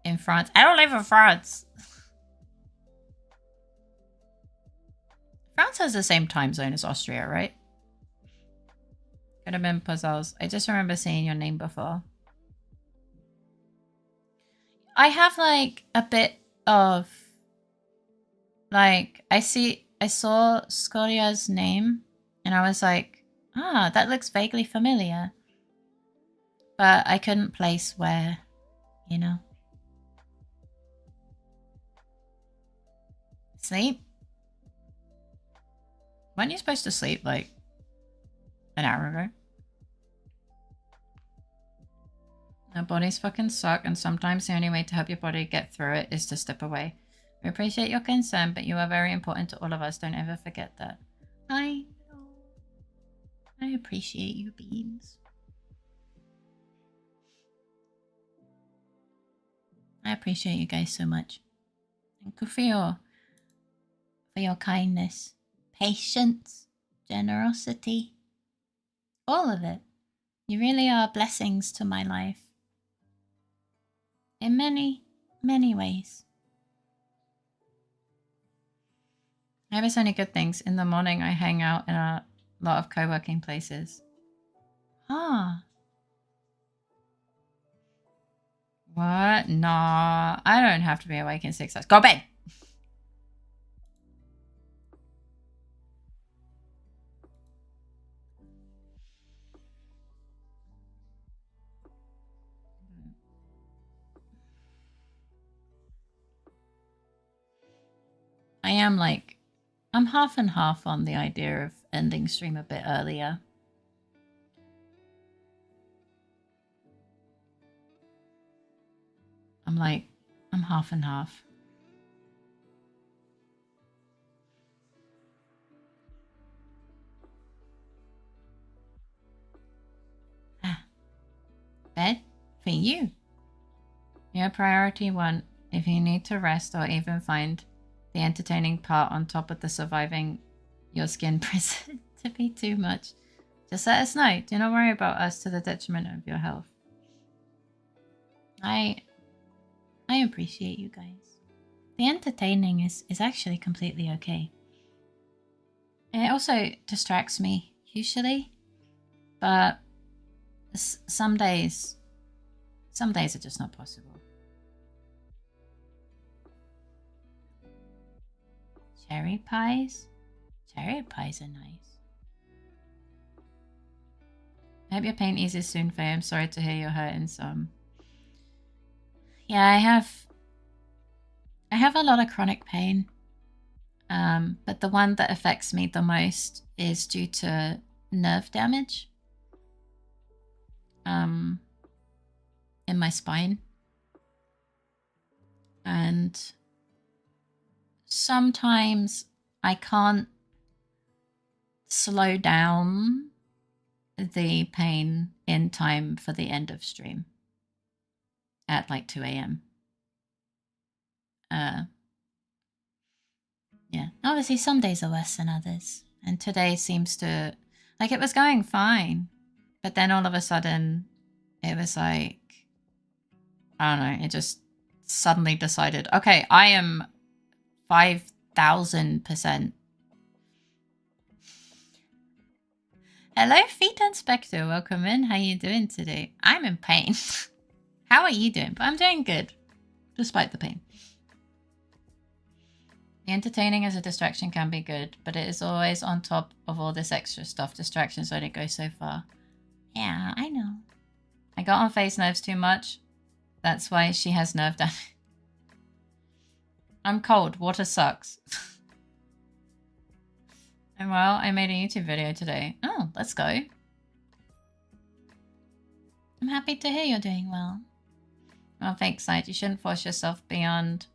In France, I don't live in France. France has the same time zone as Austria, right? Could have been puzzles. I just remember seeing your name before. I have like a bit of like I saw Scolia's name and I was like, ah, that looks vaguely familiar. But I couldn't place where, you know. Sleep? Weren't you supposed to sleep like an hour ago? Our bodies fucking suck, and sometimes the only way to help your body get through it is to step away. We appreciate your concern, but you are very important to all of us. Don't ever forget that. I appreciate you, beans. I appreciate you guys so much. Thank you for your kindness, patience, generosity. All of it. You really are blessings to my life. In many, many ways. I have so many good things. In the morning, I hang out in a lot of co-working places. Ah. What? Nah, I don't have to be awake in 6 hours. Go to bed! I am like, I'm half and half on the idea of ending stream a bit earlier. I'm half and half. Bed for you. Your priority one, if you need to rest or even find the entertaining part on top of the surviving your skin prison to be too much, just let us know. Do not worry about us to the detriment of your health. I appreciate you guys. The entertaining is actually completely okay. It also distracts me usually, but some days are just not possible. Cherry pies? Cherry pies are nice. I hope your pain eases soon, Faye. I'm sorry to hear you're hurting some. Yeah, I have a lot of chronic pain. But the one that affects me the most is due to nerve damage. In my spine. And sometimes I can't slow down the pain in time for the end of stream at like 2 a.m. Yeah, obviously some days are worse than others. And today seems to, like, it was going fine. But then all of a sudden, it was like, I don't know, it just suddenly decided, okay, I am 5,000%. Hello, Feet Inspector. Welcome in. How you doing today? I'm in pain. How are you doing? But I'm doing good, despite the pain. The entertaining as a distraction can be good, but it is always on top of all this extra stuff. Distractions only go so far. Yeah, I know. I got on Faye's nerves too much. That's why she has nerve damage. I'm cold. Water sucks. And well, I made a YouTube video today. Oh, let's go. I'm happy to hear you're doing well. Well, thanks, Side. You shouldn't force yourself beyond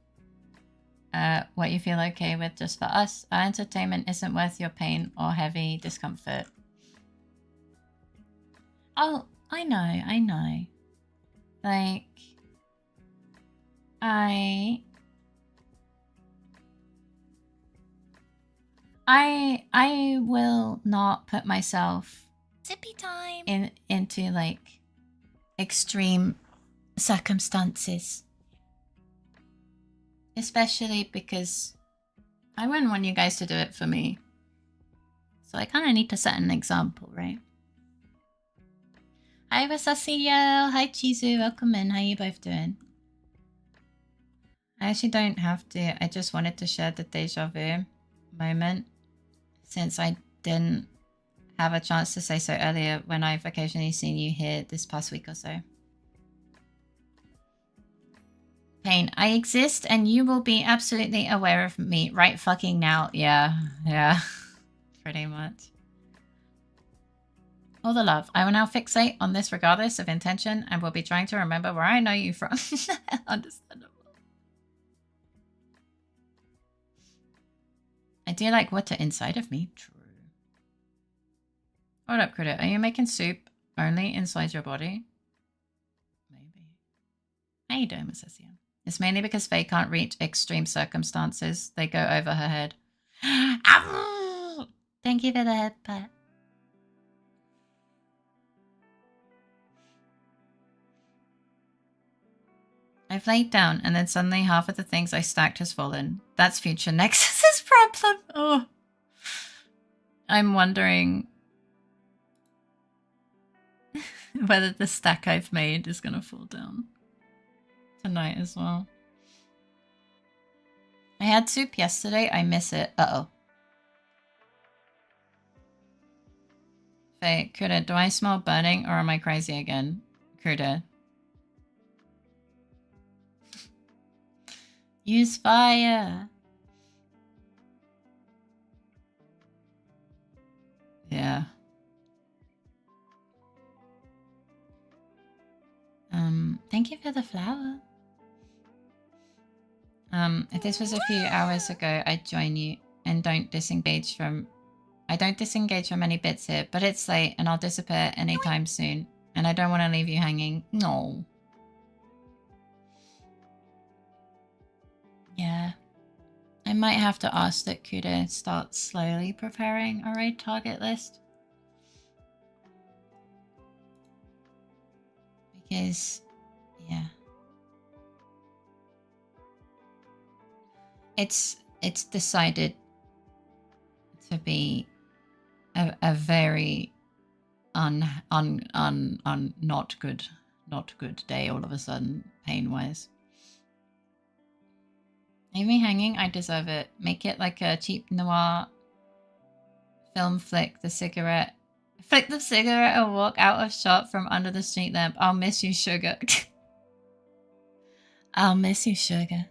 what you feel okay with just for us. Our entertainment isn't worth your pain or heavy discomfort. Oh, I know. Like, I will not put myself Sippy time. into like extreme circumstances. Especially because I wouldn't want you guys to do it for me. So I kind of need to set an example, right? Hi, Vasasiel. Hi, Chizu. Welcome in. How you both doing? I actually don't have to. I just wanted to share the deja vu moment since I didn't have a chance to say so earlier when I've occasionally seen you here this past week or so. Pain, I exist and you will be absolutely aware of me right fucking now. Yeah, pretty much. All the love. I will now fixate on this regardless of intention and will be trying to remember where I know you from. Understandable. I do like water inside of me. True. Hold up, Critter. Are you making soup only inside your body? Maybe. How you doing, Miss Essia? It's mainly because Faye can't reach extreme circumstances. They go over her head. Thank you for the headbutt. I've laid down and then suddenly half of the things I stacked has fallen. That's future Nexus's problem. Oh. I'm wondering whether the stack I've made is going to fall down tonight as well. I had soup yesterday. I miss it. Uh-oh. Faye, Kuda, do I smell burning or am I crazy again? Kuda. Use fire. Yeah. Thank you for the flower. If this was a few hours ago, I'd join you and I don't disengage from any bits here, but it's late and I'll disappear anytime soon. And I don't want to leave you hanging. No. Yeah. I might have to ask that Kuda start slowly preparing a raid target list. Because, yeah. It's decided to be a very not good day all of a sudden, pain-wise. Leave me hanging, I deserve it. Make it like a cheap noir film flick the cigarette and walk out of shot from under the street lamp. I'll miss you, sugar. I'll miss you, sugar.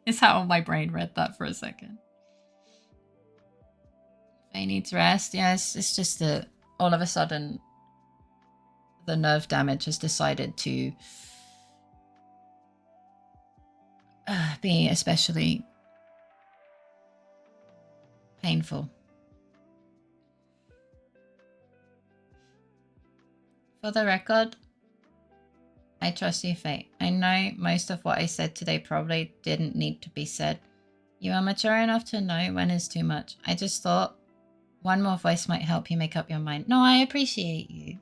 Is how my brain read that for a second. Faye needs rest. Yeah, it's just that all of a sudden the nerve damage has decided to be especially painful. For the record, I trust you, Faye. I know most of what I said today probably didn't need to be said. You are mature enough to know when is too much. I just thought one more voice might help you make up your mind. No, I appreciate you.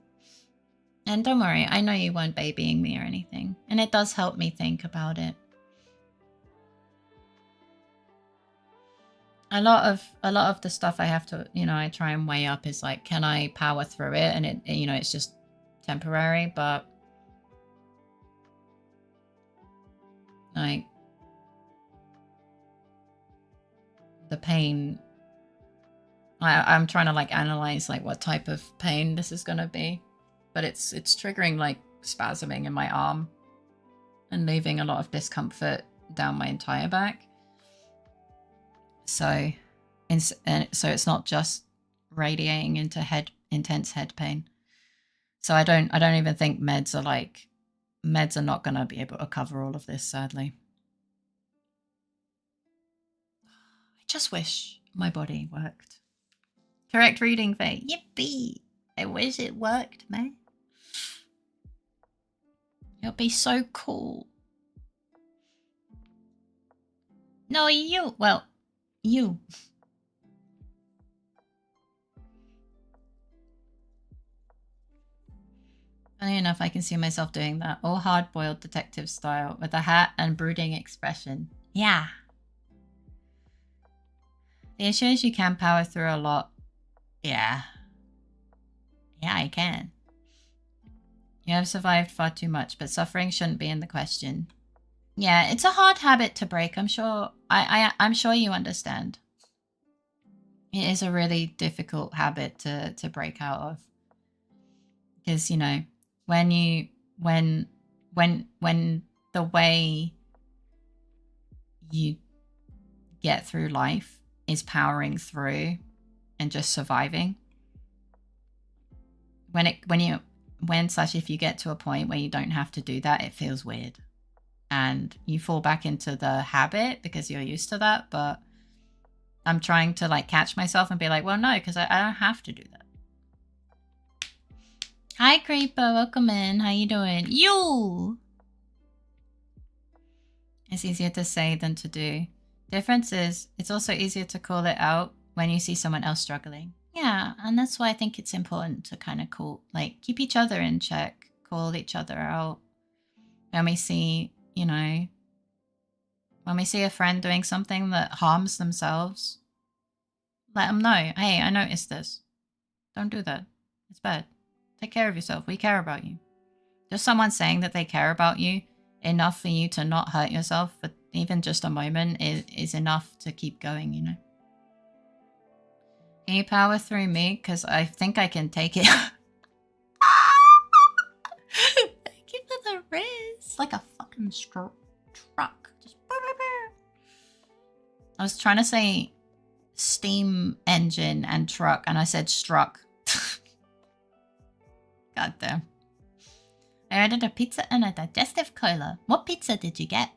And don't worry, I know you weren't babying me or anything. And it does help me think about it. A lot of the stuff I have to, I try and weigh up is like, can I power through it? And it's just temporary, but like the pain, I'm trying to like analyze like what type of pain this is gonna be, but it's triggering like spasming in my arm and leaving a lot of discomfort down my entire back. So it's not just radiating into intense head pain. So I don't even think meds are not going to be able to cover all of this, sadly. I just wish my body worked. Correct reading, Faye. Yippee! I wish it worked, man. It'll be so cool. No, you. Well, you. Funny enough, I can see myself doing that. All hard-boiled detective style with a hat and brooding expression. Yeah. The issue is you can power through a lot. Yeah. Yeah, I can. You have survived far too much, but suffering shouldn't be in the question. Yeah, it's a hard habit to break. I'm sure I'm sure you understand. It is a really difficult habit to break out of. Because, when the way you get through life is powering through and just surviving. If you get to a point where you don't have to do that, it feels weird. And you fall back into the habit because you're used to that, but I'm trying to like catch myself and be like, well, no, because I don't have to do that. Hi, Creeper. Welcome in. How you doing? You! It's easier to say than to do. Difference is, it's also easier to call it out when you see someone else struggling. Yeah, and that's why I think it's important to kind of keep each other in check, call each other out. When we see, when we see a friend doing something that harms themselves, let them know, hey, I noticed this. Don't do that. It's bad. Take care of yourself. We care about you. Just someone saying that they care about you enough for you to not hurt yourself for even just a moment is enough to keep going, Can you power through me? Because I think I can take it. Thank you for the riz. Like a fucking truck. Just... I was trying to say steam engine and truck, and I said struck. God damn. I ordered a pizza and a digestive cola. What pizza did you get?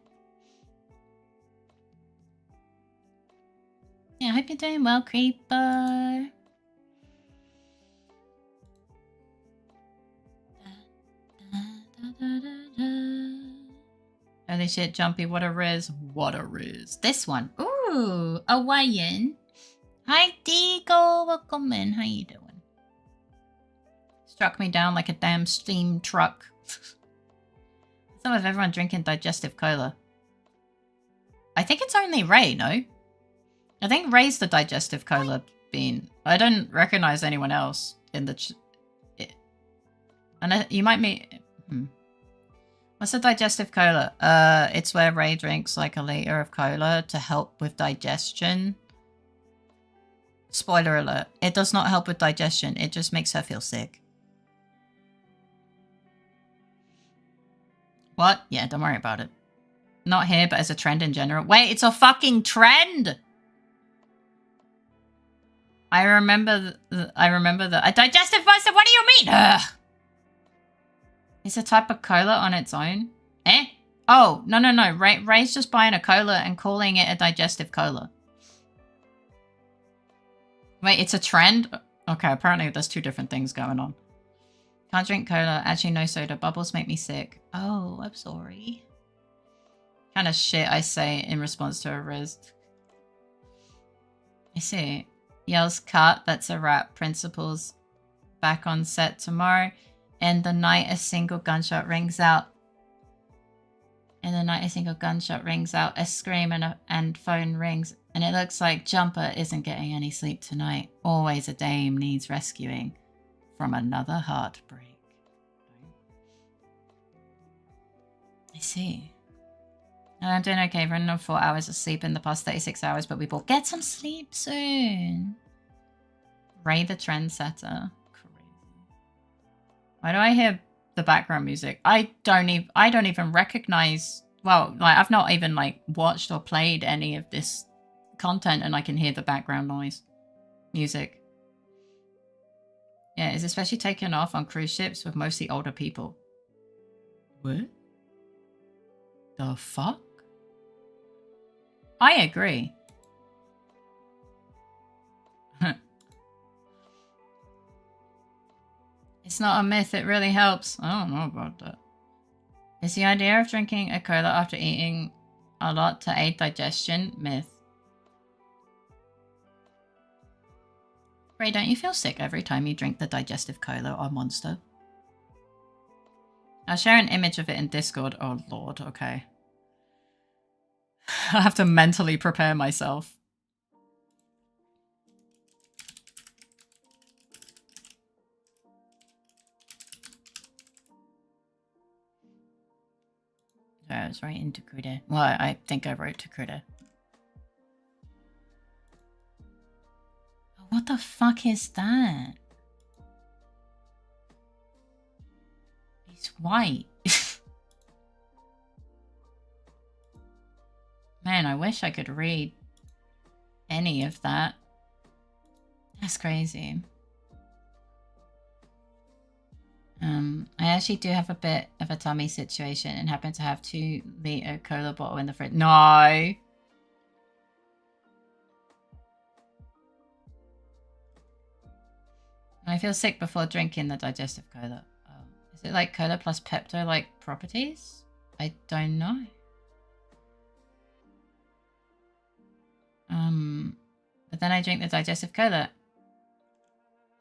Yeah, I hope you're doing well, Creeper. Holy shit, Jumpy, what a riz. What a riz. This one. Ooh, Hawaiian. Hi, Deagle. Welcome in. How you doing? Struck me down like a damn steam truck. Some of everyone drinking digestive cola. I think it's only Ray, no? I think Ray's the digestive cola bean. I don't recognize anyone else in the... and you might meet... What's a digestive cola? It's where Ray drinks like a liter of cola to help with digestion. Spoiler alert. It does not help with digestion. It just makes her feel sick. What? Yeah, don't worry about it. Not here, but as a trend in general. Wait, it's a fucking trend! I remember the a digestive monster. What do you mean? Ugh. It's a type of cola on its own. Eh? Oh, no. Ray's just buying a cola and calling it a digestive cola. Wait, it's a trend? Okay, apparently there's two different things going on. Can't drink cola. Actually, no soda. Bubbles make me sick. Oh, I'm sorry. Kind of shit I say in response to a riz. I see. Yells cut. That's a wrap. Principals back on set tomorrow. In the night, a single gunshot rings out. In the night, a single gunshot rings out. A scream and phone rings. And it looks like Jumper isn't getting any sleep tonight. Always a dame needs rescuing from another heartbreak. I see. I'm doing okay. Running on 4 hours of sleep in the past 36 hours, but we will get some sleep soon. Ray the trendsetter. Why do I hear the background music? I don't even recognize. Well, like I've not even like watched or played any of this content, and I can hear the background noise, music. Yeah, it's especially taken off on cruise ships with mostly older people. What? The fuck? I agree. It's not a myth, it really helps. I don't know about that. Is the idea of drinking a cola after eating a lot to aid digestion? Myth. Ray, don't you feel sick every time you drink the digestive cola or Monster? I'll share an image of it in Discord. Oh lord, okay. I have to mentally prepare myself. I was writing to Kuda. Well, I think I wrote to Kuda. What the fuck is that? He's white. Man, I wish I could read any of that. That's crazy. I actually do have a bit of a tummy situation and happen to have 2-liter cola bottle in the fridge. No! I feel sick before drinking the digestive cola. Is it like cola plus Pepto-like properties? I don't know. The But then I drink the digestive cola.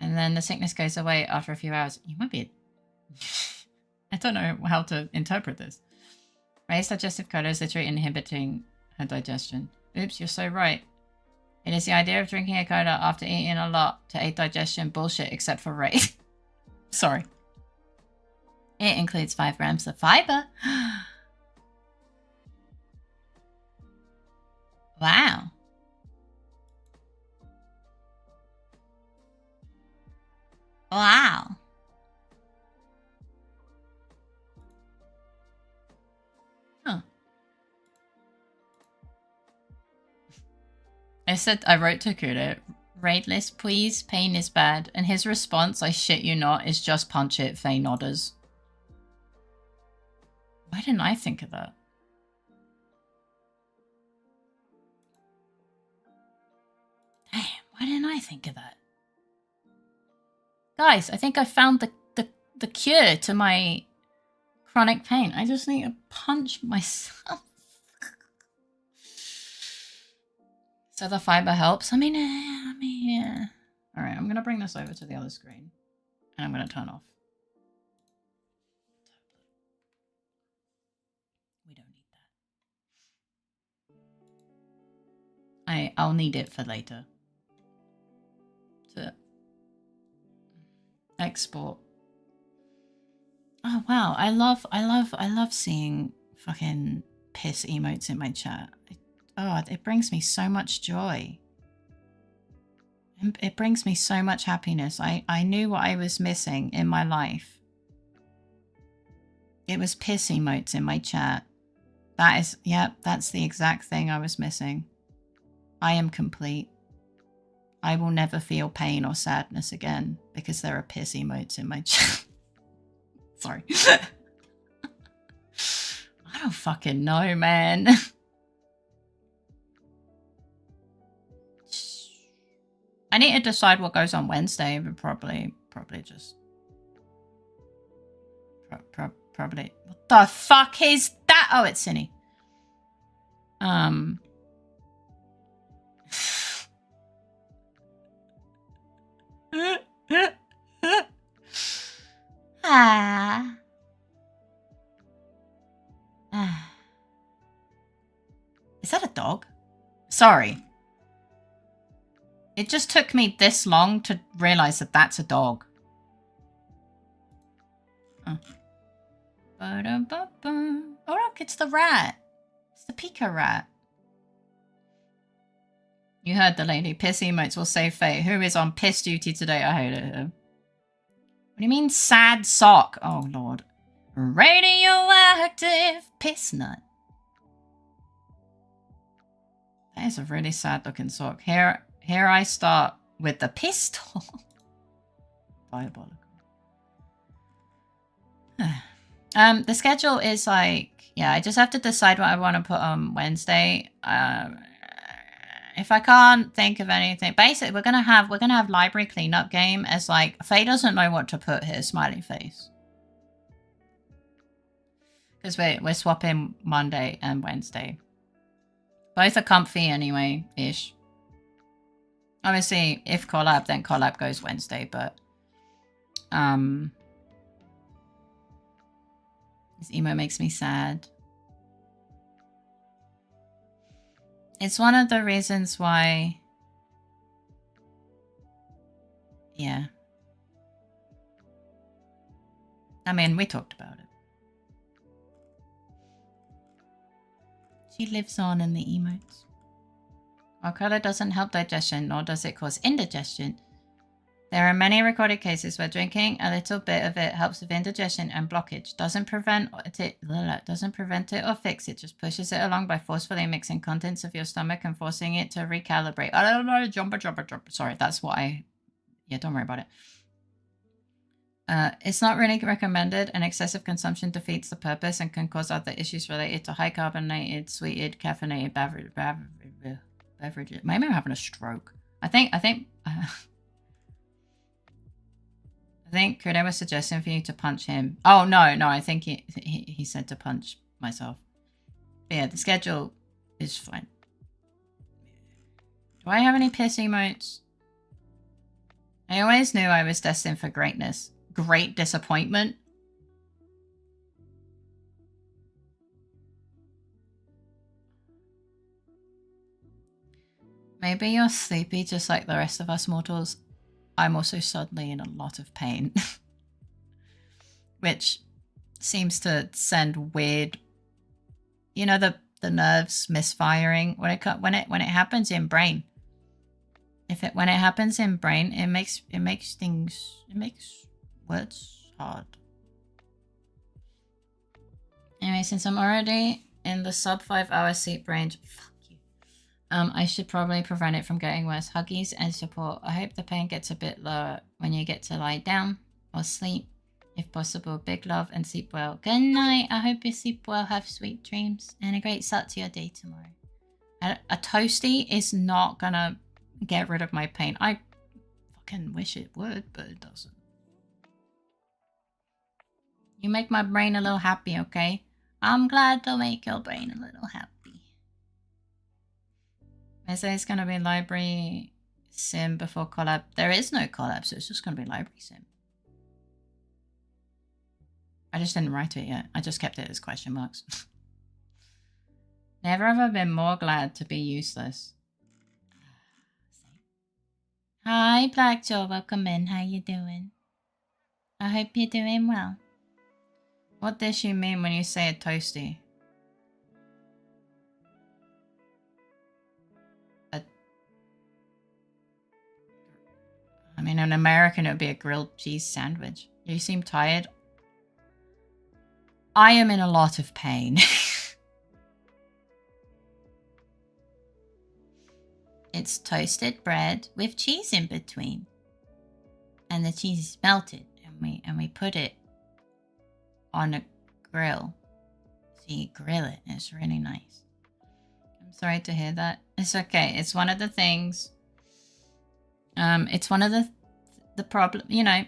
And then the sickness goes away after a few hours. You might be... I don't know how to interpret this. Raised digestive cola is literally inhibiting her digestion. Oops, you're so right. It is the idea of drinking a cola after eating a lot to aid digestion. Bullshit, except for Ray. Sorry. It includes 5 grams of fiber. Wow. Wow. Huh. I wrote to Kudo, raid list please, pain is bad. And his response, I shit you not, is just punch it, Faye nodders. Why didn't I think of that? Damn, why didn't I think of that? Guys, I think I found the cure to my chronic pain. I just need to punch myself. So the fiber helps. I mean, yeah. All right, I'm going to bring this over to the other screen. And I'm going to turn off. We don't need that. I'll need it for later. To export. Oh wow, I love seeing fucking piss emotes in my chat. It brings me so much joy. It brings me so much happiness. I knew what I was missing in my life. It was piss emotes in my chat. That's the exact thing I was missing. I am complete. I will never feel pain or sadness again because there are piss emotes in my chat. Sorry. I don't fucking know, man. I need to decide what goes on Wednesday, but probably just... Probably... What the fuck is that? Oh, it's Cinny. Is that a dog? Sorry. It just took me this long to realize that that's a dog. Oh, look, it's the rat. It's the Pika rat. You heard the lady. Piss emotes will save Faye. Who is on piss duty today? I hate it. What do you mean sad sock? Oh, Lord. Radioactive piss nut. That is a really sad looking sock. Here I start with the pistol. Diabolical. The schedule is like, yeah, I just have to decide what I want to put on Wednesday. If I can't think of anything, basically we're gonna have library cleanup game as like Faye doesn't know what to put here, smiley face. Because we're swapping Monday and Wednesday. Both are comfy anyway, ish. Obviously, if collab, then collab goes Wednesday, but this emo makes me sad. It's one of the reasons why, yeah. I mean, we talked about it. She lives on in the emotes. While cola doesn't help digestion, nor does it cause indigestion. There are many recorded cases where drinking a little bit of it helps with indigestion and blockage. Doesn't prevent it or fix it, just pushes it along by forcefully mixing contents of your stomach and forcing it to recalibrate. I don't know, jumper. Sorry, that's what yeah, don't worry about it. It's not really recommended, and excessive consumption defeats the purpose and can cause other issues related to high carbonated, sweetened, caffeinated beverages. Maybe I'm having a stroke. I think Kudo was suggesting for you to punch him. Oh, no, I think he said to punch myself. But yeah, the schedule is fine. Do I have any piss emotes? I always knew I was destined for greatness. Great disappointment. Maybe you're sleepy just like the rest of us mortals. I'm also suddenly in a lot of pain. Which seems to send weird... You know, the nerves misfiring when it happens in brain. When it happens in brain, it makes words hard. Anyway, since I'm already in the sub 5 hour sleep range, fuck you. I should probably prevent it from getting worse. Huggies and support. I hope the pain gets a bit lower when you get to lie down or sleep. If possible, big love and sleep well. Good night. I hope you sleep well, have sweet dreams, and a great start to your day tomorrow. A toasty is not gonna get rid of my pain. I fucking wish it would, but it doesn't. You make my brain a little happy, okay? I'm glad to make your brain a little happy. I say it's gonna be library sim before collab. There is no collab, so it's just gonna be library sim. I just didn't write it yet. I just kept it as question marks. Never ever been more glad to be useless. Hi, Blackjaw. Welcome in. How you doing? I hope you're doing well. What does you mean when you say a toasty? I mean, an American, it would be a grilled cheese sandwich. You seem tired. I am in a lot of pain. It's toasted bread with cheese in between. And the cheese is melted. And we put it on a grill. So you grill it. And it's really nice. I'm sorry to hear that. It's okay. It's one of the things. It's one of the problem. You know,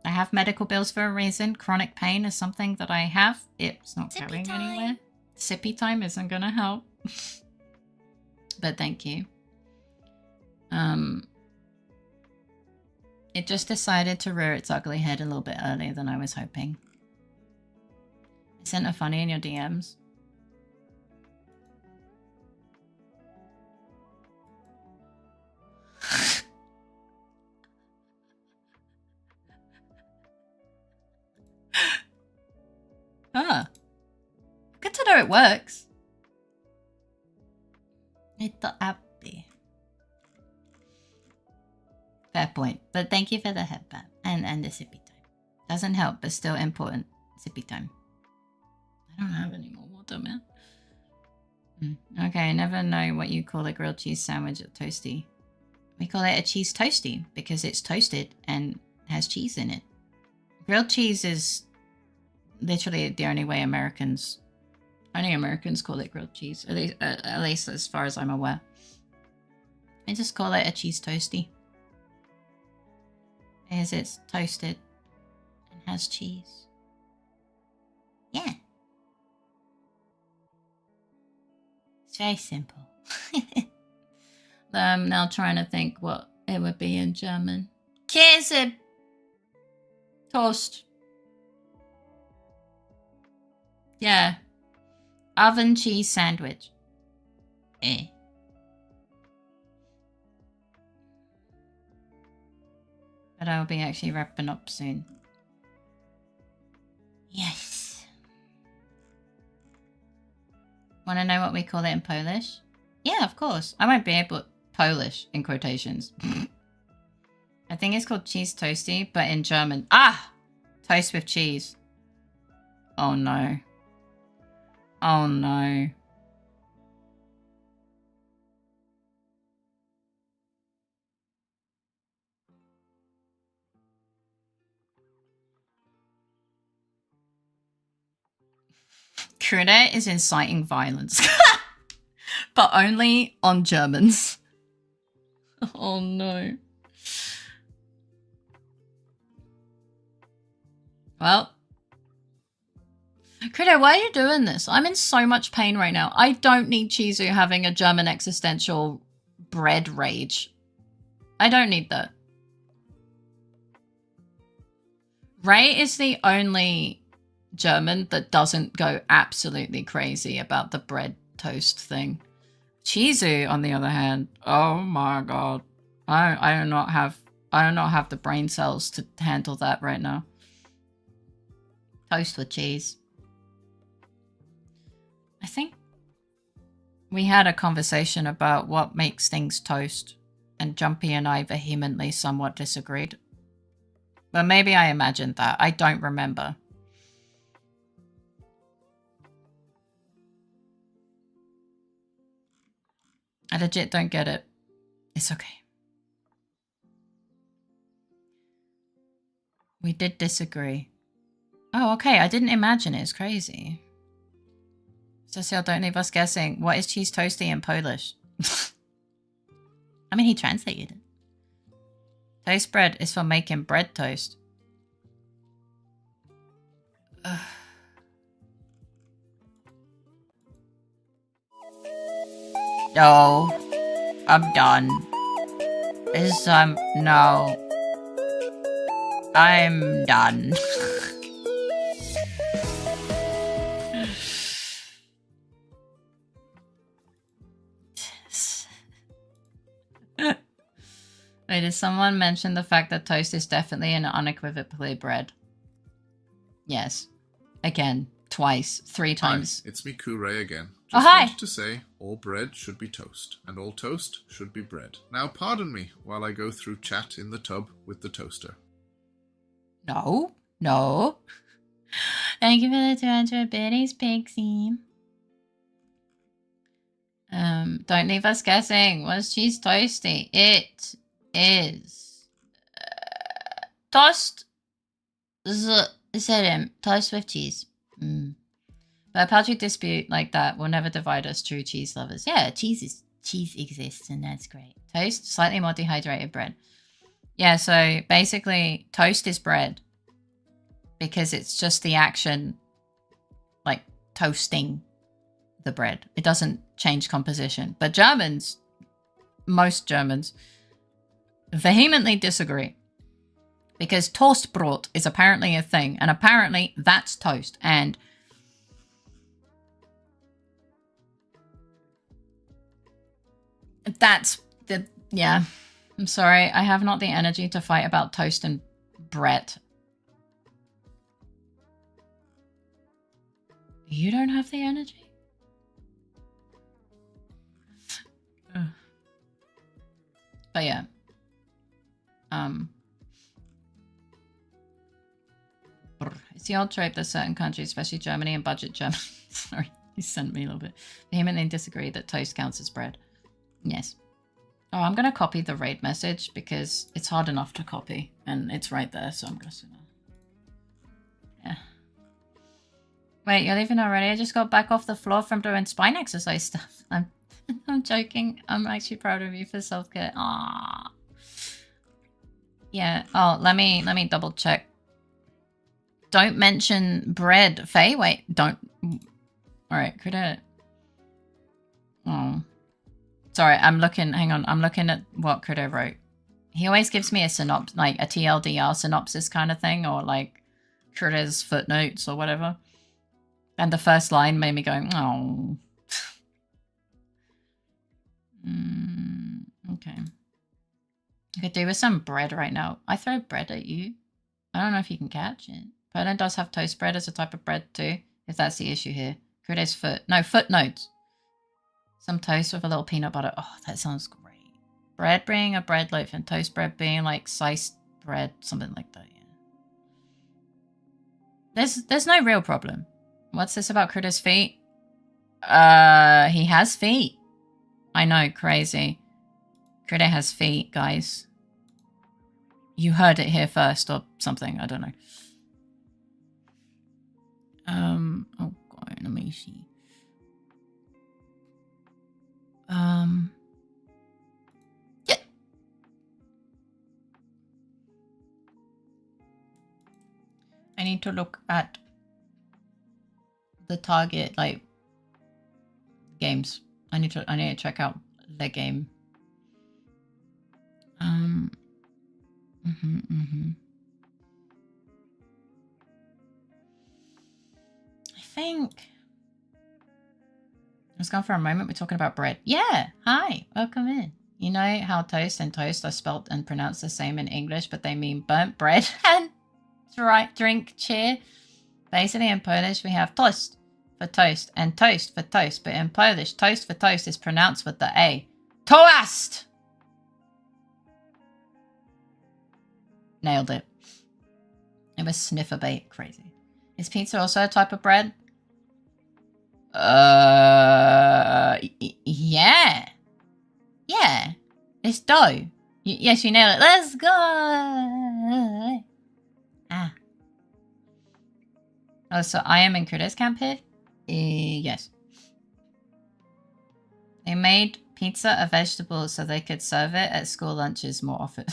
I have medical bills for a reason. Chronic pain is something that I have. It's not going anywhere. Sippy time isn't gonna help. But thank you. It just decided to rear its ugly head a little bit earlier than I was hoping. I sent a funny in your DMs. Ah. Good to know it works. It's happy. Fair point. But thank you for the headband and the sippy time. Doesn't help, but still important. Sippy time. I don't have any more water, man. Okay, I never know what you call a grilled cheese sandwich or toasty. We call it a cheese toasty because it's toasted and has cheese in it. Grilled cheese is literally the only way Americans call it grilled cheese. At least as far as I'm aware. I just call it a cheese toasty. Because it's toasted and has cheese. Yeah. It's very simple. I'm now trying to think what it would be in German. Käse. Toast. Yeah. Oven cheese sandwich. Eh. But I'll be actually wrapping up soon. Yes. Want to know what we call it in Polish? Yeah, of course. I won't be able to... Polish, in quotations. I think it's called cheese toasty, but in German. Ah! Toast with cheese. Oh no. Oh no. Krida is inciting violence. But only on Germans. Oh no. Well. Krida, why are you doing this? I'm in so much pain right now. I don't need Chizu having a German existential bread rage. I don't need that. Ray is the only German that doesn't go absolutely crazy about the bread toast thing. Chizu, on the other hand, oh my god. I do not have the brain cells to handle that right now. Toast with cheese. I think we had a conversation about what makes things toast, and Jumpy and I vehemently somewhat disagreed. But maybe I imagined that. I don't remember. I legit don't get it. It's okay. We did disagree. Oh, okay. I didn't imagine it. It's crazy. Cecile, don't leave us guessing. What is cheese toasty in Polish? I mean, he translated it. Toast bread is for making bread toast. Ugh. No. I'm done. No. I'm done. Wait, did someone mention the fact that toast is definitely and unequivocally bread? Yes. Again. Twice. 3 times. Hi, it's me, Ray again. Just wanted to say, all bread should be toast, and all toast should be bread. Now pardon me while I go through chat in the tub with the toaster. No. No. Thank you for the 200 biddies, Pixie. Don't leave us guessing. What's cheese toasty? It is toast. Toast with cheese. But a paltry dispute like that will never divide us true cheese lovers. Yeah, cheese exists, and that's great. Toast, slightly more dehydrated bread. Yeah, so basically toast is bread because it's just the action, like toasting the bread. It doesn't change composition. But Germans, most Germans, vehemently disagree because Toastbrot is apparently a thing, and apparently that's toast. And that's the, yeah. I'm sorry. I have not the energy to fight about toast and bread. You don't have the energy? Ugh. But yeah. It's the old trope that certain countries, especially Germany and budget Germany, sorry, you sent me a little bit, vehemently disagree that toast counts as bread. Yes. Oh, I'm going to copy the raid message because it's hard enough to copy and it's right there, so I'm just gonna... Yeah. Wait, you're leaving already? I just got back off the floor from doing spine exercise stuff. I'm joking. I'm actually proud of you for self-care. Aww. Yeah. Oh, let me double check. Don't mention bread. Faye, wait, don't. Alright, could it? Oh. Sorry, I'm looking, hang on, I'm looking at what Critter wrote. He always gives me a synopsis, like a TLDR synopsis kind of thing, or like Critter's footnotes or whatever. And the first line made me go, oh. Okay. I could do with some bread right now. I throw bread at you. I don't know if you can catch it. Poland does have toast bread as a type of bread too, if that's the issue here. Critter's footnotes. Some toast with a little peanut butter. Oh, that sounds great. Bread being a bread loaf and toast bread being like sliced bread, something like that, yeah. There's no real problem. What's this about Critter's feet? He has feet. I know, crazy. Critter has feet, guys. You heard it here first or something, I don't know. Oh god, let me see. Yeah. I need to look at the target, like, games. I need to check out the game. I think I was gone for a moment. We're talking about bread. Yeah. Hi. Welcome in. You know how toast and toast are spelt and pronounced the same in English, but they mean burnt bread and drink cheer? Basically, in Polish, we have toast for toast and toast for toast, but in Polish, toast for toast is pronounced with the A. Toast! Nailed it. It was sniffer bait. Crazy. Is pizza also a type of bread? Yeah. Yeah. It's dough. Yes, you nailed it. Let's go. Ah. Oh, so I am in Critters Camp here? Yes. They made pizza a vegetable so they could serve it at school lunches more often.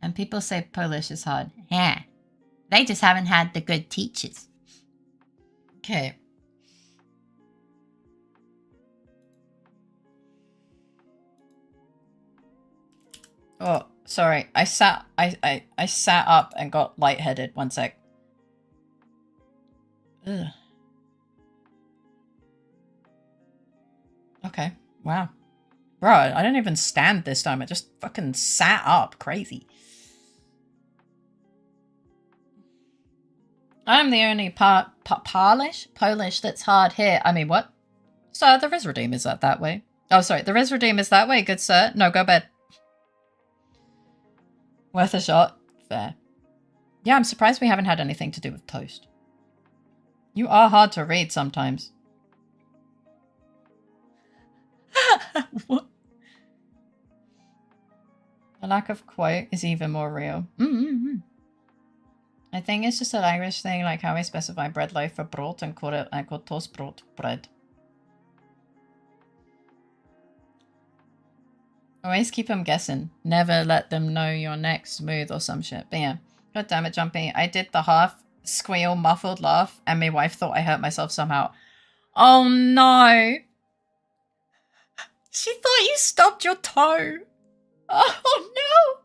And people say Polish is hard. Yeah. They just haven't had the good teachers. Okay. Oh, sorry. I sat up and got lightheaded. One sec. Ugh. Okay. Wow. Bro, I didn't even stand this time. I just fucking sat up. Crazy. I'm the only Polish that's hard here. I mean, what? Sir, the Riz Redeem is that way. Oh, sorry. The Riz Redeem is that way, good sir. No, go bed. Worth a shot. Fair. Yeah, I'm surprised we haven't had anything to do with toast. You are hard to read sometimes. What? The lack of quote is even more real. I think it's just an Irish thing, like how I specify bread loaf for brot and call it, I call toast brot bread. Always keep them guessing. Never let them know you're next, smooth or some shit. But yeah. God damn it, Jumpy. I did the half squeal muffled laugh and my wife thought I hurt myself somehow. Oh no. She thought you stubbed your toe. Oh no.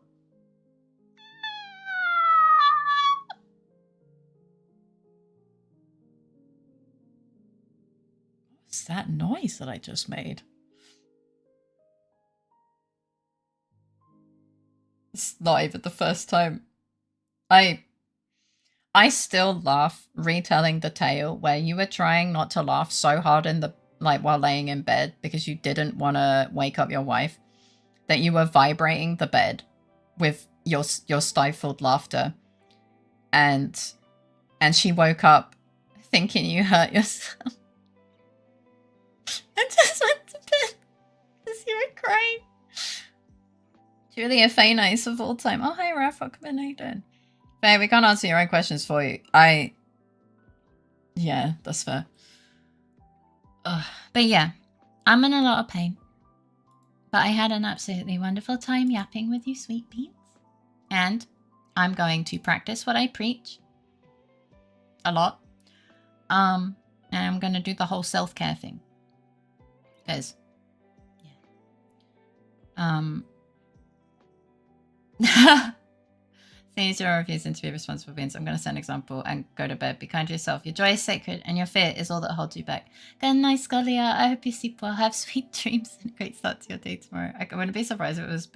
What's that noise that I just made? It's not even the first time. I still laugh retelling the tale where you were trying not to laugh so hard in the while laying in bed because you didn't want to wake up your wife that you were vibrating the bed with your stifled laughter, and she woke up thinking you hurt yourself and just went to bed because you were crying. Truly a Fae nice of all time. Oh, hi, Raph. Welcome in. How you doing? Faye, we can't answer your own questions for you. Yeah, that's fair. But yeah, I'm in a lot of pain. But I had an absolutely wonderful time yapping with you, sweet beans. And I'm going to practice what I preach. A lot. And I'm going to do the whole self-care thing. Because, yeah. Seeing zero refusing to be responsible beings, I'm going to set an example and go to bed. Be kind to yourself. Your joy is sacred and your fear is all that holds you back. Good night, Scalia. I hope you sleep well. Have sweet dreams and a great start to your day tomorrow. I wouldn't be surprised if it was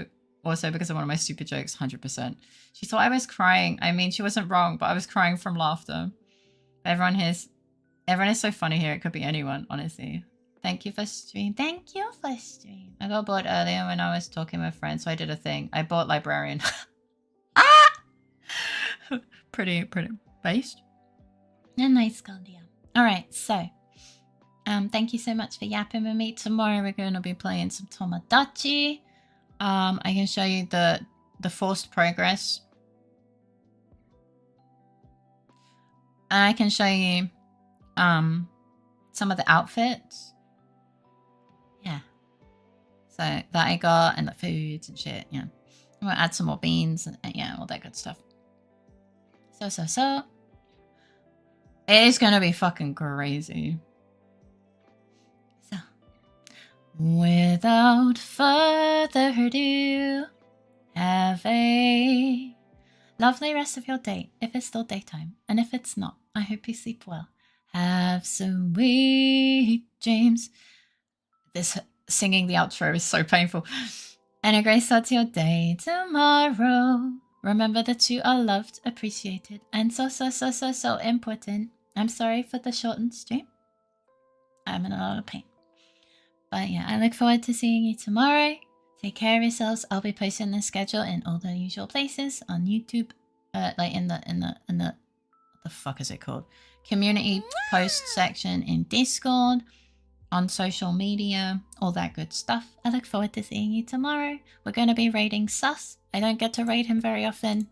also because of one of my stupid jokes, 100%. She thought I was crying. I mean, she wasn't wrong, but I was crying from laughter. Everyone is so funny here. It could be anyone, honestly. Thank you for stream. Thank you for stream. I got bored earlier when I was talking with friends, so I did a thing. I bought Librarian. pretty based. A nice Scandia. Alright, so thank you so much for yapping with me. Tomorrow we're going to be playing some Tomodachi. I can show you the forced progress. And I can show you some of the outfits. Yeah. So that I got, and the foods and shit, yeah. I'm gonna add some more beans and yeah, all that good stuff. So. It is gonna be fucking crazy. So, without further ado, Have a lovely rest of your day, if it's still daytime. And if it's not, I hope you sleep well. Have sweet dreams. This singing the outro is so painful. And a great start to your day tomorrow. Remember that you are loved, appreciated, and so important. I'm sorry for the shortened stream. I'm in a lot of pain. But yeah, I look forward to seeing you tomorrow. Take care of yourselves. I'll be posting the schedule in all the usual places on YouTube. Like in the what the fuck is it called? Community post section in Discord, on social media, all that good stuff. I look forward to seeing you tomorrow. We're going to be raiding Sus. I don't get to raid him very often.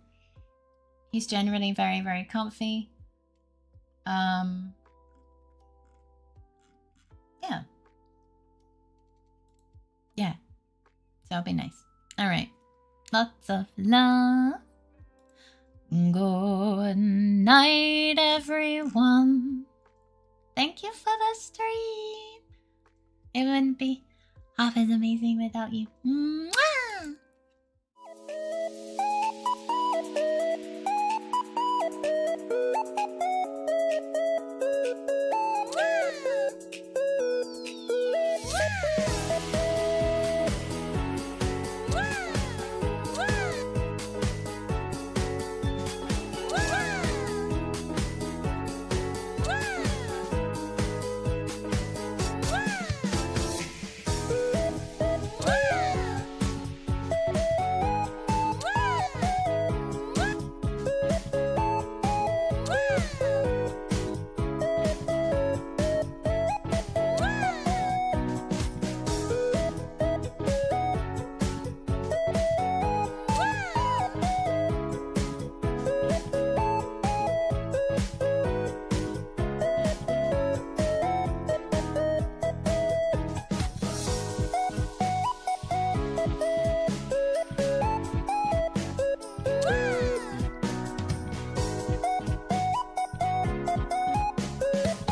He's generally very, very comfy. Yeah. Yeah. So it'll be nice. Alright. Lots of love. Good night, everyone. Thank you for the stream. It wouldn't be half as amazing without you. Mwah!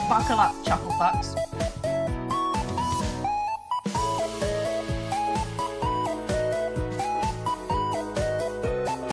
Buckle up, chuckle fucks.